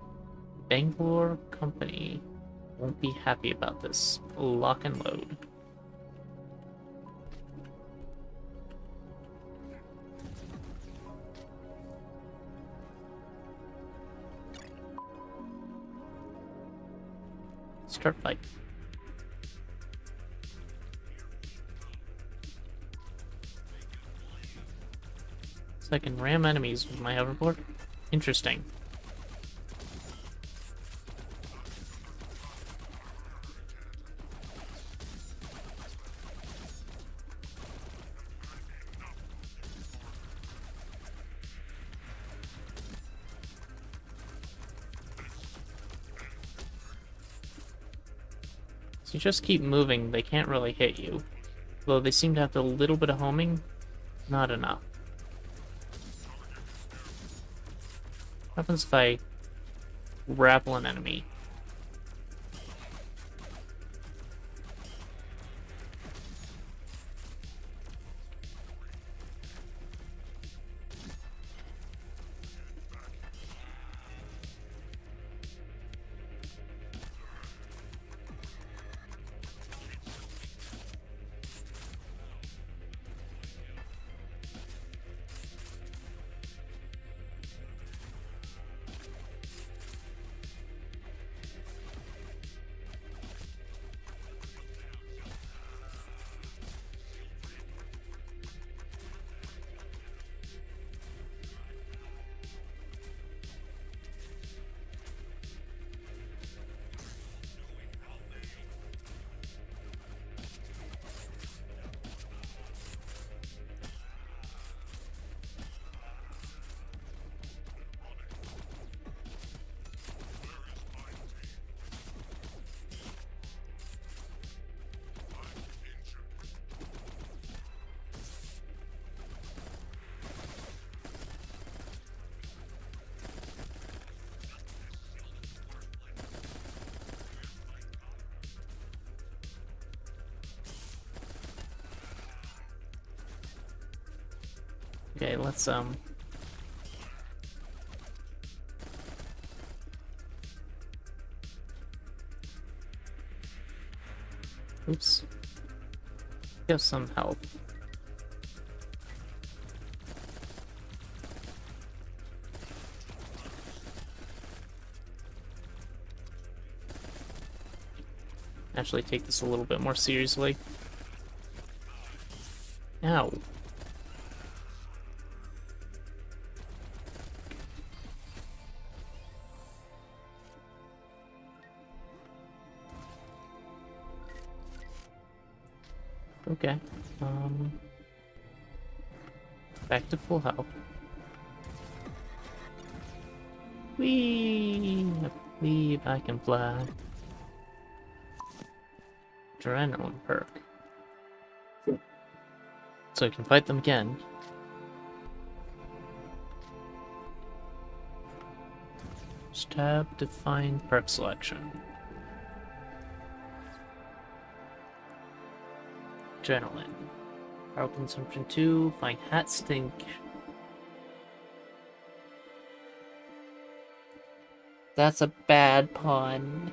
Bangalore Company won't be happy about this. Lock and load. Start fight. So I can ram enemies with my hoverboard? Interesting. So you just keep moving, they can't really hit you. Though they seem to have a little bit of homing, not enough. What happens if I grapple an enemy? Okay, let's oops. Give some help. Actually take this a little bit more seriously. Ow. Okay. Back to full health. Whee! I believe I can fly. Adrenaline perk. So I can fight them again. Just tab to find perk selection. Adrenaline. Power consumption 2. Find hat stink. That's a bad pun.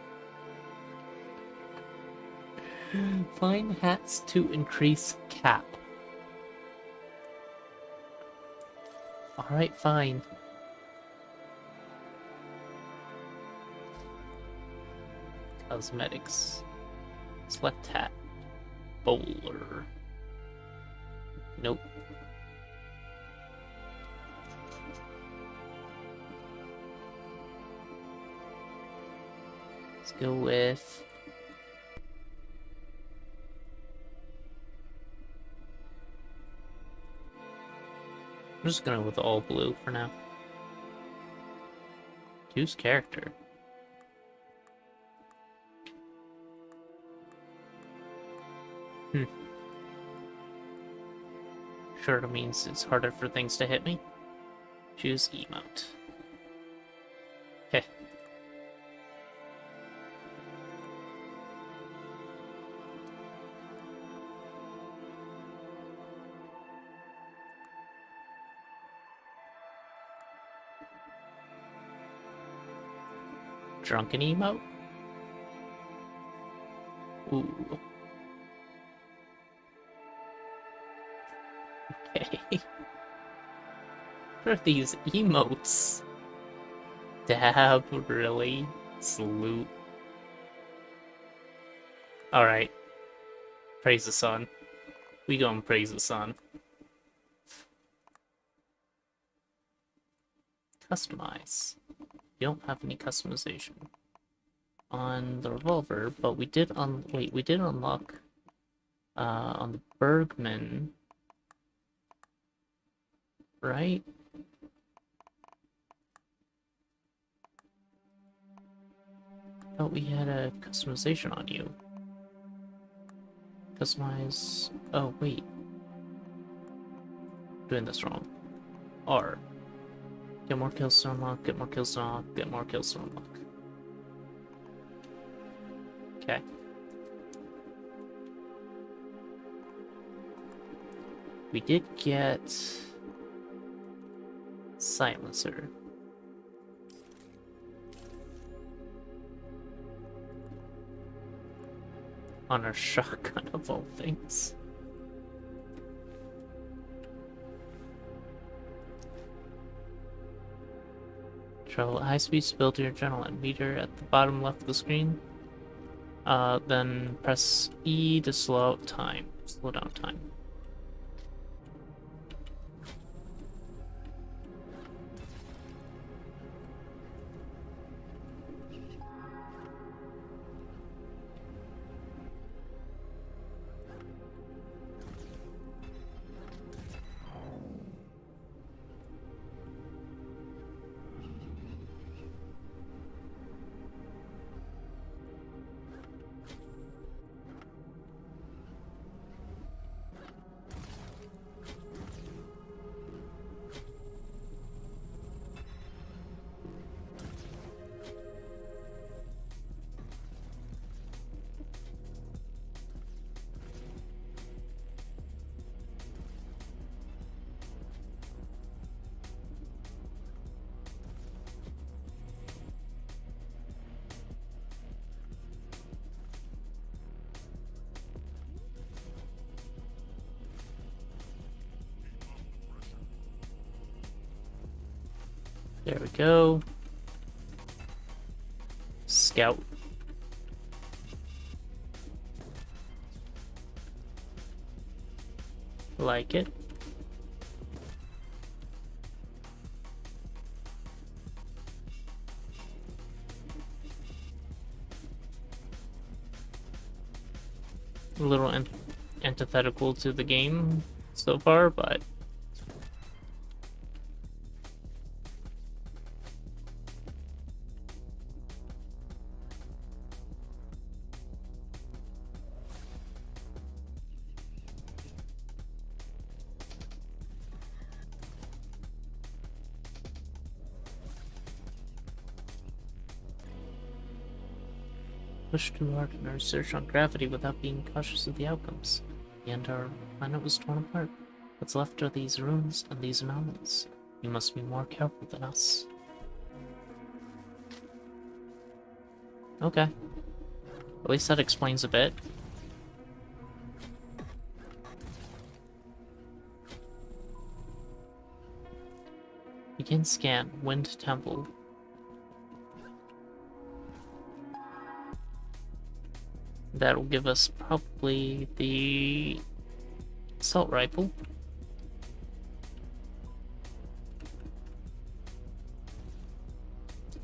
Find hats to increase cap. Alright, fine. Cosmetics. Select hat. Bowler. Nope. Let's go with... I'm just gonna go with all blue for now. Choose character. Sure, it means it's harder for things to hit me. Choose emote. Heh. Drunken emote? Ooh. Okay. What are these emotes? Dab, really? Salute. Alright. Praise the sun. We gonna praise the sun. Customize. We don't have any customization on the revolver, but we did we did unlock on the Bergman, right? Thought we had a customization on you. Customize. Oh wait, doing this wrong. R. Get more kills to unlock. Get more kills to unlock. Get more kills to unlock. Okay. We did get silencer. On our shotgun of all things. Travel at high speed, spill to your adrenaline meter at the bottom left of the screen. Then press E to slow down time. There we go. Scout. Like it. A little antithetical to the game so far, but push too hard in our research on gravity without being cautious of the outcomes. In the end, our planet was torn apart. What's left are these ruins and these anomalies. You must be more careful than us. Okay. At least that explains a bit. Begin scan. Wind Temple. That'll give us probably the assault rifle.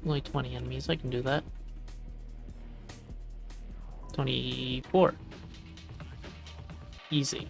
Only 20 enemies, I can do that. 24. Easy.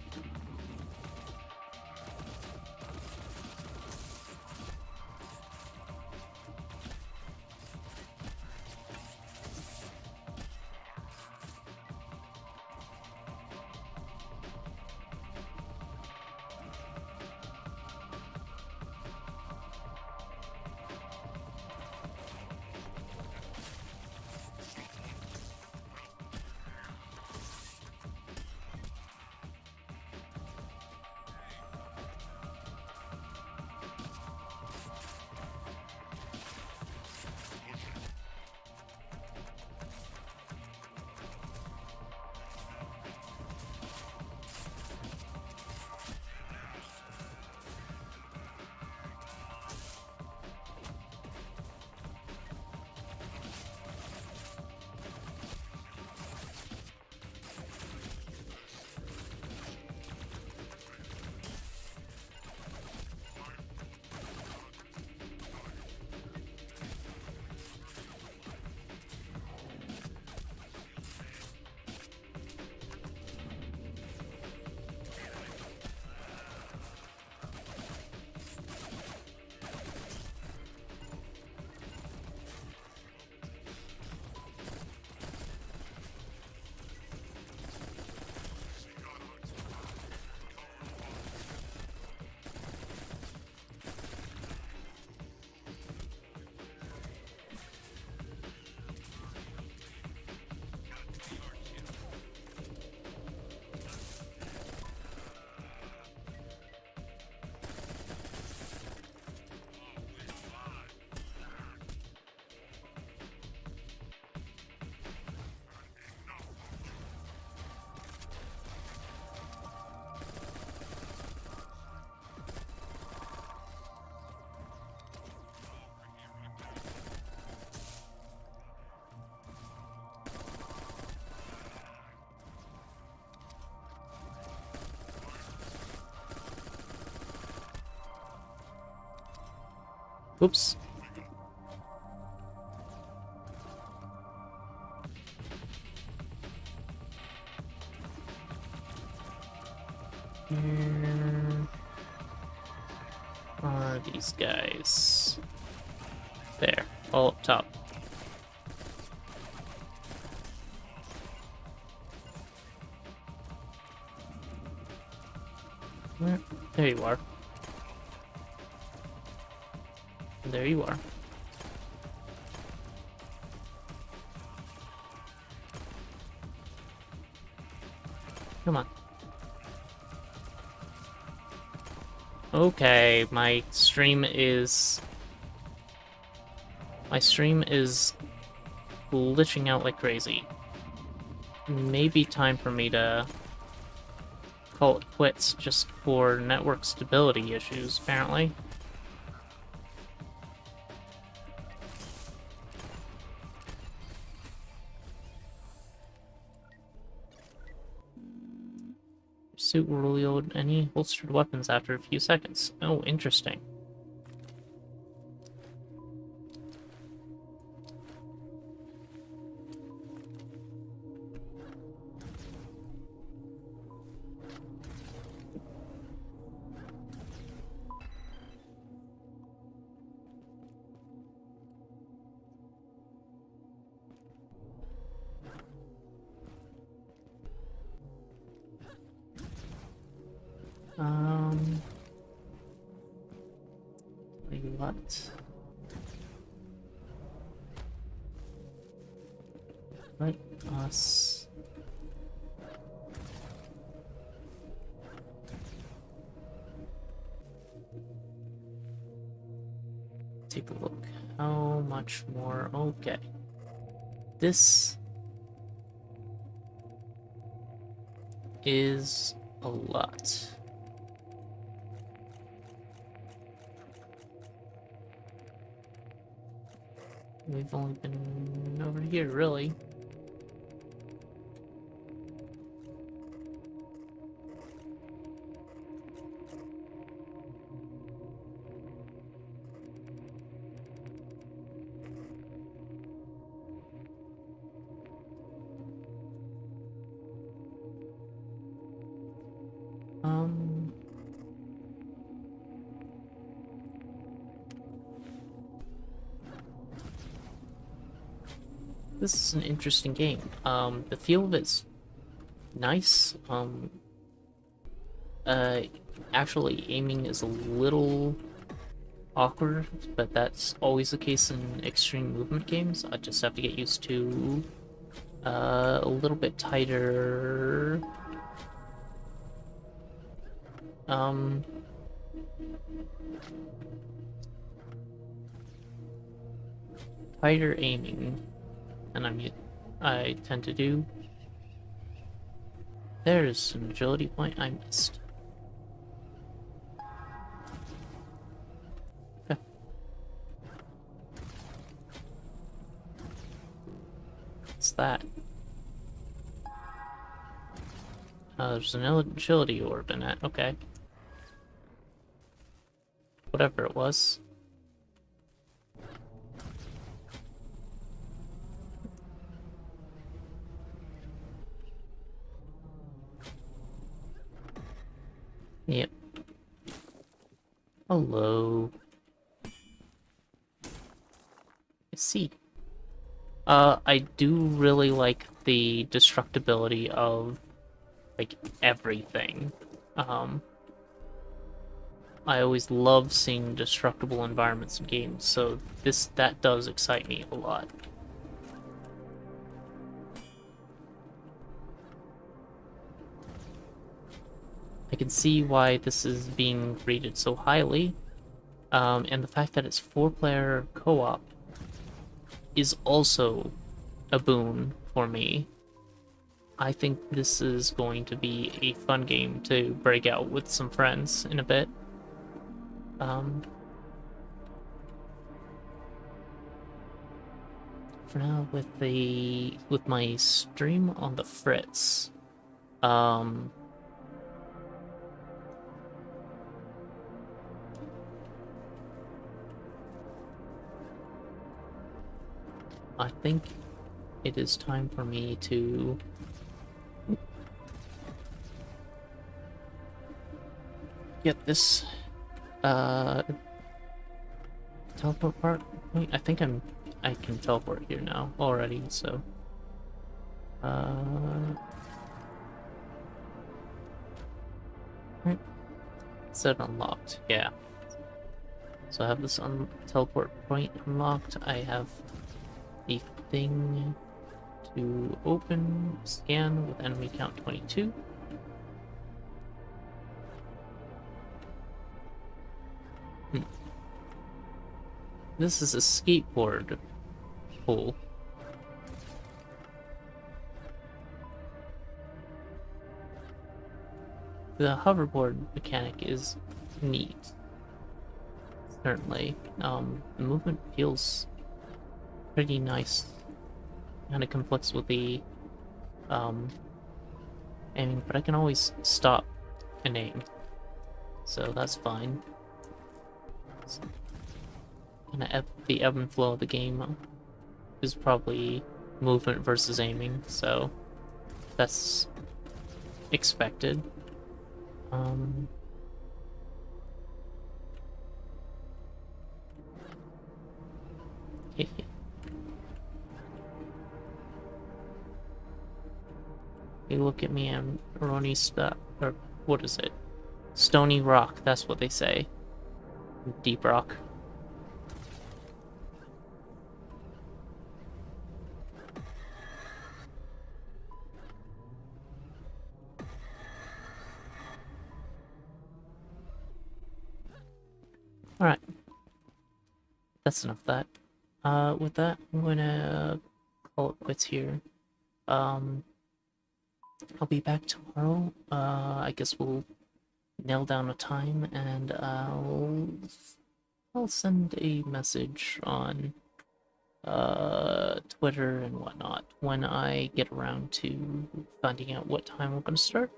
Oops. Where are these guys? There, all up top. There you are. There you are. Come on. Okay, my stream is glitching out like crazy. Maybe time for me to call it quits just for network stability issues, apparently. Suit will reload any holstered weapons after a few seconds. Oh, interesting. Wait, what? Let us... take a look. How much more? Okay. This is a lot. We've only been over here, really. This is an interesting game. The feel of it's nice. Actually aiming is a little awkward, but that's always the case in extreme movement games. I just have to get used to a little bit tighter tighter aiming than I tend to do. There's an agility point I missed. Okay. What's that? There's an agility orb in it. Okay. Whatever it was. Yep. Hello. I see. I do really like the destructibility of, like, everything. I always love seeing destructible environments in games, so that does excite me a lot. I can see why this is being rated so highly, and the fact that it's 4-player co-op is also a boon for me. I think this is going to be a fun game to break out with some friends in a bit. For now, with my stream on the fritz, I think it is time for me to get this teleport part. Wait, I think I can teleport here now already, so it said unlocked, yeah. So I have this teleport point unlocked. I have the thing to open, scan with enemy count 22. This is a skateboard pool. The hoverboard mechanic is neat. Certainly. The movement feels pretty nice. Kind of conflicts with the aiming, but I can always stop and aim, so that's fine. The ebb and flow of the game is probably movement versus aiming, so that's expected. You look at me and Ronnie or what is it? Stony Rock, that's what they say. Deep Rock. Alright. That's enough of that. With that, I'm gonna call it quits here. I'll be back tomorrow. I guess we'll nail down a time and I'll send a message on Twitter and whatnot when I get around to finding out what time we're gonna start.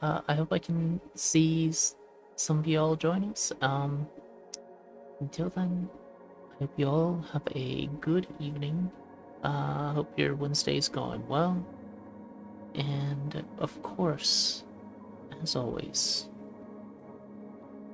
I hope I can see some of y'all join us. Until then, I hope you all have a good evening. Hope your Wednesday's going well. And of course, as always,